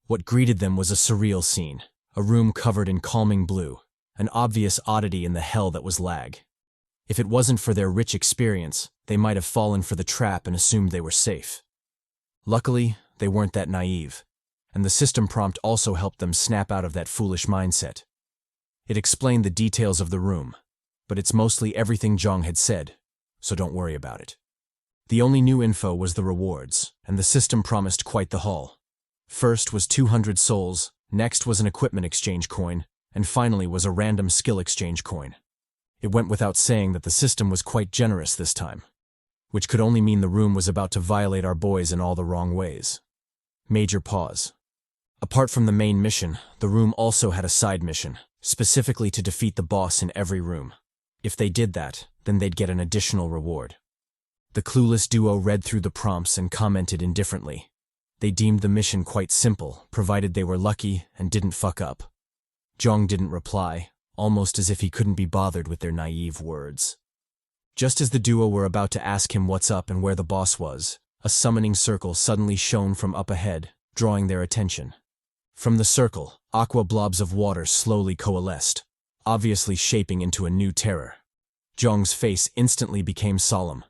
What greeted them was a surreal scene, a room covered in calming blue, an obvious oddity in the hell that was L.A.G. If it wasn't for their rich experience, they might have fallen for the trap and assumed they were safe. Luckily, they weren't that naive, and the system prompt also helped them snap out of that foolish mindset. It explained the details of the room, but it's mostly everything Jeong had said, so don't worry about it. The only new info was the rewards, and the system promised quite the haul. First was 200 souls, next was an equipment exchange coin, and finally was a random skill exchange coin. It went without saying that the system was quite generous this time, which could only mean the room was about to violate our boys in all the wrong ways. Major pause. Apart from the main mission, the room also had a side mission, specifically to defeat the boss in every room. If they did that, then they'd get an additional reward. The clueless duo read through the prompts and commented indifferently. They deemed the mission quite simple, provided they were lucky and didn't fuck up. Jeong didn't reply, almost as if he couldn't be bothered with their naive words. Just as the duo were about to ask him what's up and where the boss was, a summoning circle suddenly shone from up ahead, drawing their attention. From the circle, aqua blobs of water slowly coalesced, obviously shaping into a new terror. Jeong's face instantly became solemn.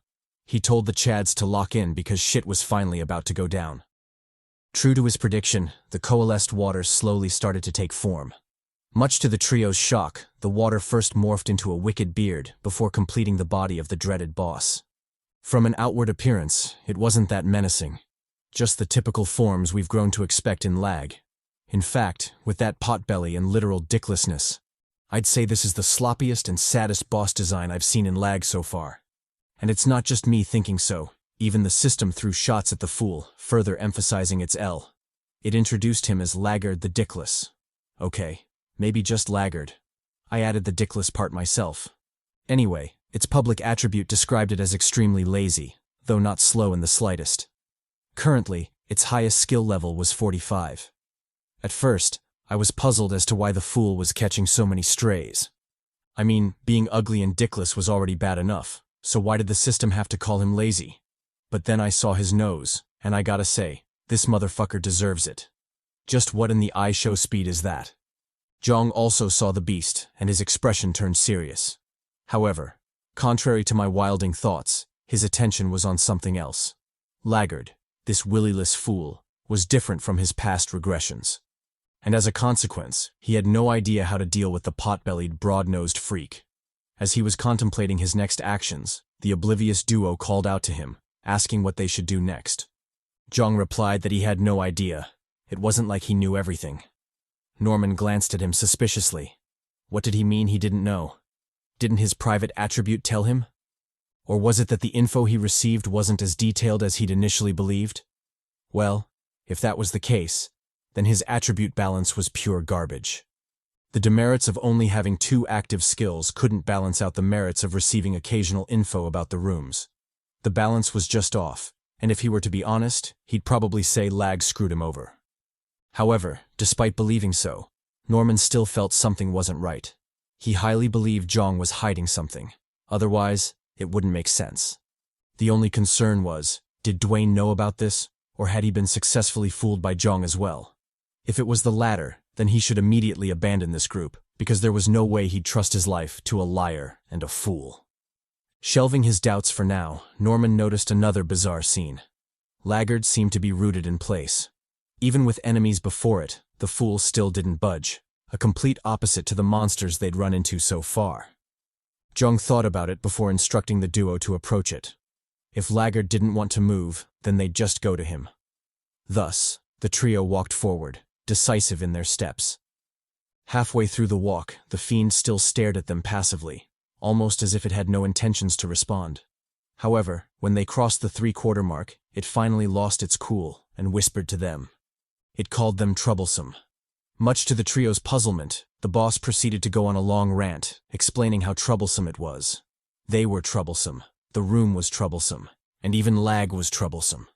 He told the Chads to lock in because shit was finally about to go down. True to his prediction, the coalesced water slowly started to take form. Much to the trio's shock, the water first morphed into a wicked beard before completing the body of the dreaded boss. From an outward appearance, it wasn't that menacing. Just the typical forms we've grown to expect in L.A.G. In fact, with that potbelly and literal dicklessness, I'd say this is the sloppiest and saddest boss design I've seen in L.A.G. so far. And it's not just me thinking so. Even the system threw shots at the fool, further emphasizing its L. It introduced him as Laggard the Dickless. Okay, maybe just Laggard. I added the dickless part myself. Anyway, its public attribute described it as extremely lazy, though not slow in the slightest. Currently, its highest skill level was 45. At first, I was puzzled as to why the fool was catching so many strays. I mean, being ugly and dickless was already bad enough, so why did the system have to call him lazy? But then I saw his nose, and I gotta say, this motherfucker deserves it. Just what in the eye show speed is that? Jeong also saw the beast, and his expression turned serious. However, contrary to my wilding thoughts, his attention was on something else. Laggard, this willyless fool, was different from his past regressions. And as a consequence, he had no idea how to deal with the pot-bellied, broad-nosed freak. As he was contemplating his next actions, the oblivious duo called out to him, asking what they should do next. Jeong replied that he had no idea. It wasn't like he knew everything. Norman glanced at him suspiciously. What did he mean he didn't know? Didn't his private attribute tell him? Or was it that the info he received wasn't as detailed as he'd initially believed? Well, if that was the case, then his attribute balance was pure garbage. The demerits of only having 2 active skills couldn't balance out the merits of receiving occasional info about the rooms. The balance was just off, and if he were to be honest, he'd probably say L.A.G screwed him over. However, despite believing so, Norman still felt something wasn't right. He highly believed Jeong was hiding something. Otherwise, it wouldn't make sense. The only concern was, did Dwayne know about this, or had he been successfully fooled by Jeong as well? If it was the latter, then he should immediately abandon this group, because there was no way he'd trust his life to a liar and a fool. Shelving his doubts for now, Norman noticed another bizarre scene. Laggard seemed to be rooted in place. Even with enemies before it, the fool still didn't budge, a complete opposite to the monsters they'd run into so far. Jeong thought about it before instructing the duo to approach it. If Laggard didn't want to move, then they'd just go to him. Thus, the trio walked forward, decisive in their steps. Halfway through the walk, the fiend still stared at them passively, almost as if it had no intentions to respond. However, when they crossed the 3/4 mark, it finally lost its cool and whispered to them. It called them troublesome. Much to the trio's puzzlement, the boss proceeded to go on a long rant, explaining how troublesome it was. They were troublesome, the room was troublesome, and even L.A.G was troublesome.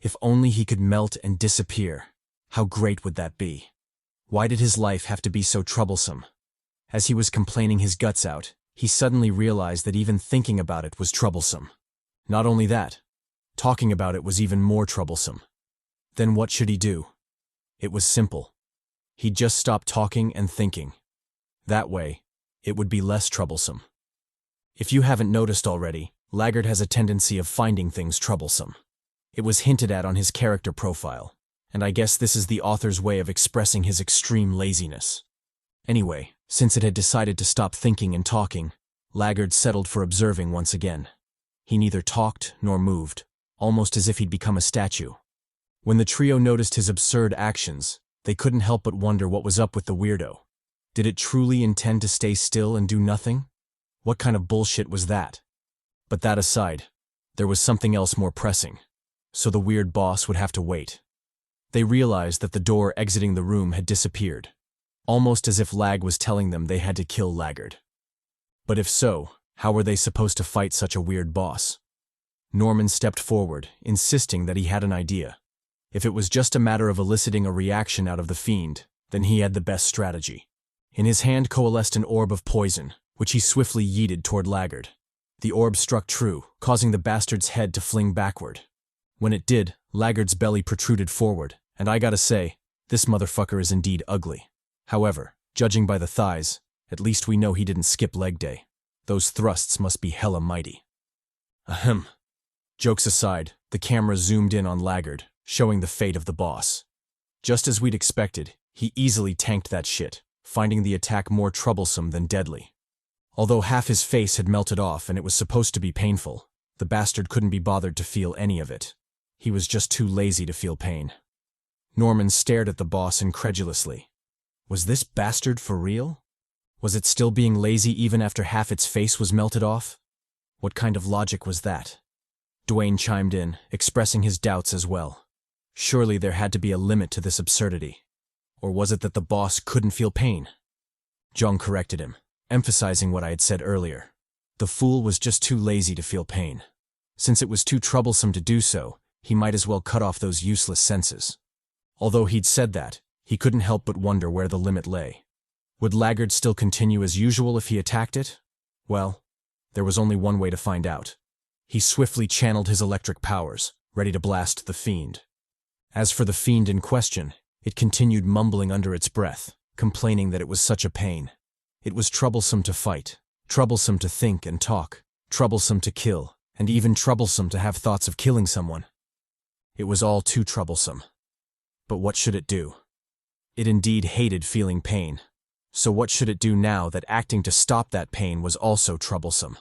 If only he could melt and disappear, how great would that be? Why did his life have to be so troublesome? As he was complaining his guts out, he suddenly realized that even thinking about it was troublesome. Not only that, talking about it was even more troublesome. Then what should he do? It was simple. He'd just stop talking and thinking. That way, it would be less troublesome. If you haven't noticed already, Laggard has a tendency of finding things troublesome. It was hinted at on his character profile, and I guess this is the author's way of expressing his extreme laziness. Anyway, since it had decided to stop thinking and talking, Laggard settled for observing once again. He neither talked nor moved, almost as if he'd become a statue. When the trio noticed his absurd actions, they couldn't help but wonder what was up with the weirdo. Did it truly intend to stay still and do nothing? What kind of bullshit was that? But that aside, there was something else more pressing. So the weird boss would have to wait. They realized that the door exiting the room had disappeared, almost as if Lag was telling them they had to kill Laggard. But if so, how were they supposed to fight such a weird boss? Norman stepped forward, insisting that he had an idea. If it was just a matter of eliciting a reaction out of the fiend, then he had the best strategy. In his hand coalesced an orb of poison, which he swiftly yeeted toward Laggard. The orb struck true, causing the bastard's head to fling backward. When it did, Laggard's belly protruded forward, and I gotta say, this motherfucker is indeed ugly. However, judging by the thighs, at least we know he didn't skip leg day. Those thrusts must be hella mighty. Ahem. Jokes aside, the camera zoomed in on Laggard, showing the fate of the boss. Just as we'd expected, he easily tanked that shit, finding the attack more troublesome than deadly. Although half his face had melted off and it was supposed to be painful, the bastard couldn't be bothered to feel any of it. He was just too lazy to feel pain. Norman stared at the boss incredulously. Was this bastard for real? Was it still being lazy even after half its face was melted off? What kind of logic was that? Dwayne chimed in, expressing his doubts as well. Surely there had to be a limit to this absurdity. Or was it that the boss couldn't feel pain? Jeong corrected him, emphasizing what I had said earlier. The fool was just too lazy to feel pain. Since it was too troublesome to do so, he might as well cut off those useless senses. Although he'd said that, he couldn't help but wonder where the limit lay. Would Laggard still continue as usual if he attacked it? Well, there was only one way to find out. He swiftly channeled his electric powers, ready to blast the fiend. As for the fiend in question, it continued mumbling under its breath, complaining that it was such a pain. It was troublesome to fight, troublesome to think and talk, troublesome to kill, and even troublesome to have thoughts of killing someone. It was all too troublesome. But what should it do? It indeed hated feeling pain. So what should it do now that acting to stop that pain was also troublesome?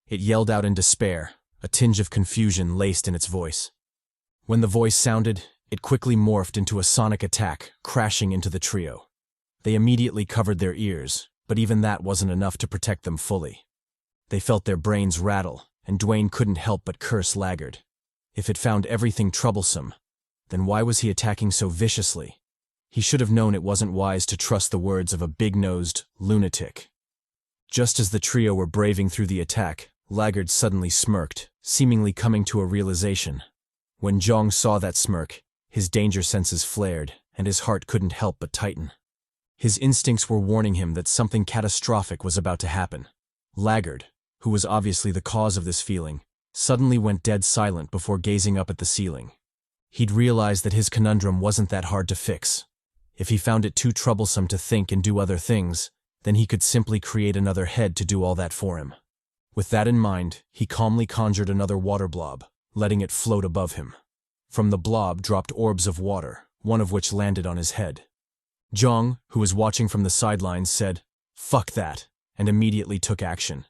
It yelled out in despair, a tinge of confusion laced in its voice. When the voice sounded, it quickly morphed into a sonic attack, crashing into the trio. They immediately covered their ears, but even that wasn't enough to protect them fully. They felt their brains rattle, and Dwayne couldn't help but curse Laggard. If it found everything troublesome, then why was he attacking so viciously? He should have known it wasn't wise to trust the words of a big-nosed lunatic. Just as the trio were braving through the attack, Laggard suddenly smirked, seemingly coming to a realization. When Jeong saw that smirk, his danger senses flared, and his heart couldn't help but tighten. His instincts were warning him that something catastrophic was about to happen. Laggard, who was obviously the cause of this feeling, suddenly went dead silent before gazing up at the ceiling. He'd realized that his conundrum wasn't that hard to fix. If he found it too troublesome to think and do other things, then he could simply create another head to do all that for him. With that in mind, he calmly conjured another water blob, letting it float above him. From the blob dropped orbs of water, one of which landed on his head. Jeong, who was watching from the sidelines, said, "Fuck that," and immediately took action.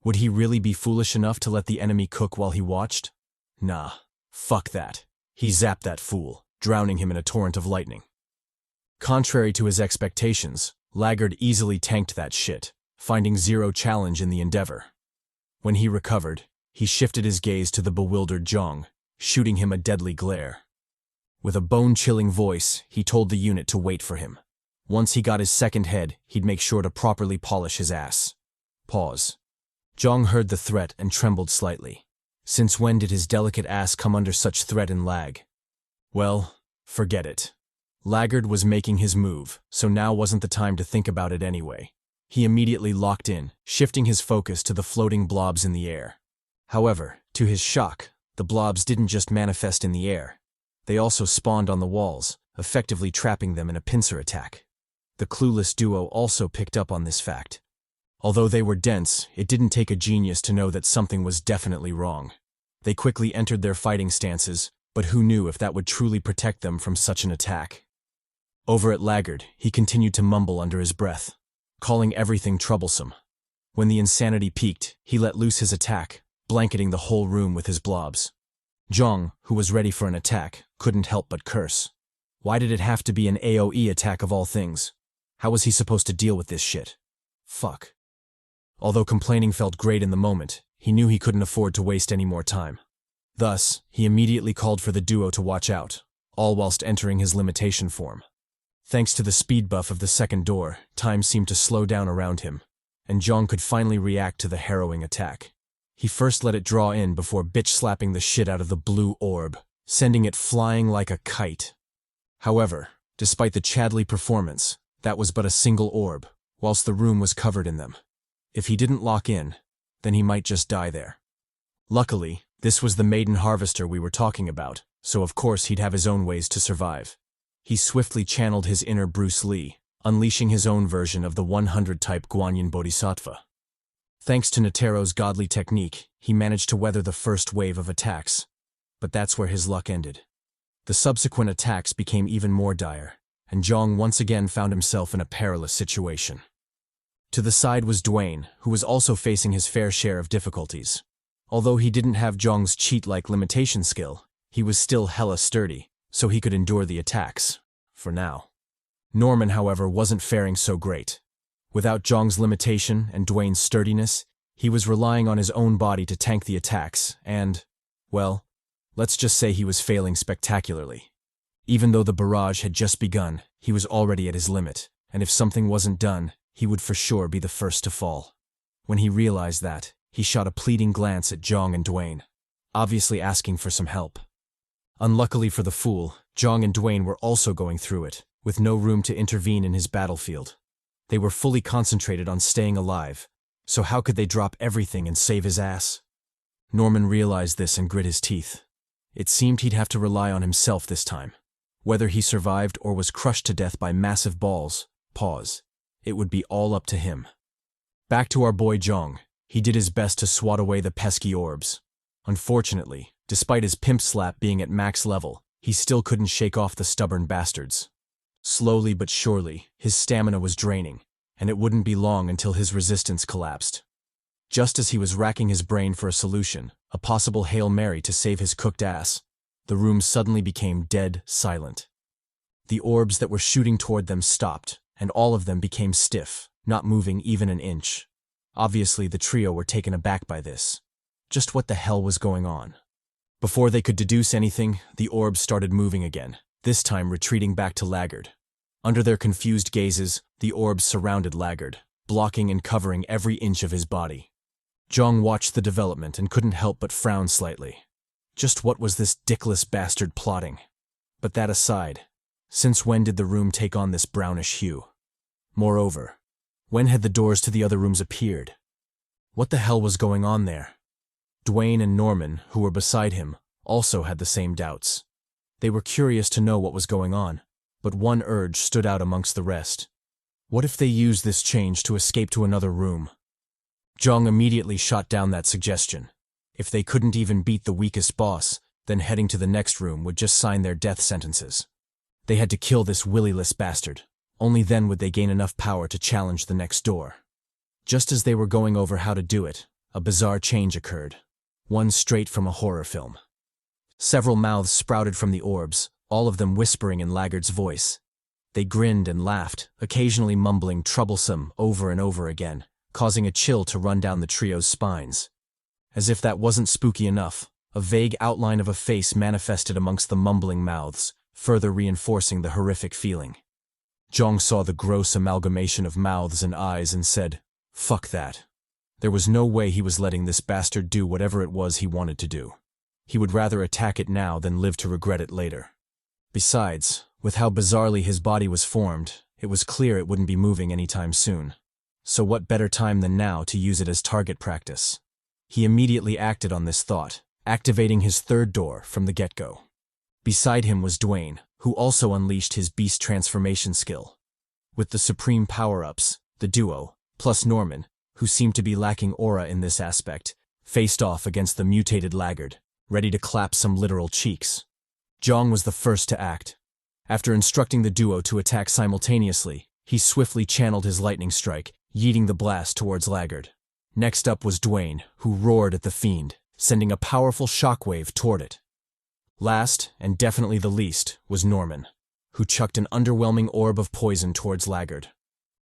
Would he really be foolish enough to let the enemy cook while he watched? Nah, fuck that. He zapped that fool, drowning him in a torrent of lightning. Contrary to his expectations, Laggard easily tanked that shit, finding zero challenge in the endeavor. When he recovered, he shifted his gaze to the bewildered Jeong, shooting him a deadly glare. With a bone-chilling voice, he told the unit to wait for him. Once he got his second head, he'd make sure to properly polish his ass. Pause. Jeong heard the threat and trembled slightly. Since when did his delicate ass come under such threat and lag? Well, forget it. Laggard was making his move, so now wasn't the time to think about it anyway. He immediately locked in, shifting his focus to the floating blobs in the air. However, to his shock, the blobs didn't just manifest in the air. They also spawned on the walls, effectively trapping them in a pincer attack. The clueless duo also picked up on this fact. Although they were dense, it didn't take a genius to know that something was definitely wrong. They quickly entered their fighting stances, but who knew if that would truly protect them from such an attack? Over at Laggard, he continued to mumble under his breath, calling everything troublesome. When the insanity peaked, he let loose his attack, blanketing the whole room with his blobs. Jeong, who was ready for an attack, couldn't help but curse. Why did it have to be an AoE attack of all things? How was he supposed to deal with this shit? Fuck. Although complaining felt great in the moment, he knew he couldn't afford to waste any more time. Thus, he immediately called for the duo to watch out, all whilst entering his limitation form. Thanks to the speed buff of the second door, time seemed to slow down around him, and Jeong could finally react to the harrowing attack. He first let it draw in before bitch-slapping the shit out of the blue orb, sending it flying like a kite. However, despite the CHADY performance, that was but a single orb, whilst the room was covered in them. If he didn't lock in, then he might just die there. Luckily, this was the maiden harvester we were talking about, so of course he'd have his own ways to survive. He swiftly channeled his inner Bruce Lee, unleashing his own version of the 100-type Guanyin Bodhisattva. Thanks to Netero's godly technique, he managed to weather the first wave of attacks. But that's where his luck ended. The subsequent attacks became even more dire, and Jeong once again found himself in a perilous situation. To the side was Dwayne, who was also facing his fair share of difficulties. Although he didn't have Jeong's cheat-like limitation skill, he was still hella sturdy, so he could endure the attacks, for now. Norman, however, wasn't faring so great. Without Jeong's limitation and Dwayne's sturdiness, he was relying on his own body to tank the attacks and, well, let's just say he was failing spectacularly. Even though the barrage had just begun, he was already at his limit, and if something wasn't done, he would for sure be the first to fall. When he realized that, he shot a pleading glance at Jeong and Dwayne, obviously asking for some help. Unluckily for the fool, Jeong and Dwayne were also going through it, with no room to intervene in his battlefield. They were fully concentrated on staying alive, so how could they drop everything and save his ass? Norman realized this and grit his teeth. It seemed he'd have to rely on himself this time. Whether he survived or was crushed to death by massive balls, it would be all up to him. Back to our boy Jeong, he did his best to swat away the pesky orbs. Unfortunately, despite his pimp slap being at max level, he still couldn't shake off the stubborn bastards. Slowly but surely, his stamina was draining, and it wouldn't be long until his resistance collapsed. Just as he was racking his brain for a solution, a possible Hail Mary to save his cooked ass, the room suddenly became dead silent. The orbs that were shooting toward them stopped, and all of them became stiff, not moving even an inch. Obviously, the trio were taken aback by this. Just what the hell was going on? Before they could deduce anything, the orbs started moving again, this time retreating back to Laggard. Under their confused gazes, the orbs surrounded Laggard, blocking and covering every inch of his body. Jeong watched the development and couldn't help but frown slightly. Just what was this dickless bastard plotting? But that aside, since when did the room take on this brownish hue? Moreover, when had the doors to the other rooms appeared? What the hell was going on there? Dwayne and Norman, who were beside him, also had the same doubts. They were curious to know what was going on, but one urge stood out amongst the rest. What if they used this change to escape to another room? Jeong immediately shot down that suggestion. If they couldn't even beat the weakest boss, then heading to the next room would just sign their death sentences. They had to kill this willyless bastard. Only then would they gain enough power to challenge the next door. Just as they were going over how to do it, a bizarre change occurred. One straight from a horror film. Several mouths sprouted from the orbs, all of them whispering in Laggard's voice. They grinned and laughed, occasionally mumbling troublesome over and over again, causing a chill to run down the trio's spines. As if that wasn't spooky enough, a vague outline of a face manifested amongst the mumbling mouths, further reinforcing the horrific feeling. Jeong saw the gross amalgamation of mouths and eyes and said, "Fuck that." There was no way he was letting this bastard do whatever it was he wanted to do. He would rather attack it now than live to regret it later. Besides, with how bizarrely his body was formed, it was clear it wouldn't be moving anytime soon. So what better time than now to use it as target practice? He immediately acted on this thought, activating his third door from the get-go. Beside him was Dwayne, who also unleashed his beast transformation skill. With the supreme power-ups, the duo, plus Norman, who seemed to be lacking aura in this aspect, faced off against the mutated Laggard, ready to clap some literal cheeks. Jeong was the first to act. After instructing the duo to attack simultaneously, he swiftly channeled his lightning strike, yeeting the blast towards Laggard. Next up was Dwayne, who roared at the fiend, sending a powerful shockwave toward it. Last, and definitely the least, was Norman, who chucked an underwhelming orb of poison towards L.A.G.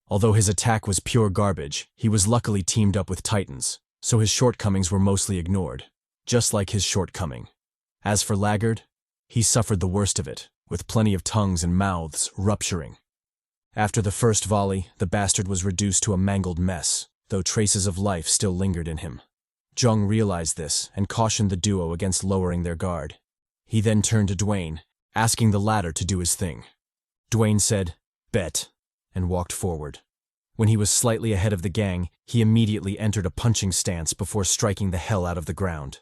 Although his attack was pure garbage, he was luckily teamed up with Titans, so his shortcomings were mostly ignored, just like his shortcoming. As for L.A.G., he suffered the worst of it, with plenty of tongues and mouths rupturing. After the first volley, the bastard was reduced to a mangled mess, though traces of life still lingered in him. Jeong realized this and cautioned the duo against lowering their guard. He then turned to Dwayne, asking the latter to do his thing. Dwayne said, "Bet," and walked forward. When he was slightly ahead of the gang, he immediately entered a punching stance before striking the hell out of the ground.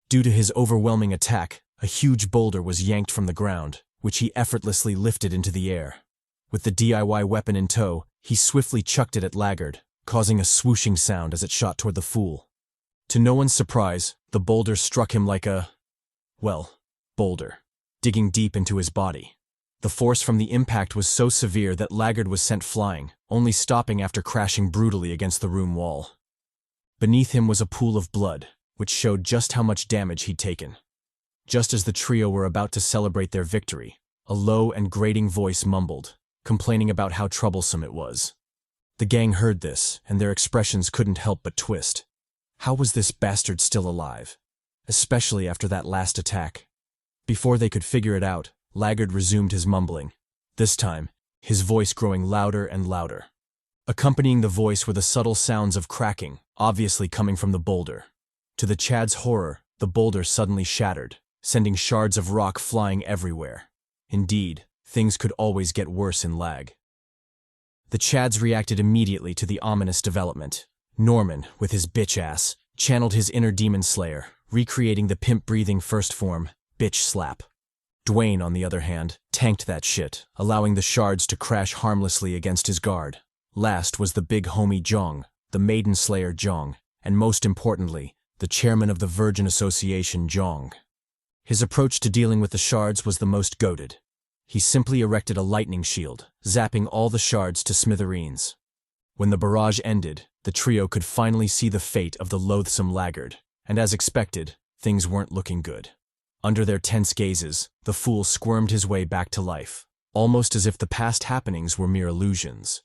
Due to his overwhelming attack, a huge boulder was yanked from the ground, which he effortlessly lifted into the air. With the DIY weapon in tow, he swiftly chucked it at L.A.G., causing a swooshing sound as it shot toward the fool. To no one's surprise, the boulder struck him like a, boulder, digging deep into his body. The force from the impact was so severe that L.A.G. was sent flying, only stopping after crashing brutally against the room wall. Beneath him was a pool of blood, which showed just how much damage he'd taken. Just as the trio were about to celebrate their victory, a low and grating voice mumbled, complaining about how troublesome it was. The gang heard this, and their expressions couldn't help but twist. How was this bastard still alive? Especially after that last attack. Before they could figure it out, L.A.G. resumed his mumbling, this time, his voice growing louder and louder. Accompanying the voice were the subtle sounds of cracking, obviously coming from the boulder. To the Chad's horror, the boulder suddenly shattered, sending shards of rock flying everywhere. Indeed, things could always get worse in L.A.G. The Chads reacted immediately to the ominous development. Norman, with his bitch ass, channeled his inner demon slayer, recreating the pimp-breathing first form, bitch slap. Dwayne, on the other hand, tanked that shit, allowing the shards to crash harmlessly against his guard. Last was the big homie Jeong, the maiden slayer Jeong, and most importantly, the chairman of the Virgin Association Jeong. His approach to dealing with the shards was the most goated. He simply erected a lightning shield, zapping all the shards to smithereens. When the barrage ended, the trio could finally see the fate of the loathsome L.A.G., and as expected, things weren't looking good. Under their tense gazes, the fool squirmed his way back to life, almost as if the past happenings were mere illusions.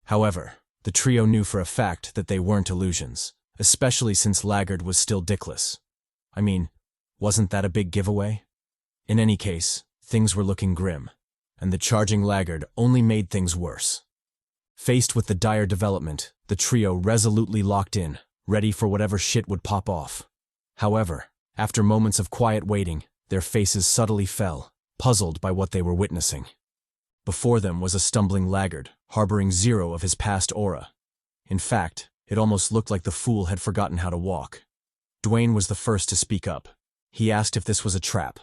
However, the trio knew for a fact that they weren't illusions, especially since L.A.G. was still dickless. I mean, wasn't that a big giveaway? In any case, things were looking grim, and the charging L.A.G. only made things worse. Faced with the dire development, the trio resolutely locked in, ready for whatever shit would pop off. However, after moments of quiet waiting, their faces subtly fell, puzzled by what they were witnessing. Before them was a stumbling L.A.G., harboring zero of his past aura. In fact, it almost looked like the fool had forgotten how to walk. Dwayne was the first to speak up. He asked if this was a trap.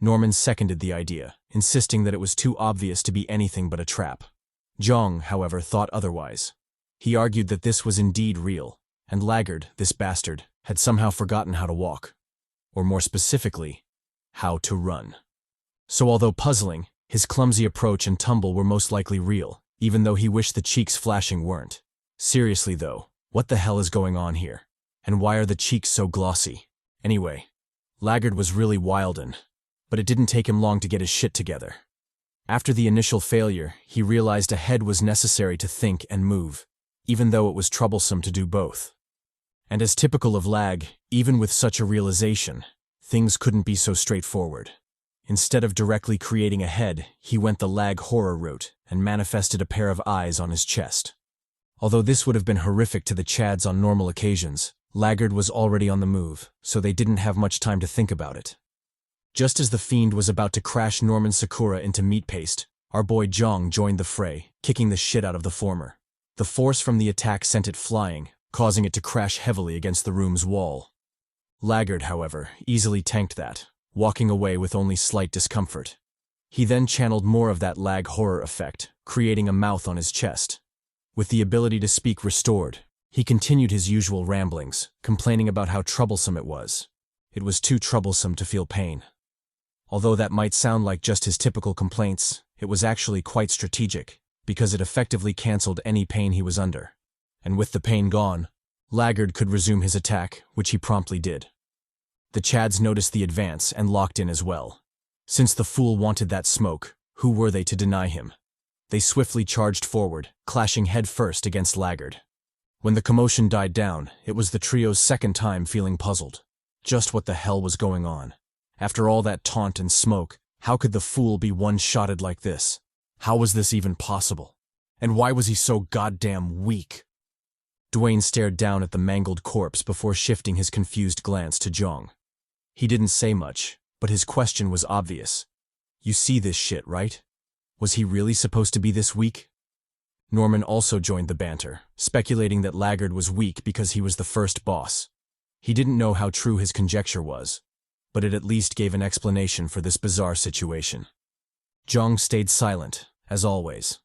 Norman seconded the idea, insisting that it was too obvious to be anything but a trap. Jeong, however, thought otherwise. He argued that this was indeed real, and L.A.G., this bastard, had somehow forgotten how to walk. Or more specifically, how to run. So although puzzling, his clumsy approach and tumble were most likely real, even though he wished the cheeks flashing weren't. Seriously though, what the hell is going on here? And why are the cheeks so glossy? Anyway, L.A.G. was really wildin', but it didn't take him long to get his shit together. After the initial failure, he realized a head was necessary to think and move, even though it was troublesome to do both. And as typical of L.A.G., even with such a realization, things couldn't be so straightforward. Instead of directly creating a head, he went the L.A.G. horror route and manifested a pair of eyes on his chest. Although this would have been horrific to the Chads on normal occasions, L.A.G. was already on the move, so they didn't have much time to think about it. Just as the fiend was about to crash Norman Sakura into meat paste, our boy Jeong joined the fray, kicking the shit out of the former. The force from the attack sent it flying, causing it to crash heavily against the room's wall. L.A.G., however, easily tanked that, walking away with only slight discomfort. He then channeled more of that L.A.G. horror effect, creating a mouth on his chest. With the ability to speak restored, he continued his usual ramblings, complaining about how troublesome it was. It was too troublesome to feel pain. Although that might sound like just his typical complaints, it was actually quite strategic, because it effectively canceled any pain he was under. And with the pain gone, Laggard could resume his attack, which he promptly did. The Chads noticed the advance and locked in as well. Since the fool wanted that smoke, who were they to deny him? They swiftly charged forward, clashing head-first against Laggard. When the commotion died down, it was the trio's second time feeling puzzled. Just what the hell was going on? After all that taunt and smoke, how could the fool be one-shotted like this? How was this even possible? And why was he so goddamn weak? Dwayne stared down at the mangled corpse before shifting his confused glance to Jeong. He didn't say much, but his question was obvious. You see this shit, right? Was he really supposed to be this weak? Norman also joined the banter, speculating that Laggard was weak because he was the first boss. He didn't know how true his conjecture was, but it at least gave an explanation for this bizarre situation. Jeong stayed silent, as always.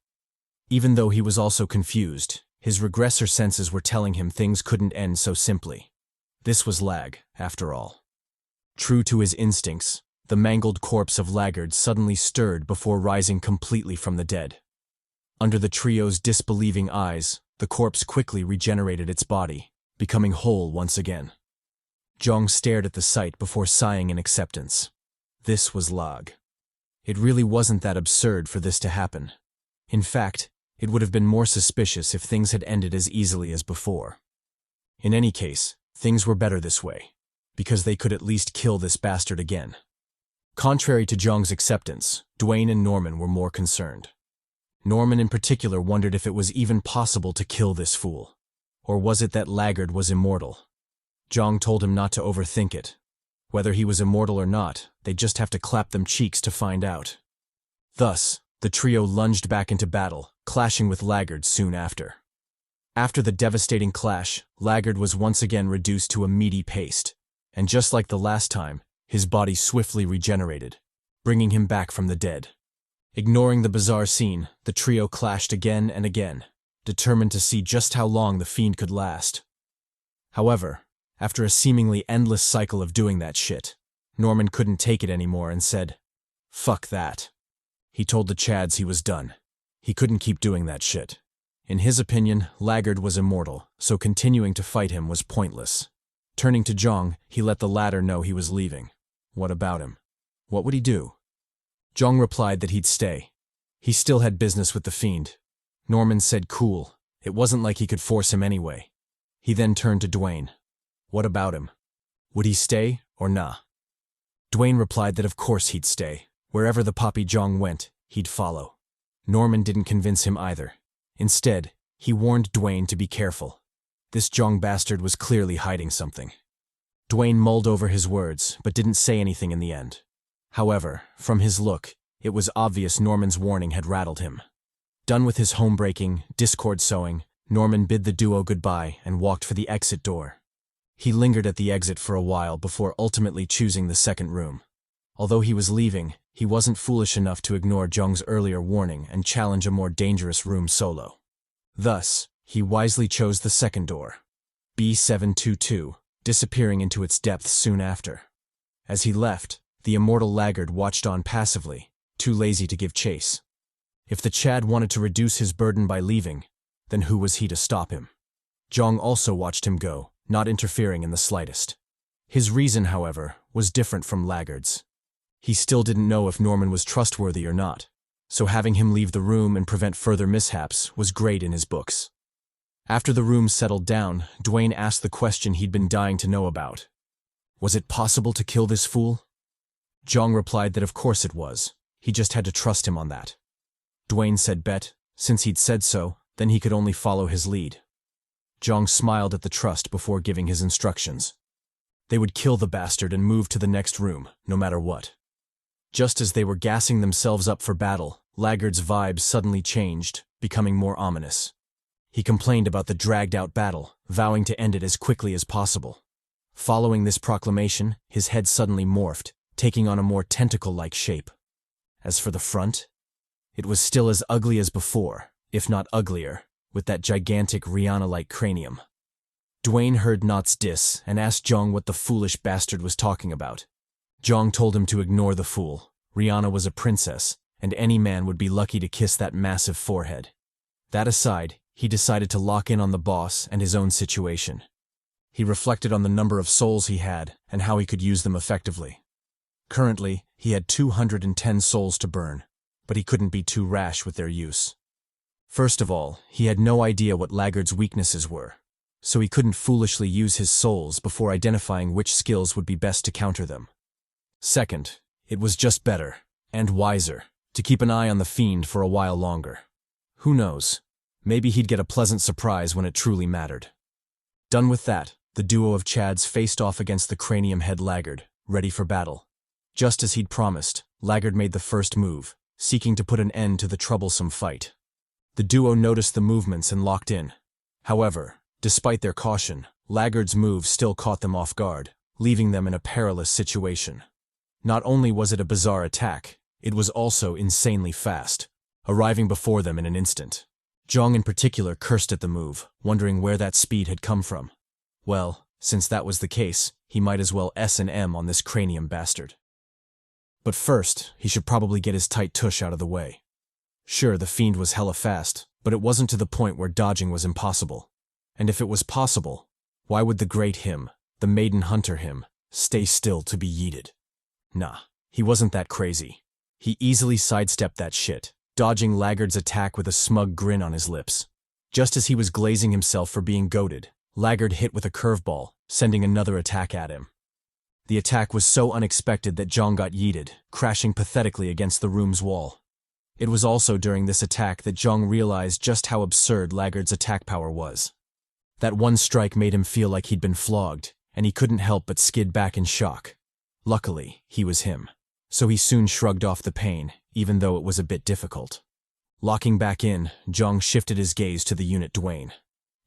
Even though he was also confused, his regressor senses were telling him things couldn't end so simply. This was Lag, after all. True to his instincts, the mangled corpse of Laggard suddenly stirred before rising completely from the dead. Under the trio's disbelieving eyes, the corpse quickly regenerated its body, becoming whole once again. Jeong stared at the sight before sighing in acceptance. This was Lag. It really wasn't that absurd for this to happen. In fact, it would have been more suspicious if things had ended as easily as before. In any case, things were better this way, because they could at least kill this bastard again. Contrary to Jeong's acceptance, Dwayne and Norman were more concerned. Norman in particular wondered if it was even possible to kill this fool. Or was it that Laggard was immortal? Jeong told him not to overthink it. Whether he was immortal or not, they'd just have to clap them cheeks to find out. Thus, the trio lunged back into battle, clashing with Laggard soon after. After the devastating clash, Laggard was once again reduced to a meaty paste, and just like the last time, his body swiftly regenerated, bringing him back from the dead. Ignoring the bizarre scene, the trio clashed again and again, determined to see just how long the fiend could last. However, after a seemingly endless cycle of doing that shit, Norman couldn't take it anymore and said, "Fuck that." He told the Chads he was done. He couldn't keep doing that shit. In his opinion, Laggard was immortal, so continuing to fight him was pointless. Turning to Jeong, he let the latter know he was leaving. What about him? What would he do? Jeong replied that he'd stay. He still had business with the fiend. Norman said cool. It wasn't like he could force him anyway. He then turned to Dwayne. What about him? Would he stay or nah? Dwayne replied that of course he'd stay. Wherever the Poppy Jeong went, he'd follow. Norman didn't convince him either. Instead, he warned Dwayne to be careful. This Jeong bastard was clearly hiding something. Dwayne mulled over his words, but didn't say anything in the end. However, from his look, it was obvious Norman's warning had rattled him. Done with his home-breaking, discord sowing, Norman bid the duo goodbye and walked for the exit door. He lingered at the exit for a while before ultimately choosing the second room. Although he was leaving, he wasn't foolish enough to ignore Jeong's earlier warning and challenge a more dangerous room solo. Thus, he wisely chose the second door, B722, disappearing into its depths soon after. As he left, the immortal Laggard watched on passively, too lazy to give chase. If the Chad wanted to reduce his burden by leaving, then who was he to stop him? Jeong also watched him go, not interfering in the slightest. His reason, however, was different from Laggard's. He still didn't know if Norman was trustworthy or not, so having him leave the room and prevent further mishaps was great in his books. After the room settled down, Dwayne asked the question he'd been dying to know about. Was it possible to kill this fool? Jeong replied that of course it was. He just had to trust him on that. Dwayne said bet, since he'd said so, then he could only follow his lead. Jeong smiled at the trust before giving his instructions. They would kill the bastard and move to the next room, no matter what. Just as they were gassing themselves up for battle, Laggard's vibe suddenly changed, becoming more ominous. He complained about the dragged-out battle, vowing to end it as quickly as possible. Following this proclamation, his head suddenly morphed, taking on a more tentacle-like shape. As for the front, it was still as ugly as before, if not uglier, with that gigantic Rihanna-like cranium. Dwayne heard Not's diss and asked Jeong what the foolish bastard was talking about. Jeong told him to ignore the fool. Rihanna was a princess, and any man would be lucky to kiss that massive forehead. That aside, he decided to lock in on the boss and his own situation. He reflected on the number of souls he had and how he could use them effectively. Currently, he had 210 souls to burn, but he couldn't be too rash with their use. First of all, he had no idea what Laggard's weaknesses were, so he couldn't foolishly use his souls before identifying which skills would be best to counter them. Second, it was just better, and wiser, to keep an eye on the fiend for a while longer. Who knows? Maybe he'd get a pleasant surprise when it truly mattered. Done with that, the duo of Chads faced off against the cranium head Laggard, ready for battle. Just as he'd promised, Laggard made the first move, seeking to put an end to the troublesome fight. The duo noticed the movements and locked in. However, despite their caution, Laggard's move still caught them off guard, leaving them in a perilous situation. Not only was it a bizarre attack, it was also insanely fast, arriving before them in an instant. Jeong in particular cursed at the move, wondering where that speed had come from. Well, since that was the case, he might as well S&M on this cranium bastard. But first, he should probably get his tight tush out of the way. Sure, the fiend was hella fast, but it wasn't to the point where dodging was impossible. And if it was possible, why would the great him, the maiden hunter him, stay still to be yeeted? Nah, he wasn't that crazy. He easily sidestepped that shit, dodging Laggard's attack with a smug grin on his lips. Just as he was glazing himself for being goated, Laggard hit with a curveball, sending another attack at him. The attack was so unexpected that Jeong got yeeted, crashing pathetically against the room's wall. It was also during this attack that Jeong realized just how absurd Laggard's attack power was. That one strike made him feel like he'd been flogged, and he couldn't help but skid back in shock. Luckily, he was him, so he soon shrugged off the pain, even though it was a bit difficult. Locking back in, Jeong shifted his gaze to the unit Dwayne.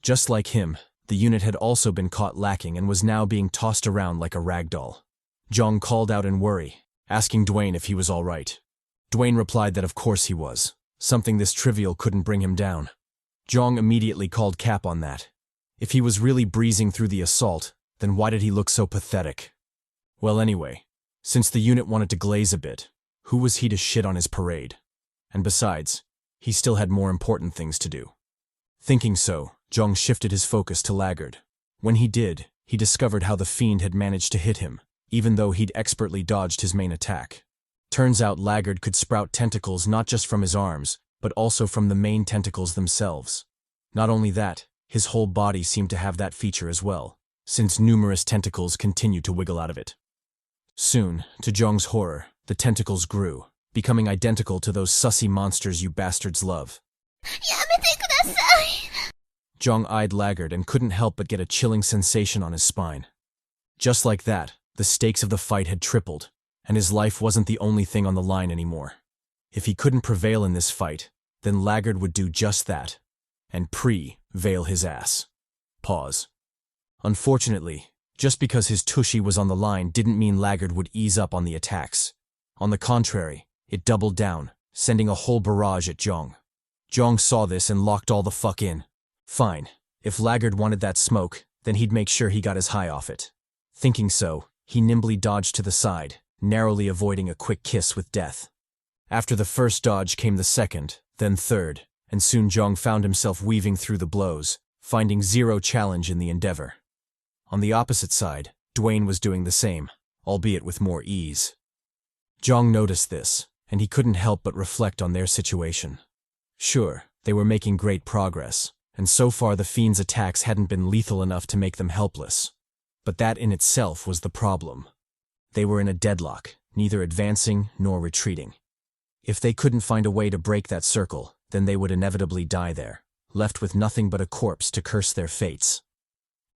Just like him, the unit had also been caught lacking and was now being tossed around like a rag doll. Jeong called out in worry, asking Dwayne if he was all right. Dwayne replied that of course he was. Something this trivial couldn't bring him down. Jeong immediately called cap on that. If he was really breezing through the assault, then why did he look so pathetic? Well anyway, since the unit wanted to glaze a bit, who was he to shit on his parade? And besides, he still had more important things to do. Thinking so, Jeong shifted his focus to Laggard. When he did, he discovered how the fiend had managed to hit him, even though he'd expertly dodged his main attack. Turns out Laggard could sprout tentacles not just from his arms, but also from the main tentacles themselves. Not only that, his whole body seemed to have that feature as well, since numerous tentacles continued to wiggle out of it. Soon, to Jeong's horror, the tentacles grew, becoming identical to those sussy monsters you bastards love. Jeong eyed Laggard and couldn't help but get a chilling sensation on his spine. Just like that, the stakes of the fight had tripled, and his life wasn't the only thing on the line anymore. If he couldn't prevail in this fight, then Laggard would do just that, and prevail his ass. Pause. Unfortunately, just because his tushy was on the line didn't mean Laggard would ease up on the attacks. On the contrary, it doubled down, sending a whole barrage at Jeong. Jeong saw this and locked all the fuck in. Fine, if Laggard wanted that smoke, then he'd make sure he got his high off it. Thinking so, he nimbly dodged to the side, narrowly avoiding a quick kiss with death. After the first dodge came the second, then third, and soon Jeong found himself weaving through the blows, finding zero challenge in the endeavor. On the opposite side, Dwayne was doing the same, albeit with more ease. Jeong noticed this, and he couldn't help but reflect on their situation. Sure, they were making great progress, and so far the fiend's attacks hadn't been lethal enough to make them helpless. But that in itself was the problem. They were in a deadlock, neither advancing nor retreating. If they couldn't find a way to break that circle, then they would inevitably die there, left with nothing but a corpse to curse their fates.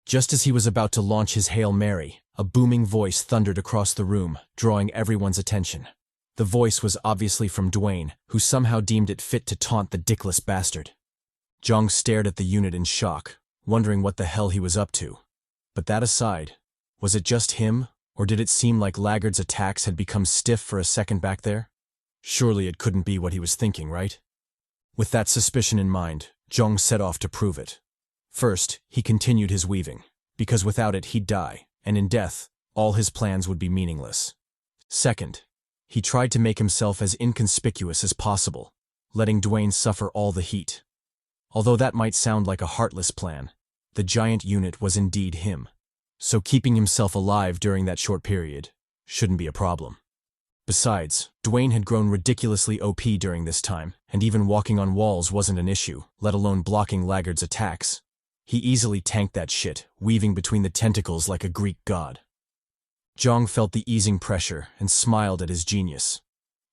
Just as he was about to launch his Hail Mary, a booming voice thundered across the room, drawing everyone's attention. The voice was obviously from Dwayne, who somehow deemed it fit to taunt the dickless bastard. Jeong stared at the unit in shock, wondering what the hell he was up to. But that aside, was it just him, or did it seem like Laggard's attacks had become stiff for a second back there? Surely it couldn't be what he was thinking, right? With that suspicion in mind, Jeong set off to prove it. First, he continued his weaving, because without it he'd die, and in death, all his plans would be meaningless. Second, he tried to make himself as inconspicuous as possible, letting Dwayne suffer all the heat. Although that might sound like a heartless plan, the giant unit was indeed him, so keeping himself alive during that short period shouldn't be a problem. Besides, Dwayne had grown ridiculously OP during this time, and even walking on walls wasn't an issue, let alone blocking Laggard's attacks. He easily tanked that shit, weaving between the tentacles like a Greek god. Jeong felt the easing pressure and smiled at his genius.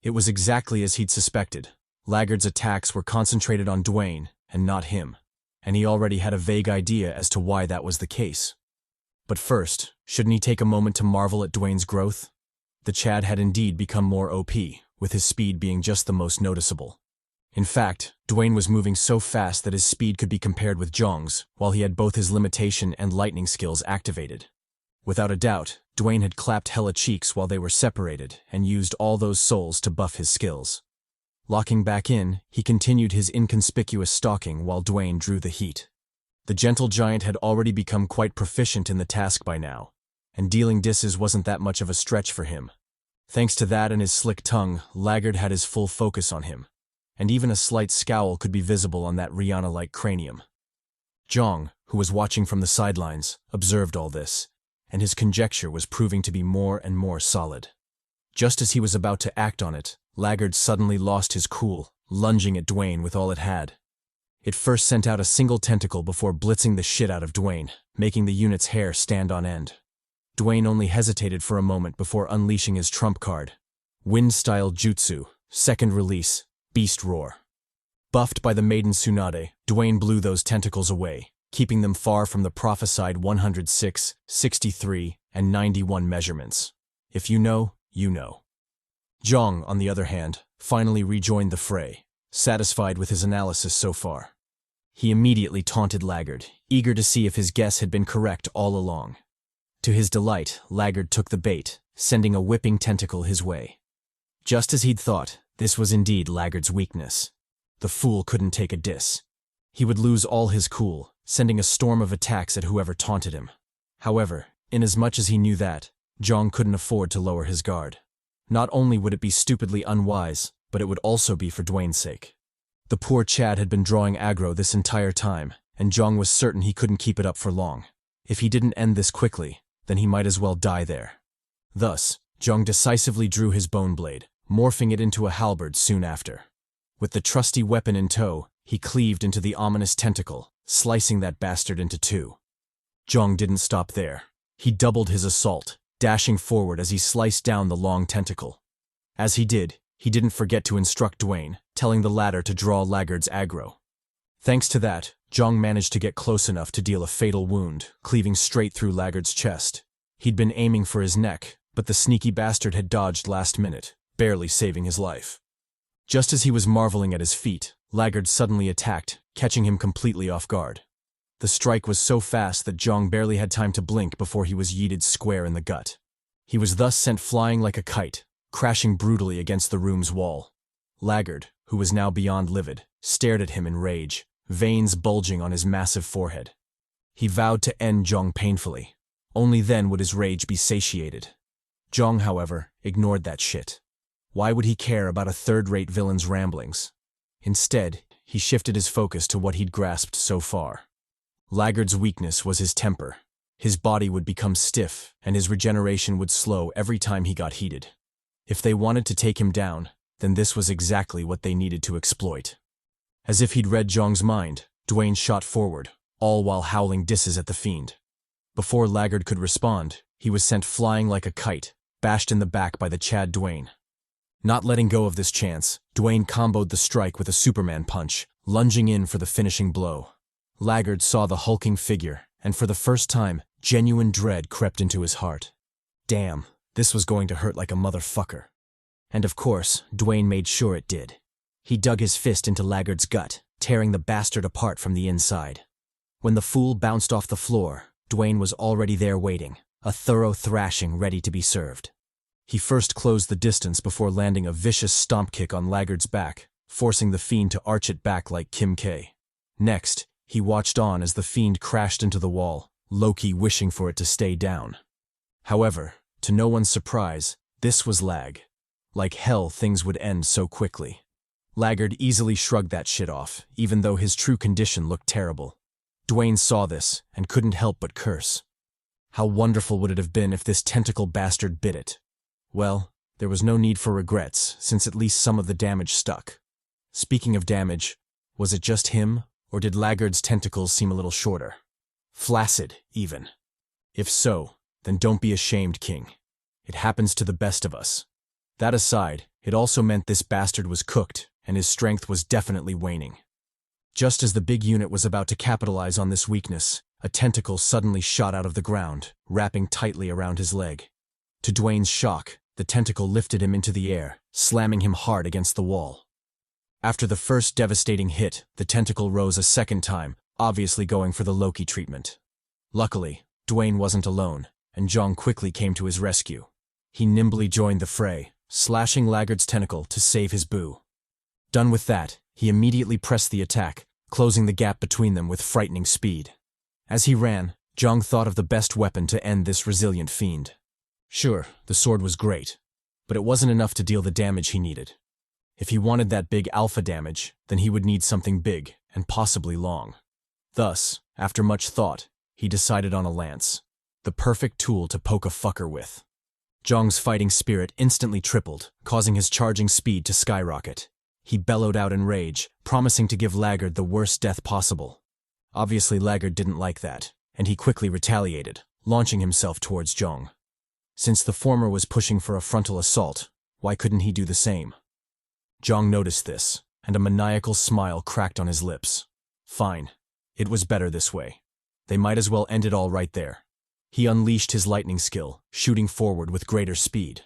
It was exactly as he'd suspected. Laggard's attacks were concentrated on Dwayne, and not him, and he already had a vague idea as to why that was the case. But first, shouldn't he take a moment to marvel at Dwayne's growth? The Chad had indeed become more OP, with his speed being just the most noticeable. In fact, Dwayne was moving so fast that his speed could be compared with Jeong's, while he had both his limitation and lightning skills activated. Without a doubt, Dwayne had clapped hella cheeks while they were separated and used all those souls to buff his skills. Locking back in, he continued his inconspicuous stalking while Dwayne drew the heat. The gentle giant had already become quite proficient in the task by now, and dealing disses wasn't that much of a stretch for him. Thanks to that and his slick tongue, Laggard had his full focus on him, and even a slight scowl could be visible on that Rihanna-like cranium. Jeong, who was watching from the sidelines, observed all this, and his conjecture was proving to be more and more solid. Just as he was about to act on it, Laggard suddenly lost his cool, lunging at Dwayne with all it had. It first sent out a single tentacle before blitzing the shit out of Dwayne, making the unit's hair stand on end. Dwayne only hesitated for a moment before unleashing his trump card. Wind-style Jutsu, second release, Beast Roar. Buffed by the maiden Tsunade, Dwayne blew those tentacles away, keeping them far from the prophesied 106, 63, and 91 measurements. If you know, you know. Jeong, on the other hand, finally rejoined the fray, satisfied with his analysis so far. He immediately taunted Laggard, eager to see if his guess had been correct all along. To his delight, Laggard took the bait, sending a whipping tentacle his way. Just as he'd thought, this was indeed Laggard's weakness. The fool couldn't take a diss. He would lose all his cool, sending a storm of attacks at whoever taunted him. However, inasmuch as he knew that, Jeong couldn't afford to lower his guard. Not only would it be stupidly unwise, but it would also be for Dwayne's sake. The poor Chad had been drawing aggro this entire time, and Jeong was certain he couldn't keep it up for long. If he didn't end this quickly, then he might as well die there. Thus, Jeong decisively drew his bone blade, morphing it into a halberd soon after. With the trusty weapon in tow, he cleaved into the ominous tentacle, slicing that bastard into two. Jeong didn't stop there. He doubled his assault, dashing forward as he sliced down the long tentacle. As he did, he didn't forget to instruct Dwayne, telling the latter to draw Laggard's aggro. Thanks to that, Jeong managed to get close enough to deal a fatal wound, cleaving straight through Laggard's chest. He'd been aiming for his neck, but the sneaky bastard had dodged last minute, barely saving his life. Just as he was marveling at his feat, Laggard suddenly attacked, catching him completely off guard. The strike was so fast that Jeong barely had time to blink before he was yeeted square in the gut. He was thus sent flying like a kite, crashing brutally against the room's wall. Laggard, who was now beyond livid, stared at him in rage, veins bulging on his massive forehead. He vowed to end Jeong painfully. Only then would his rage be satiated. Jeong, however, ignored that shit. Why would he care about a third-rate villain's ramblings? Instead, he shifted his focus to what he'd grasped so far. Laggard's weakness was his temper. His body would become stiff, and his regeneration would slow every time he got heated. If they wanted to take him down, then this was exactly what they needed to exploit. As if he'd read Jeong's mind, Dwayne shot forward, all while howling disses at the fiend. Before Laggard could respond, he was sent flying like a kite, bashed in the back by the Chad Dwayne. Not letting go of this chance, Dwayne comboed the strike with a Superman punch, lunging in for the finishing blow. Laggard saw the hulking figure, and for the first time, genuine dread crept into his heart. Damn, this was going to hurt like a motherfucker. And of course, Dwayne made sure it did. He dug his fist into Laggard's gut, tearing the bastard apart from the inside. When the fool bounced off the floor, Dwayne was already there waiting, a thorough thrashing ready to be served. He first closed the distance before landing a vicious stomp kick on Laggard's back, forcing the fiend to arch it back like Kim K. Next, he watched on as the fiend crashed into the wall, Loki wishing for it to stay down. However, to no one's surprise, this was Lag. Like hell things would end so quickly. Laggard easily shrugged that shit off, even though his true condition looked terrible. Dwayne saw this, and couldn't help but curse. How wonderful would it have been if this tentacle bastard bit it? Well, there was no need for regrets, since at least some of the damage stuck. Speaking of damage, was it just him, or did Laggard's tentacles seem a little shorter? Flaccid, even. If so, then don't be ashamed, King. It happens to the best of us. That aside, it also meant this bastard was cooked, and his strength was definitely waning. Just as the big unit was about to capitalize on this weakness, a tentacle suddenly shot out of the ground, wrapping tightly around his leg. To Dwayne's shock, the tentacle lifted him into the air, slamming him hard against the wall. After the first devastating hit, the tentacle rose a second time, obviously going for the Loki treatment. Luckily, Dwayne wasn't alone, and Jeong quickly came to his rescue. He nimbly joined the fray, slashing Laggard's tentacle to save his boo. Done with that, he immediately pressed the attack, closing the gap between them with frightening speed. As he ran, Jeong thought of the best weapon to end this resilient fiend. Sure, the sword was great, but it wasn't enough to deal the damage he needed. If he wanted that big alpha damage, then he would need something big and possibly long. Thus, after much thought, he decided on a lance, the perfect tool to poke a fucker with. Jeong's fighting spirit instantly tripled, causing his charging speed to skyrocket. He bellowed out in rage, promising to give Laggard the worst death possible. Obviously, Laggard didn't like that, and he quickly retaliated, launching himself towards Jeong. Since the former was pushing for a frontal assault, why couldn't he do the same? Jeong noticed this, and a maniacal smile cracked on his lips. Fine. It was better this way. They might as well end it all right there. He unleashed his lightning skill, shooting forward with greater speed.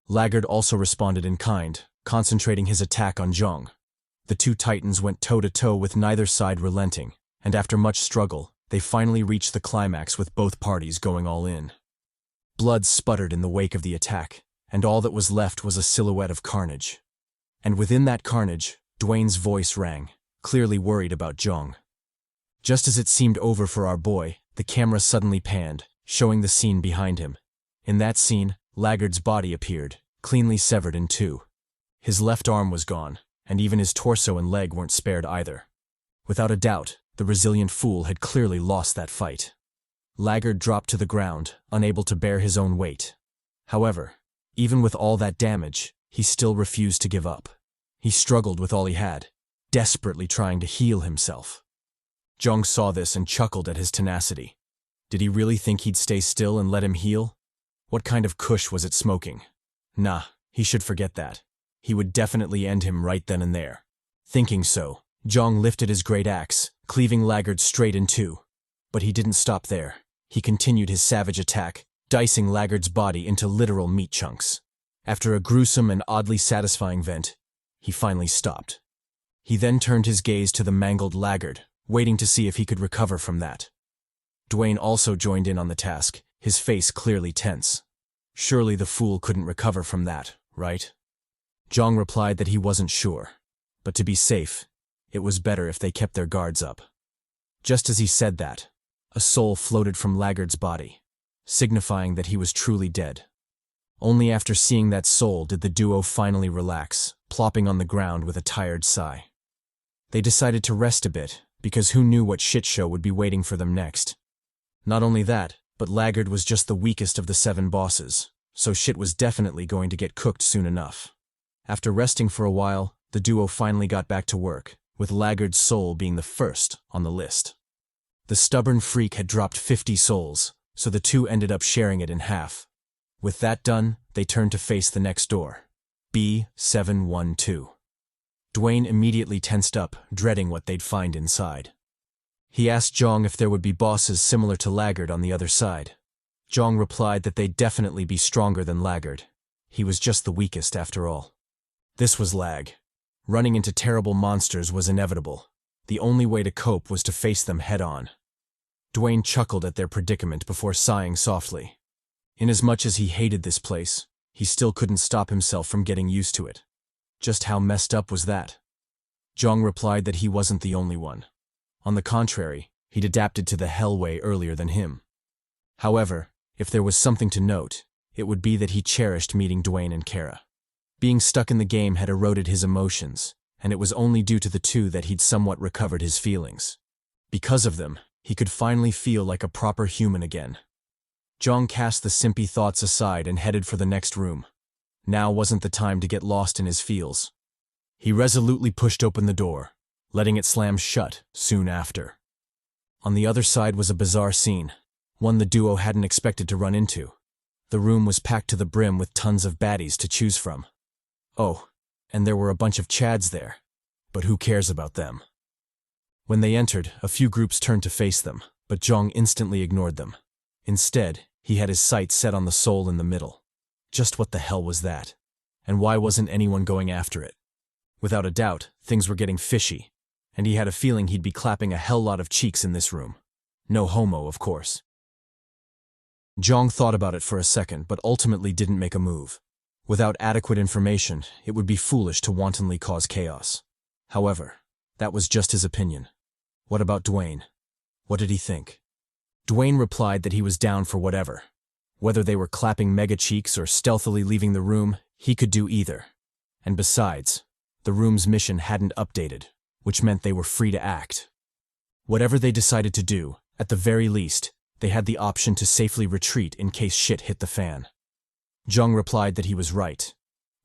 Laggard also responded in kind, concentrating his attack on Jeong. The two titans went toe-to-toe with neither side relenting, and after much struggle, they finally reached the climax with both parties going all in. Blood sputtered in the wake of the attack, and all that was left was a silhouette of carnage. And within that carnage, Dwayne's voice rang, clearly worried about Jeong. Just as it seemed over for our boy, the camera suddenly panned, showing the scene behind him. In that scene, Laggard's body appeared, cleanly severed in two. His left arm was gone, and even his torso and leg weren't spared either. Without a doubt, the resilient fool had clearly lost that fight. Laggard dropped to the ground, unable to bear his own weight. However, even with all that damage, he still refused to give up. He struggled with all he had, desperately trying to heal himself. Jeong saw this and chuckled at his tenacity. Did he really think he'd stay still and let him heal? What kind of kush was it smoking? Nah, he should forget that. He would definitely end him right then and there. Thinking so, Jeong lifted his great axe, cleaving Laggard straight in two. But he didn't stop there. He continued his savage attack, dicing Laggard's body into literal meat chunks. After a gruesome and oddly satisfying vent, he finally stopped. He then turned his gaze to the mangled Laggard, waiting to see if he could recover from that. Dwayne also joined in on the task, his face clearly tense. Surely the fool couldn't recover from that, right? Jeong replied that he wasn't sure, but to be safe, it was better if they kept their guards up. Just as he said that, a soul floated from Laggard's body, signifying that he was truly dead. Only after seeing that soul did the duo finally relax, plopping on the ground with a tired sigh. They decided to rest a bit, because who knew what shit show would be waiting for them next. Not only that, but Laggard was just the weakest of the 7 bosses, so shit was definitely going to get cooked soon enough. After resting for a while, the duo finally got back to work, with Laggard's soul being the first on the list. The stubborn freak had dropped 50 souls, so the two ended up sharing it in half. With that done, they turned to face the next door. B712. Dwayne immediately tensed up, dreading what they'd find inside. He asked Jeong if there would be bosses similar to Laggard on the other side. Jeong replied that they'd definitely be stronger than Laggard. He was just the weakest after all. This was Lag. Running into terrible monsters was inevitable. The only way to cope was to face them head-on. Dwayne chuckled at their predicament before sighing softly. Inasmuch as he hated this place, he still couldn't stop himself from getting used to it. Just how messed up was that? Jeong replied that he wasn't the only one. On the contrary, he'd adapted to the Hellway earlier than him. However, if there was something to note, it would be that he cherished meeting Dwayne and Kara. Being stuck in the game had eroded his emotions, and it was only due to the two that he'd somewhat recovered his feelings. Because of them, he could finally feel like a proper human again. Jeong cast the simpy thoughts aside and headed for the next room. Now wasn't the time to get lost in his feels. He resolutely pushed open the door, letting it slam shut soon after. On the other side was a bizarre scene, one the duo hadn't expected to run into. The room was packed to the brim with tons of baddies to choose from. Oh, and there were a bunch of chads there. But who cares about them? When they entered, a few groups turned to face them, but Jeong instantly ignored them. Instead, he had his sights set on the soul in the middle. Just what the hell was that? And why wasn't anyone going after it? Without a doubt, things were getting fishy, and he had a feeling he'd be clapping a hell lot of cheeks in this room. No homo, of course. Jeong thought about it for a second, but ultimately didn't make a move. Without adequate information, it would be foolish to wantonly cause chaos. However, that was just his opinion. What about Dwayne? What did he think? Dwayne replied that he was down for whatever. Whether they were clapping mega cheeks or stealthily leaving the room, he could do either. And besides, the room's mission hadn't updated, which meant they were free to act. Whatever they decided to do, at the very least, they had the option to safely retreat in case shit hit the fan. Jeong replied that he was right.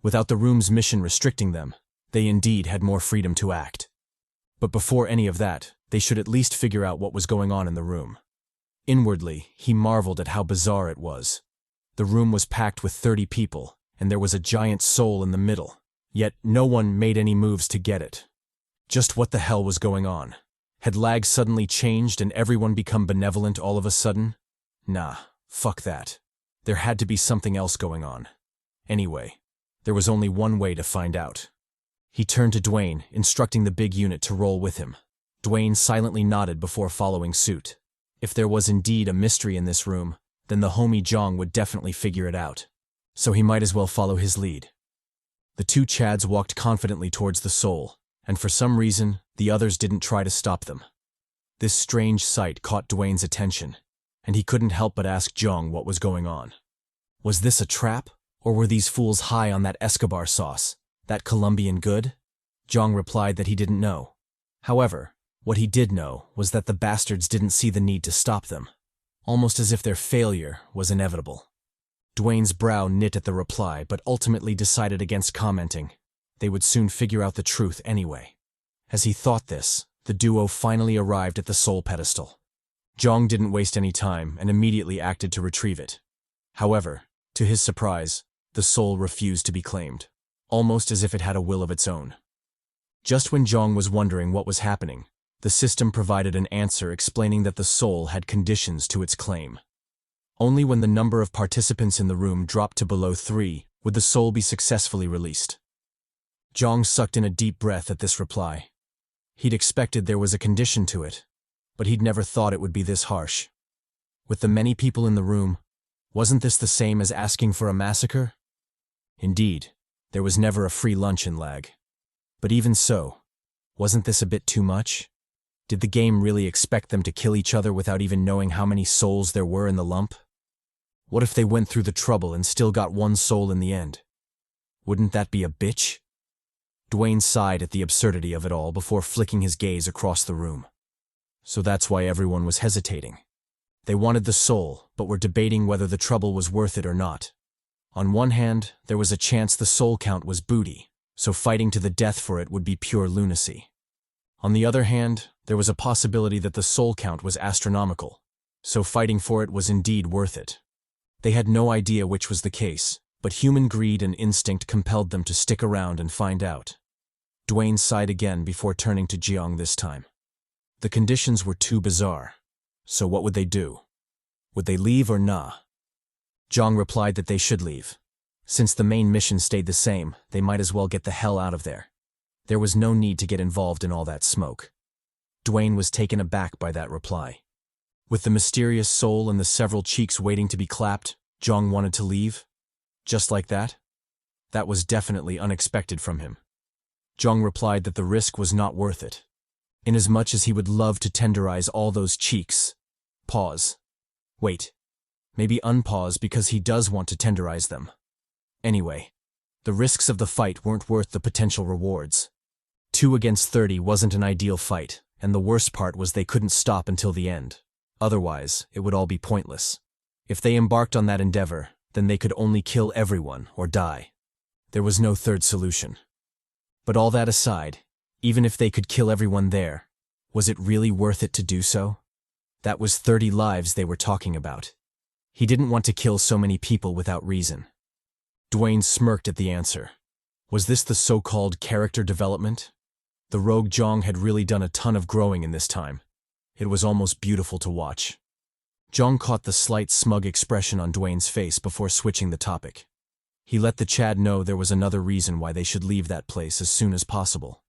Without the room's mission restricting them, they indeed had more freedom to act. But before any of that, they should at least figure out what was going on in the room. Inwardly, he marveled at how bizarre it was. The room was packed with 30 people, and there was a giant soul in the middle, yet no one made any moves to get it. Just what the hell was going on? Had L.A.G suddenly changed and everyone become benevolent all of a sudden? Nah, fuck that. There had to be something else going on. Anyway, there was only one way to find out. He turned to Dwayne, instructing the big unit to roll with him. Dwayne silently nodded before following suit. If there was indeed a mystery in this room, then the homie Jeong would definitely figure it out. So he might as well follow his lead. The two chads walked confidently towards the soul, and for some reason, the others didn't try to stop them. This strange sight caught Dwayne's attention, and he couldn't help but ask Jeong what was going on. Was this a trap, or were these fools high on that Escobar sauce, that Colombian good? Jeong replied that he didn't know. However, what he did know was that the bastards didn't see the need to stop them, almost as if their failure was inevitable. Dwayne's brow knit at the reply, but ultimately decided against commenting. They would soon figure out the truth anyway. As he thought this, the duo finally arrived at the soul pedestal. Jeong didn't waste any time and immediately acted to retrieve it. However, to his surprise, the soul refused to be claimed, almost as if it had a will of its own. Just when Jeong was wondering what was happening, the system provided an answer explaining that the soul had conditions to its claim. Only when the number of participants in the room dropped to below 3 would the soul be successfully released. Jeong sucked in a deep breath at this reply. He'd expected there was a condition to it, but he'd never thought it would be this harsh. With the many people in the room, wasn't this the same as asking for a massacre? Indeed, there was never a free lunch in L.A.G. But even so, wasn't this a bit too much? Did the game really expect them to kill each other without even knowing how many souls there were in the lump? What if they went through the trouble and still got one soul in the end? Wouldn't that be a bitch? Dwayne sighed at the absurdity of it all before flicking his gaze across the room. So that's why everyone was hesitating. They wanted the soul, but were debating whether the trouble was worth it or not. On one hand, there was a chance the soul count was booty, so fighting to the death for it would be pure lunacy. On the other hand, there was a possibility that the soul count was astronomical, so fighting for it was indeed worth it. They had no idea which was the case, but human greed and instinct compelled them to stick around and find out. Dwayne sighed again before turning to Jeong this time. The conditions were too bizarre, so what would they do? Would they leave or nah? Jeong replied that they should leave. Since the main mission stayed the same, they might as well get the hell out of there. There was no need to get involved in all that smoke. Dwayne was taken aback by that reply. With the mysterious soul and the several cheeks waiting to be clapped, Jeong wanted to leave? Just like that? That was definitely unexpected from him. Jeong replied that the risk was not worth it. Inasmuch as he would love to tenderize all those cheeks. Pause. Wait. Maybe unpause because he does want to tenderize them. Anyway, the risks of the fight weren't worth the potential rewards. 2 against 30 wasn't an ideal fight, and the worst part was they couldn't stop until the end. Otherwise, it would all be pointless. If they embarked on that endeavor, then they could only kill everyone or die. There was no third solution. But all that aside, even if they could kill everyone there, was it really worth it to do so? That was 30 lives they were talking about. He didn't want to kill so many people without reason. Dwayne smirked at the answer. Was this the so-called character development? The rogue Jeong had really done a ton of growing in this time. It was almost beautiful to watch. Jeong caught the slight smug expression on Dwayne's face before switching the topic. He let the Chad know there was another reason why they should leave that place as soon as possible.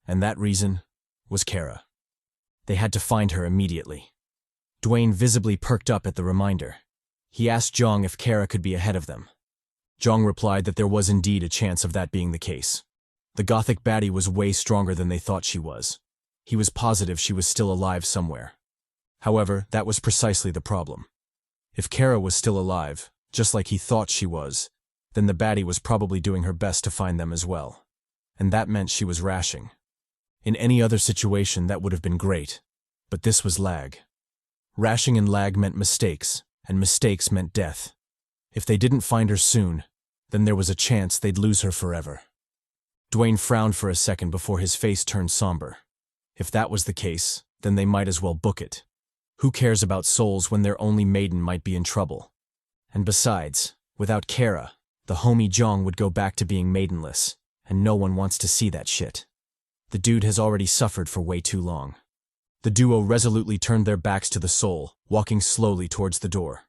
And that reason was Kara. They had to find her immediately. Dwayne visibly perked up at the reminder. He asked Jeong if Kara could be ahead of them. Jeong replied that there was indeed a chance of that being the case. The gothic baddie was way stronger than they thought she was. He was positive she was still alive somewhere. However, that was precisely the problem. If Kara was still alive, just like he thought she was, then the baddie was probably doing her best to find them as well. And that meant she was rashing. In any other situation that would have been great, but this was L.A.G. Rashing and L.A.G meant mistakes, and mistakes meant death. If they didn't find her soon, then there was a chance they'd lose her forever. Dwayne frowned for a second before his face turned somber. If that was the case, then they might as well book it. Who cares about souls when their only maiden might be in trouble? And besides, without Kara, the homie Jeong would go back to being maidenless, and no one wants to see that shit. The dude has already suffered for way too long. The duo resolutely turned their backs to the soul, walking slowly towards the door.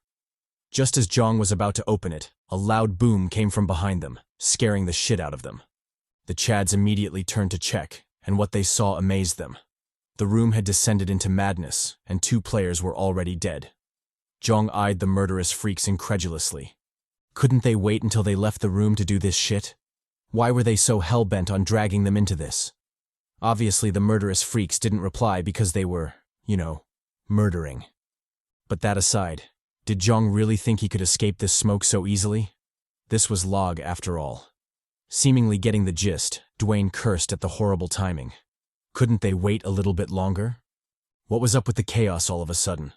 Just as Jeong was about to open it, a loud boom came from behind them, scaring the shit out of them. The Chads immediately turned to check, and what they saw amazed them. The room had descended into madness, and 2 players were already dead. Jeong eyed the murderous freaks incredulously. Couldn't they wait until they left the room to do this shit? Why were they so hell-bent on dragging them into this? Obviously, the murderous freaks didn't reply because they were, murdering. But that aside, did Jeong really think he could escape this smoke so easily? This was L.A.G after all. Seemingly getting the gist, Dwayne cursed at the horrible timing. Couldn't they wait a little bit longer? What was up with the chaos all of a sudden?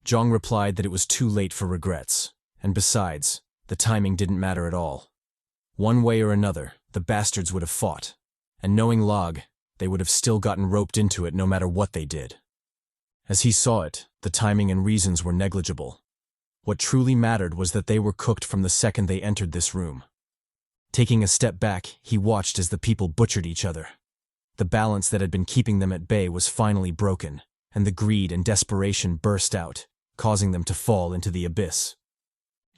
Jeong replied that it was too late for regrets, and besides, the timing didn't matter at all. One way or another, the bastards would have fought, and knowing L.A.G, they would have still gotten roped into it no matter what they did. As he saw it, the timing and reasons were negligible. What truly mattered was that they were cooked from the second they entered this room. Taking a step back, he watched as the people butchered each other. The balance that had been keeping them at bay was finally broken, and the greed and desperation burst out, causing them to fall into the abyss.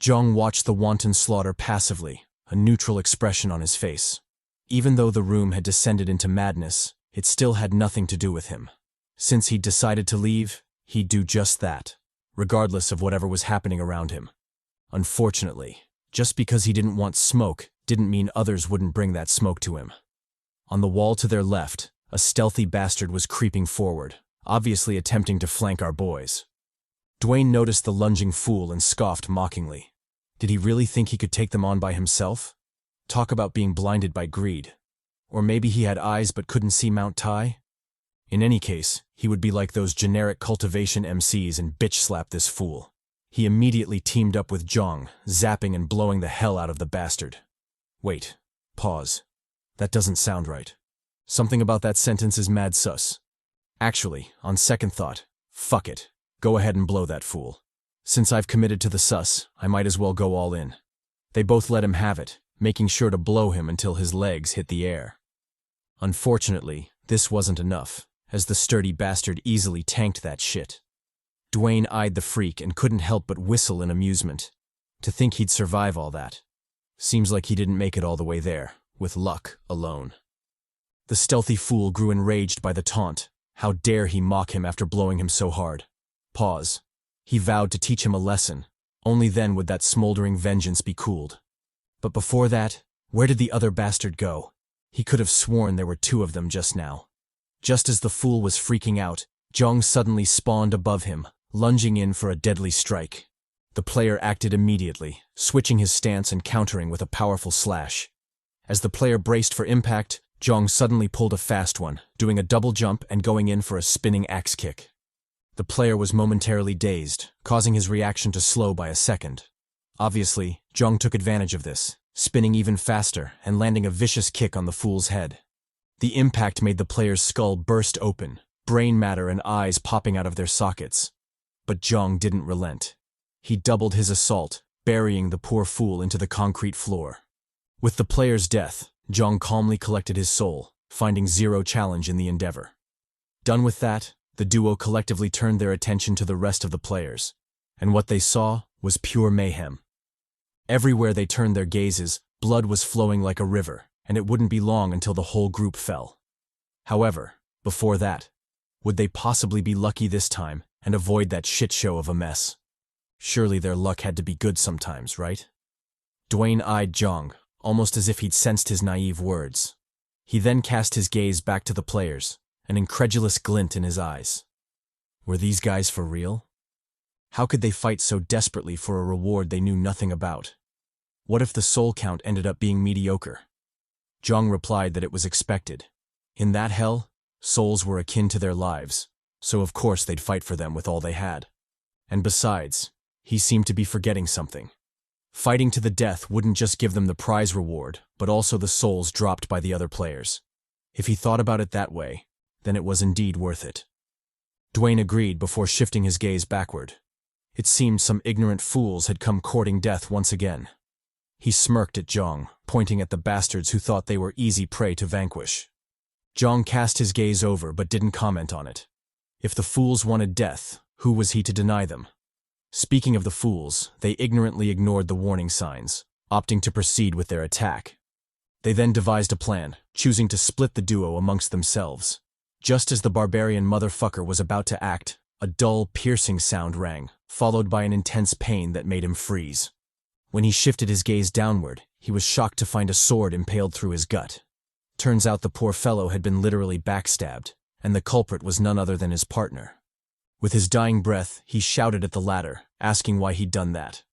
Jeong watched the wanton slaughter passively, a neutral expression on his face. Even though the room had descended into madness, it still had nothing to do with him. Since he'd decided to leave, he'd do just that, regardless of whatever was happening around him. Unfortunately, just because he didn't want smoke didn't mean others wouldn't bring that smoke to him. On the wall to their left, a stealthy bastard was creeping forward, obviously attempting to flank our boys. Dwayne noticed the lunging fool and scoffed mockingly. Did he really think he could take them on by himself? Talk about being blinded by greed. Or maybe he had eyes but couldn't see Mount Tai? In any case, he would be like those generic cultivation MCs and bitch-slap this fool. He immediately teamed up with Jeong, zapping and blowing the hell out of the bastard. Wait. Pause. That doesn't sound right. Something about that sentence is mad sus. Actually, on second thought, fuck it. Go ahead and blow that fool. Since I've committed to the sus, I might as well go all in. They both let him have it, making sure to blow him until his legs hit the air. Unfortunately, this wasn't enough, as the sturdy bastard easily tanked that shit. Dwayne eyed the freak and couldn't help but whistle in amusement. To think he'd survive all that. Seems like he didn't make it all the way there, with luck alone. The stealthy fool grew enraged by the taunt. How dare he mock him after blowing him so hard? Pause. He vowed to teach him a lesson. Only then would that smoldering vengeance be cooled. But before that, where did the other bastard go? He could have sworn there were 2 of them just now. Just as the fool was freaking out, Jeong suddenly spawned above him, lunging in for a deadly strike. The player acted immediately, switching his stance and countering with a powerful slash. As the player braced for impact, Jeong suddenly pulled a fast one, doing a double jump and going in for a spinning axe kick. The player was momentarily dazed, causing his reaction to slow by a second. Obviously, Jeong took advantage of this, spinning even faster and landing a vicious kick on the fool's head. The impact made the player's skull burst open, brain matter and eyes popping out of their sockets. But Jeong didn't relent. He doubled his assault, burying the poor fool into the concrete floor. With the player's death, Jeong calmly collected his soul, finding zero challenge in the endeavor. Done with that, the duo collectively turned their attention to the rest of the players, and what they saw was pure mayhem. Everywhere they turned their gazes, blood was flowing like a river, and it wouldn't be long until the whole group fell. However, before that, would they possibly be lucky this time and avoid that shit show of a mess? Surely their luck had to be good sometimes, right? Dwayne eyed Jeong, almost as if he'd sensed his naive words. He then cast his gaze back to the players, an incredulous glint in his eyes. Were these guys for real? How could they fight so desperately for a reward they knew nothing about? What if the soul count ended up being mediocre? Jeong replied that it was expected. In that hell, souls were akin to their lives, so of course they'd fight for them with all they had. And besides, he seemed to be forgetting something. Fighting to the death wouldn't just give them the prize reward, but also the souls dropped by the other players. If he thought about it that way, then it was indeed worth it. Dwayne agreed before shifting his gaze backward. It seemed some ignorant fools had come courting death once again. He smirked at Jeong, pointing at the bastards who thought they were easy prey to vanquish. Jeong cast his gaze over but didn't comment on it. If the fools wanted death, who was he to deny them? Speaking of the fools, they ignorantly ignored the warning signs, opting to proceed with their attack. They then devised a plan, choosing to split the duo amongst themselves. Just as the barbarian motherfucker was about to act, a dull, piercing sound rang, followed by an intense pain that made him freeze. When he shifted his gaze downward, he was shocked to find a sword impaled through his gut. Turns out the poor fellow had been literally backstabbed, and the culprit was none other than his partner. With his dying breath, he shouted at the latter, asking why he'd done that.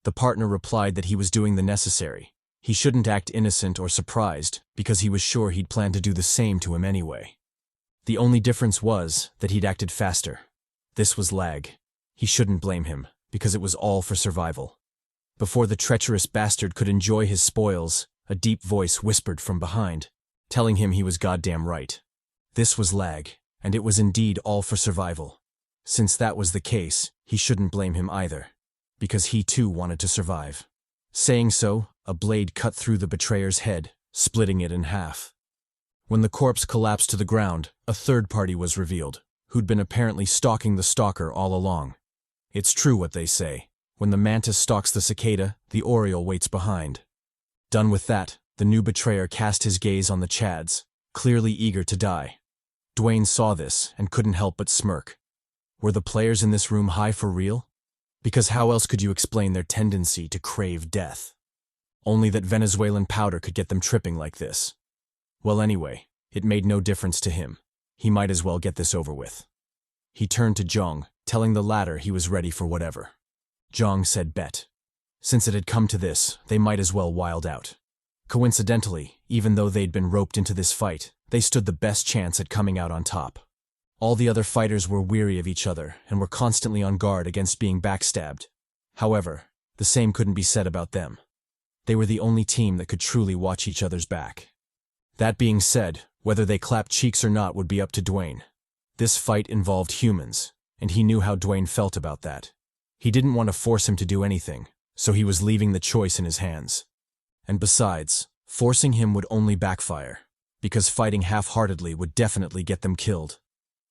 The partner replied that he was doing the necessary. He shouldn't act innocent or surprised, because he was sure he'd planned to do the same to him anyway. The only difference was that he'd acted faster. This was L.A.G. He shouldn't blame him, because it was all for survival. Before the treacherous bastard could enjoy his spoils, a deep voice whispered from behind, telling him he was goddamn right. This was L.A.G., and it was indeed all for survival. Since that was the case, he shouldn't blame him either, because he too wanted to survive. Saying so, a blade cut through the betrayer's head, splitting it in half. When the corpse collapsed to the ground, a third party was revealed, who'd been apparently stalking the stalker all along. It's true what they say. When the mantis stalks the cicada, the oriole waits behind. Done with that, the new betrayer cast his gaze on the Chads, clearly eager to die. Dwayne saw this and couldn't help but smirk. Were the players in this room high for real? Because how else could you explain their tendency to crave death? Only that Venezuelan powder could get them tripping like this. Well anyway, it made no difference to him. He might as well get this over with. He turned to Jeong, telling the latter he was ready for whatever. Jeong said bet. Since it had come to this, they might as well wild out. Coincidentally, even though they'd been roped into this fight, they stood the best chance at coming out on top. All the other fighters were weary of each other and were constantly on guard against being backstabbed. However, the same couldn't be said about them. They were the only team that could truly watch each other's back. That being said, whether they clapped cheeks or not would be up to Dwayne. This fight involved humans, and he knew how Dwayne felt about that. He didn't want to force him to do anything, so he was leaving the choice in his hands. And besides, forcing him would only backfire, because fighting half-heartedly would definitely get them killed.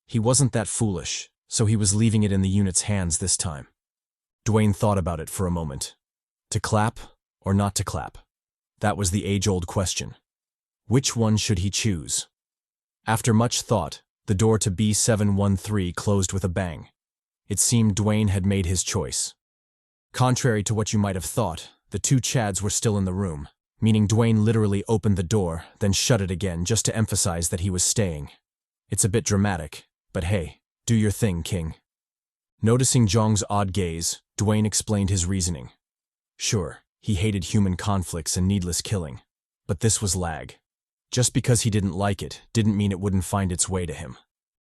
He wasn't that foolish, so he was leaving it in the unit's hands this time. Dwayne thought about it for a moment. To clap or not to clap? That was the age-old question. Which one should he choose? After much thought, the door to B713 closed with a bang. It seemed Dwayne had made his choice. Contrary to what you might have thought, the two Chads were still in the room, meaning Dwayne literally opened the door, then shut it again just to emphasize that he was staying. It's a bit dramatic, but hey, do your thing, King. Noticing Jeong's odd gaze, Dwayne explained his reasoning. Sure, he hated human conflicts and needless killing, but this was L.A.G. Just because he didn't like it didn't mean it wouldn't find its way to him.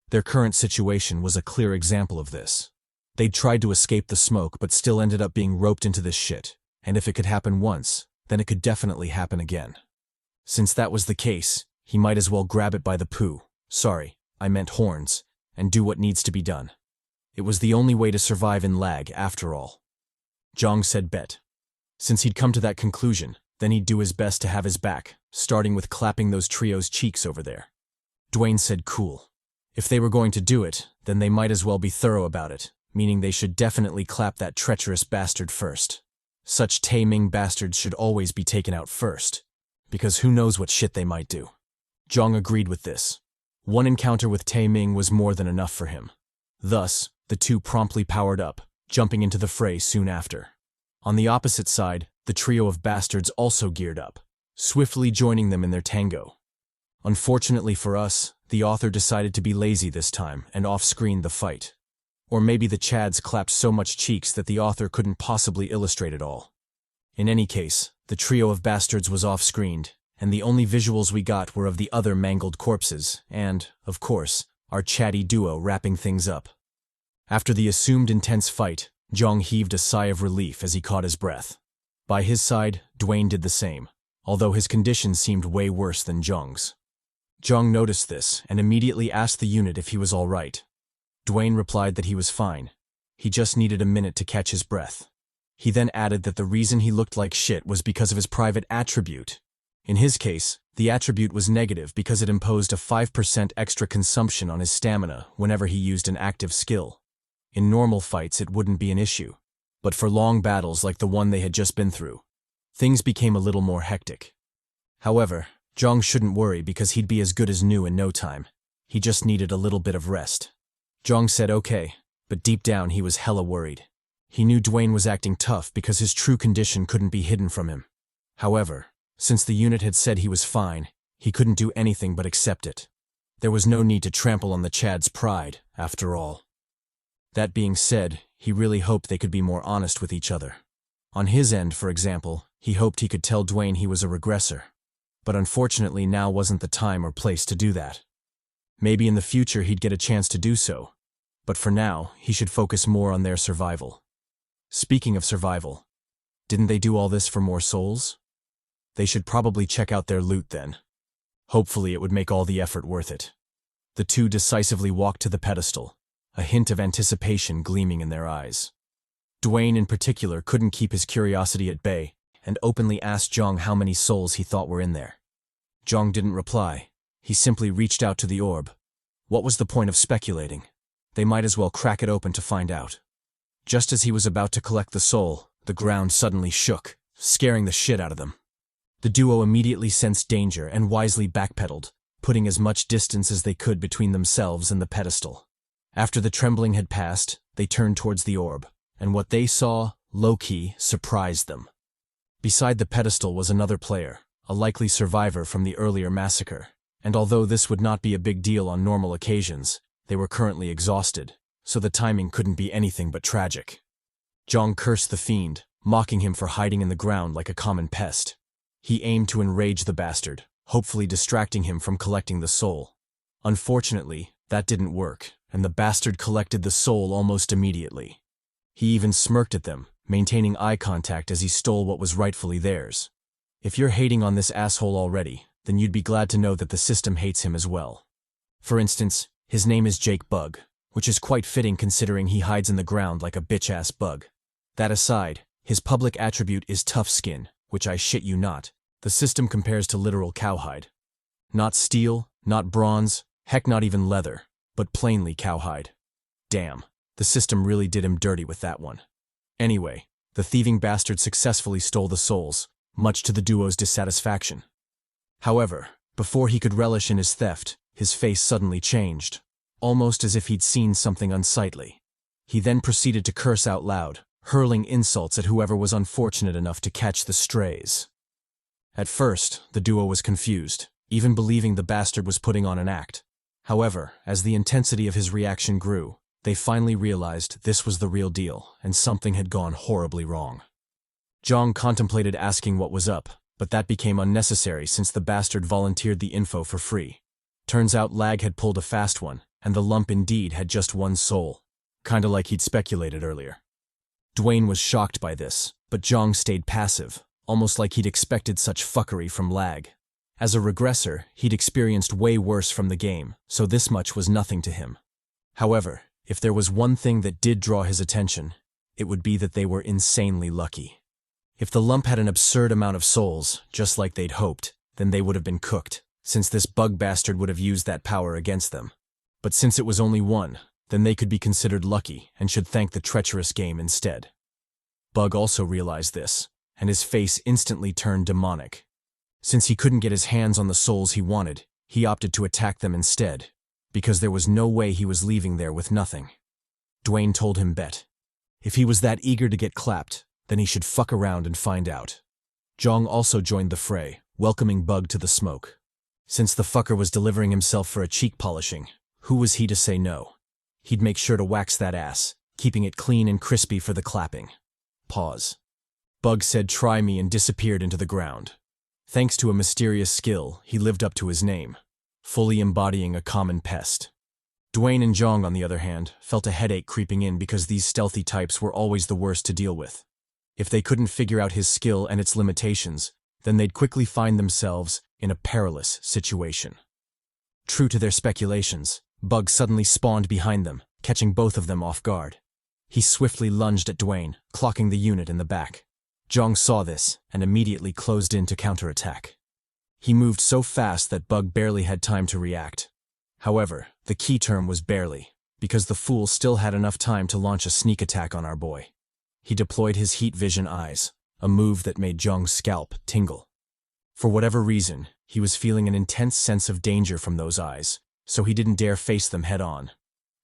Their current situation was a clear example of this. They'd tried to escape the smoke but still ended up being roped into this shit, and if it could happen once, then it could definitely happen again. Since that was the case, he might as well grab it by the poo, sorry, I meant horns, and do what needs to be done. It was the only way to survive in L.A.G after all. Jeong said bet. Since he'd come to that conclusion, then he'd do his best to have his back, starting with clapping those trio's cheeks over there. Dwayne said cool. If they were going to do it, then they might as well be thorough about it, meaning they should definitely clap that treacherous bastard first. Such Tae-Ming bastards should always be taken out first, because who knows what shit they might do. Jeong agreed with this. One encounter with Tae-Ming was more than enough for him. Thus, the two promptly powered up, jumping into the fray soon after. On the opposite side, the trio of bastards also geared up, swiftly joining them in their tango. Unfortunately for us, the author decided to be lazy this time and off-screened the fight. Or maybe the Chads clapped so much cheeks that the author couldn't possibly illustrate it all. In any case, the trio of bastards was off-screened, and the only visuals we got were of the other mangled corpses and, of course, our CHADY duo wrapping things up. After the assumed intense fight, Jeong heaved a sigh of relief as he caught his breath. By his side, Dwayne did the same, although his condition seemed way worse than Jeong's. Jeong noticed this and immediately asked the unit if he was all right. Dwayne replied that he was fine. He just needed a minute to catch his breath. He then added that the reason he looked like shit was because of his private attribute. In his case, the attribute was negative because it imposed a 5% extra consumption on his stamina whenever he used an active skill. In normal fights it wouldn't be an issue, but for long battles like the one they had just been through, things became a little more hectic. However, Jeong shouldn't worry because he'd be as good as new in no time. He just needed a little bit of rest. Jeong said okay, but deep down he was hella worried. He knew Dwayne was acting tough because his true condition couldn't be hidden from him. However, since the unit had said he was fine, he couldn't do anything but accept it. There was no need to trample on the Chad's pride, after all. That being said, he really hoped they could be more honest with each other. On his end, for example, he hoped he could tell Dwayne he was a regressor. But unfortunately now wasn't the time or place to do that. Maybe in the future he'd get a chance to do so, but for now, he should focus more on their survival. Speaking of survival, didn't they do all this for more souls? They should probably check out their loot then. Hopefully it would make all the effort worth it. The two decisively walked to the pedestal, a hint of anticipation gleaming in their eyes. Dwayne in particular couldn't keep his curiosity at bay and openly asked Jeong how many souls he thought were in there. Jeong didn't reply. He simply reached out to the orb. What was the point of speculating? They might as well crack it open to find out. Just as he was about to collect the soul, the ground suddenly shook, scaring the shit out of them. The duo immediately sensed danger and wisely backpedaled, putting as much distance as they could between themselves and the pedestal. After the trembling had passed, they turned towards the orb, and what they saw, low-key, surprised them. Beside the pedestal was another player, a likely survivor from the earlier massacre, and although this would not be a big deal on normal occasions, they were currently exhausted, so the timing couldn't be anything but tragic. Jeong cursed the fiend, mocking him for hiding in the ground like a common pest. He aimed to enrage the bastard, hopefully distracting him from collecting the soul. Unfortunately, that didn't work, and the bastard collected the soul almost immediately. He even smirked at them, maintaining eye contact as he stole what was rightfully theirs. If you're hating on this asshole already, then you'd be glad to know that the system hates him as well. For instance, his name is Jake Bug, which is quite fitting considering he hides in the ground like a bitch-ass bug. That aside, his public attribute is tough skin, which I shit you not, the system compares to literal cowhide. Not steel, not bronze, heck not even leather, but plainly cowhide. Damn, the system really did him dirty with that one. Anyway, the thieving bastard successfully stole the souls, much to the duo's dissatisfaction. However, before he could relish in his theft, his face suddenly changed, almost as if he'd seen something unsightly. He then proceeded to curse out loud, hurling insults at whoever was unfortunate enough to catch the strays. At first, the duo was confused, even believing the bastard was putting on an act. However, as the intensity of his reaction grew, they finally realized this was the real deal, and something had gone horribly wrong. Jeong contemplated asking what was up, but that became unnecessary since the bastard volunteered the info for free. Turns out L.A.G had pulled a fast one, and the lump indeed had just one soul, kinda like he'd speculated earlier. Dwayne was shocked by this, but Jeong stayed passive, almost like he'd expected such fuckery from L.A.G. As a regressor, he'd experienced way worse from the game, so this much was nothing to him. However, if there was one thing that did draw his attention, it would be that they were insanely lucky. If the lump had an absurd amount of souls, just like they'd hoped, then they would have been cooked, since this bug bastard would have used that power against them. But since it was only one, then they could be considered lucky and should thank the treacherous game instead. Bug also realized this, and his face instantly turned demonic. Since he couldn't get his hands on the souls he wanted, he opted to attack them instead, because there was no way he was leaving there with nothing. Dwayne told him bet. If he was that eager to get clapped, then he should fuck around and find out. Jeong also joined the fray, welcoming Bug to the smoke. Since the fucker was delivering himself for a cheek polishing, who was he to say no? He'd make sure to wax that ass, keeping it clean and crispy for the clapping. Pause. Bug said try me and disappeared into the ground. Thanks to a mysterious skill, he lived up to his name, fully embodying a common pest. Dwayne and Jeong, on the other hand, felt a headache creeping in because these stealthy types were always the worst to deal with. If they couldn't figure out his skill and its limitations, then they'd quickly find themselves in a perilous situation. True to their speculations, Bug suddenly spawned behind them, catching both of them off guard. He swiftly lunged at Dwayne, clocking the unit in the back. Jeong saw this and immediately closed in to counterattack. He moved so fast that Bug barely had time to react. However, the key term was barely, because the fool still had enough time to launch a sneak attack on our boy. He deployed his heat vision eyes, a move that made Jeong's scalp tingle. For whatever reason, he was feeling an intense sense of danger from those eyes, so he didn't dare face them head-on.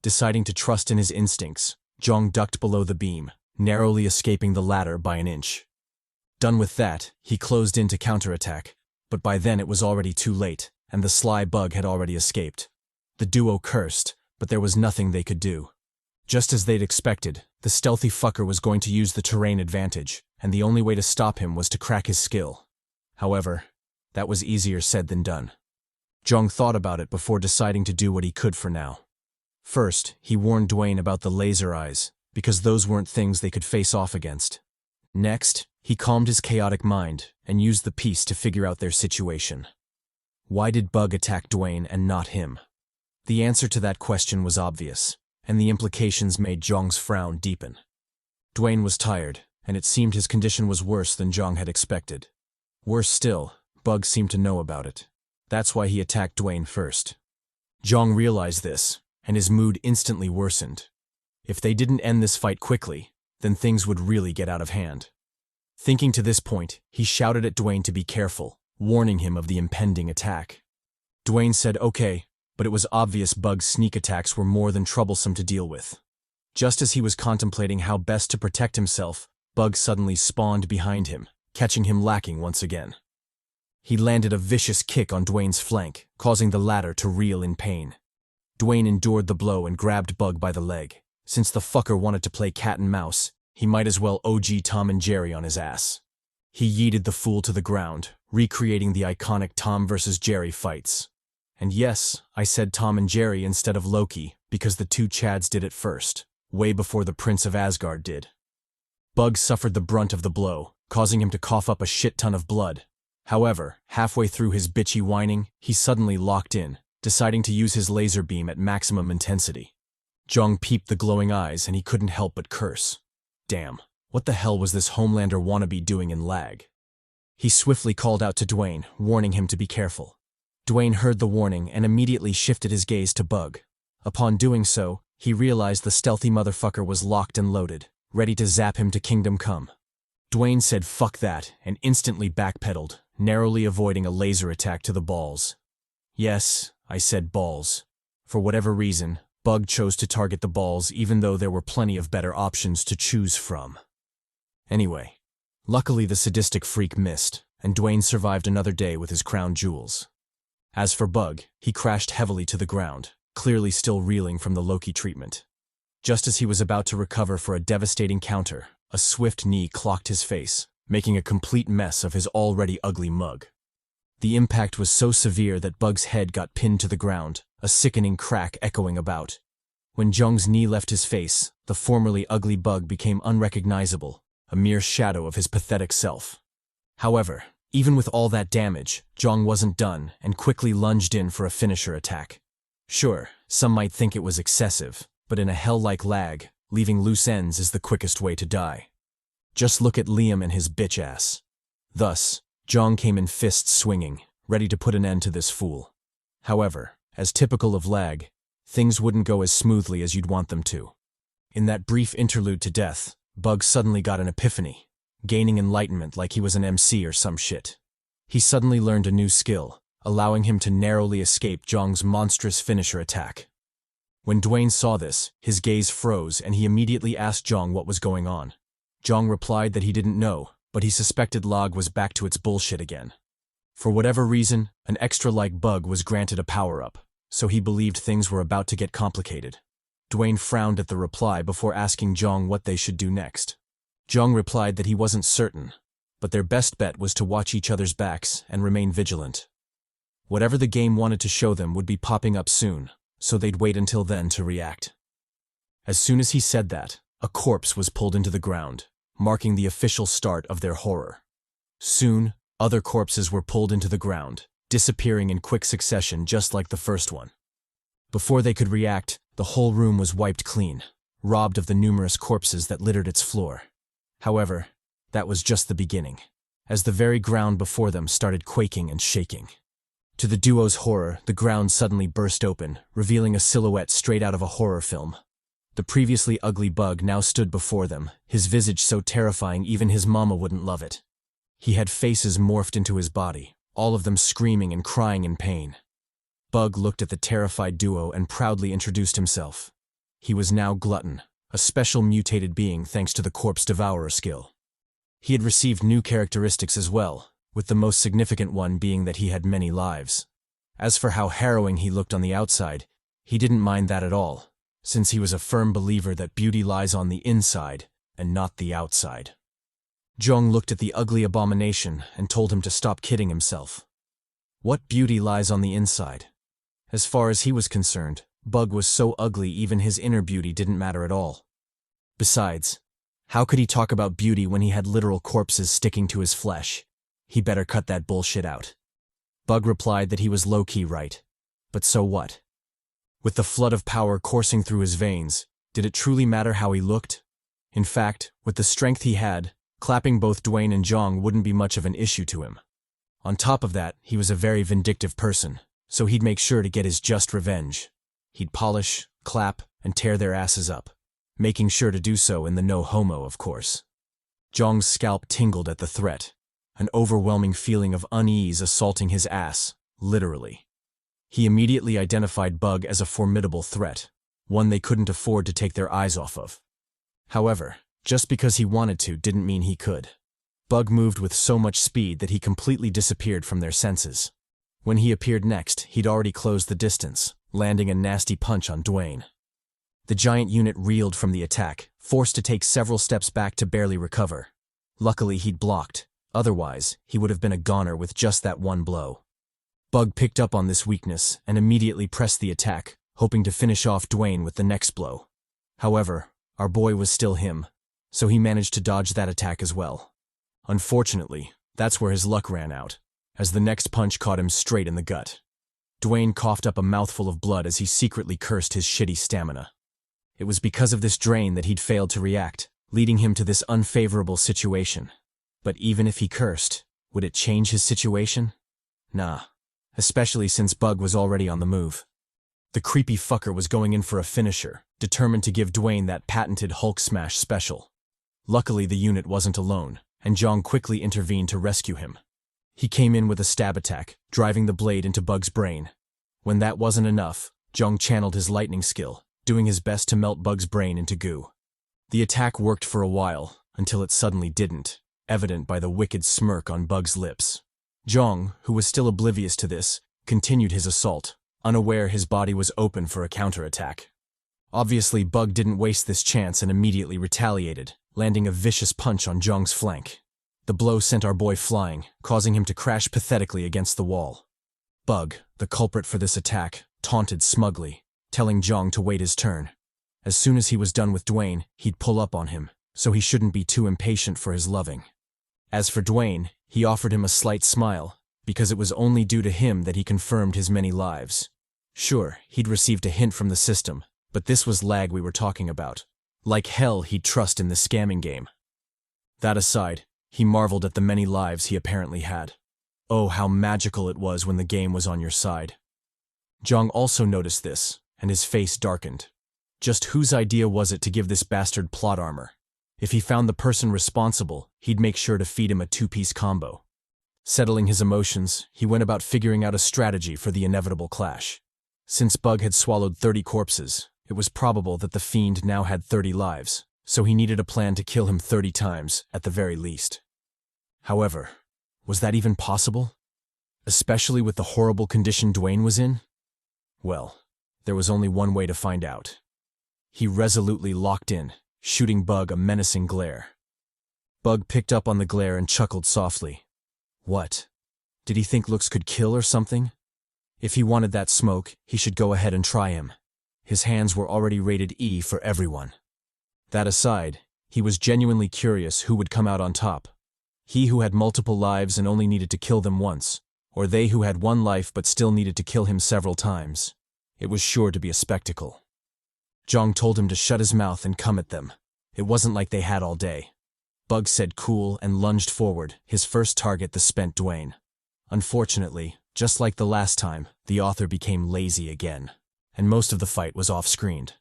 Deciding to trust in his instincts, Jeong ducked below the beam, narrowly escaping the latter by an inch. Done with that, he closed in to counterattack, but by then it was already too late, and the sly Bug had already escaped. The duo cursed, but there was nothing they could do. Just as they'd expected, the stealthy fucker was going to use the terrain advantage, and the only way to stop him was to crack his skill. However, that was easier said than done. Jeong thought about it before deciding to do what he could for now. First, he warned Dwayne about the laser eyes, because those weren't things they could face off against. Next, he calmed his chaotic mind and used the piece to figure out their situation. Why did Bug attack Dwayne and not him? The answer to that question was obvious, and the implications made Jeong's frown deepen. Dwayne was tired, and it seemed his condition was worse than Jeong had expected. Worse still, Bug seemed to know about it. That's why he attacked Dwayne first. Jeong realized this, and his mood instantly worsened. If they didn't end this fight quickly, then things would really get out of hand. Thinking to this point, he shouted at Dwayne to be careful, warning him of the impending attack. Dwayne said okay, but it was obvious Bug's sneak attacks were more than troublesome to deal with. Just as he was contemplating how best to protect himself, Bug suddenly spawned behind him, catching him lacking once again. He landed a vicious kick on Dwayne's flank, causing the latter to reel in pain. Dwayne endured the blow and grabbed Bug by the leg. Since the fucker wanted to play cat and mouse, he might as well OG Tom and Jerry on his ass. He yeeted the fool to the ground, recreating the iconic Tom vs. Jerry fights. And yes, I said Tom and Jerry instead of Loki, because the two Chads did it first, way before the Prince of Asgard did. Bug suffered the brunt of the blow, causing him to cough up a shit ton of blood. However, halfway through his bitchy whining, he suddenly locked in, deciding to use his laser beam at maximum intensity. Jeong peeped the glowing eyes and he couldn't help but curse. Damn, what the hell was this Homelander wannabe doing in L.A.G? He swiftly called out to Dwayne, warning him to be careful. Dwayne heard the warning and immediately shifted his gaze to Bug. Upon doing so, he realized the stealthy motherfucker was locked and loaded, ready to zap him to Kingdom Come. Dwayne said fuck that and instantly backpedaled, narrowly avoiding a laser attack to the balls. Yes, I said balls. For whatever reason, Bug chose to target the balls even though there were plenty of better options to choose from. Anyway, luckily the sadistic freak missed, and Dwayne survived another day with his crown jewels. As for Bug, he crashed heavily to the ground, clearly still reeling from the Loki treatment. Just as he was about to recover for a devastating counter, a swift knee clocked his face, making a complete mess of his already ugly mug. The impact was so severe that Bug's head got pinned to the ground, a sickening crack echoing about. When Jeong's knee left his face, the formerly ugly Bug became unrecognizable, a mere shadow of his pathetic self. However, even with all that damage, Jeong wasn't done and quickly lunged in for a finisher attack. Sure, some might think it was excessive, but in a hell like L.A.G, leaving loose ends is the quickest way to die. Just look at Liam and his bitch ass. Thus, Jeong came in fists swinging, ready to put an end to this fool. However, as typical of L.A.G, things wouldn't go as smoothly as you'd want them to. In that brief interlude to death, Bug suddenly got an epiphany, gaining enlightenment like he was an MC or some shit. He suddenly learned a new skill, allowing him to narrowly escape Jeong's monstrous finisher attack. When Dwayne saw this, his gaze froze and he immediately asked Jeong what was going on. Jeong replied that he didn't know, but he suspected L.A.G was back to its bullshit again. For whatever reason, an extra-like Bug was granted a power-up, so he believed things were about to get complicated. Dwayne frowned at the reply before asking Jeong what they should do next. Jeong replied that he wasn't certain, but their best bet was to watch each other's backs and remain vigilant. Whatever the game wanted to show them would be popping up soon, so they'd wait until then to react. As soon as he said that, a corpse was pulled into the ground, marking the official start of their horror. Soon, other corpses were pulled into the ground, disappearing in quick succession just like the first one. Before they could react, the whole room was wiped clean, robbed of the numerous corpses that littered its floor. However, that was just the beginning, as the very ground before them started quaking and shaking. To the duo's horror, the ground suddenly burst open, revealing a silhouette straight out of a horror film. The previously ugly Bug now stood before them, his visage so terrifying even his mama wouldn't love it. He had faces morphed into his body, all of them screaming and crying in pain. Bug looked at the terrified duo and proudly introduced himself. He was now Glutton, a special mutated being thanks to the Corpse Devourer skill. He had received new characteristics as well, with the most significant one being that he had many lives. As for how harrowing he looked on the outside, he didn't mind that at all, since he was a firm believer that beauty lies on the inside and not the outside. Jeong looked at the ugly abomination and told him to stop kidding himself. What beauty lies on the inside? As far as he was concerned, Bug was so ugly even his inner beauty didn't matter at all. Besides, how could he talk about beauty when he had literal corpses sticking to his flesh? He better cut that bullshit out. Bug replied that he was low-key right. But so what? With the flood of power coursing through his veins, did it truly matter how he looked? In fact, with the strength he had, clapping both Dwayne and Jeong wouldn't be much of an issue to him. On top of that, he was a very vindictive person, so he'd make sure to get his just revenge. He'd polish, clap, and tear their asses up, making sure to do so in the no homo, of course. Jeong's scalp tingled at the threat, an overwhelming feeling of unease assaulting his ass, literally. He immediately identified Bug as a formidable threat, one they couldn't afford to take their eyes off of. However, just because he wanted to didn't mean he could. Bug moved with so much speed that he completely disappeared from their senses. When he appeared next, he'd already closed the distance, landing a nasty punch on Dwayne. The giant unit reeled from the attack, forced to take several steps back to barely recover. Luckily, he'd blocked. Otherwise, he would have been a goner with just that one blow. Bug picked up on this weakness and immediately pressed the attack, hoping to finish off Dwayne with the next blow. However, our boy was still him, so he managed to dodge that attack as well. Unfortunately, that's where his luck ran out, as the next punch caught him straight in the gut. Dwayne coughed up a mouthful of blood as he secretly cursed his shitty stamina. It was because of this drain that he'd failed to react, leading him to this unfavorable situation. But even if he cursed, would it change his situation? Nah, especially since Bug was already on the move. The creepy fucker was going in for a finisher, determined to give Dwayne that patented Hulk smash special. Luckily, the unit wasn't alone, and Jeong quickly intervened to rescue him. He came in with a stab attack, driving the blade into Bug's brain. When that wasn't enough, Jeong channeled his lightning skill, doing his best to melt Bug's brain into goo. The attack worked for a while, until it suddenly didn't, evident by the wicked smirk on Bug's lips. Jeong, who was still oblivious to this, continued his assault, unaware his body was open for a counterattack. Obviously, Bug didn't waste this chance and immediately retaliated, landing a vicious punch on Jeong's flank. The blow sent our boy flying, causing him to crash pathetically against the wall. Bug, the culprit for this attack, taunted smugly, telling Jeong to wait his turn. As soon as he was done with Dwayne, he'd pull up on him, so he shouldn't be too impatient for his loving. As for Dwayne, he offered him a slight smile, because it was only due to him that he confirmed his many lives. Sure, he'd received a hint from the system, but this was L.A.G we were talking about. Like hell he'd trust in the scamming game. That aside, he marveled at the many lives he apparently had. Oh, how magical it was when the game was on your side. Jeong also noticed this, and his face darkened. Just whose idea was it to give this bastard plot armor? If he found the person responsible, he'd make sure to feed him a two-piece combo. Settling his emotions, he went about figuring out a strategy for the inevitable clash. Since Bug had swallowed 30 corpses, it was probable that the fiend now had 30 lives, so he needed a plan to kill him 30 times, at the very least. However, was that even possible? Especially with the horrible condition Dwayne was in? Well, there was only one way to find out. He resolutely locked in, shooting Bug a menacing glare. Bug picked up on the glare and chuckled softly. What? Did he think looks could kill or something? If he wanted that smoke, he should go ahead and try him. His hands were already rated E for everyone. That aside, he was genuinely curious who would come out on top. He who had multiple lives and only needed to kill them once, or they who had one life but still needed to kill him several times. It was sure to be a spectacle. Jeong told him to shut his mouth and come at them. It wasn't like they had all day. Bug said cool and lunged forward, his first target the spent Dwayne. Unfortunately, just like the last time, the author became lazy again, and most of the fight was off-screened.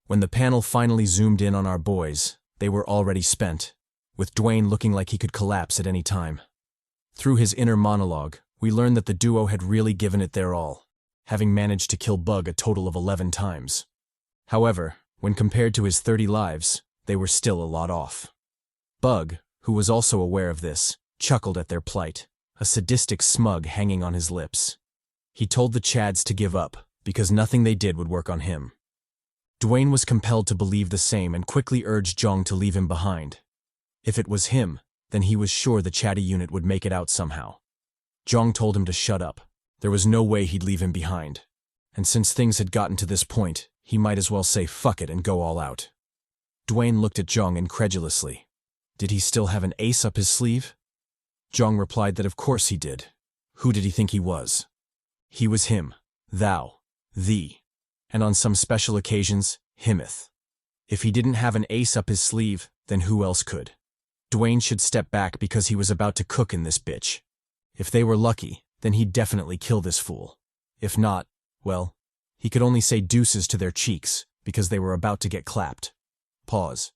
When the panel finally zoomed in on our boys, they were already spent, with Dwayne looking like he could collapse at any time. Through his inner monologue, we learned that the duo had really given it their all, having managed to kill Bug a total of 11 times. However, when compared to his 30 lives, they were still a lot off. Bug, who was also aware of this, chuckled at their plight, a sadistic smug hanging on his lips. He told the Chads to give up, because nothing they did would work on him. Dwayne was compelled to believe the same and quickly urged Jeong to leave him behind. If it was him, then he was sure the CHADY unit would make it out somehow. Jeong told him to shut up. There was no way he'd leave him behind. And since things had gotten to this point, he might as well say fuck it and go all out. Dwayne looked at Jeong incredulously. Did he still have an ace up his sleeve? Jeong replied that of course he did. Who did he think he was? He was him, thou, thee, and on some special occasions, himeth. If he didn't have an ace up his sleeve, then who else could? Dwayne should step back because he was about to cook in this bitch. If they were lucky, then he'd definitely kill this fool. If not, well, he could only say deuces to their cheeks because they were about to get clapped. Pause.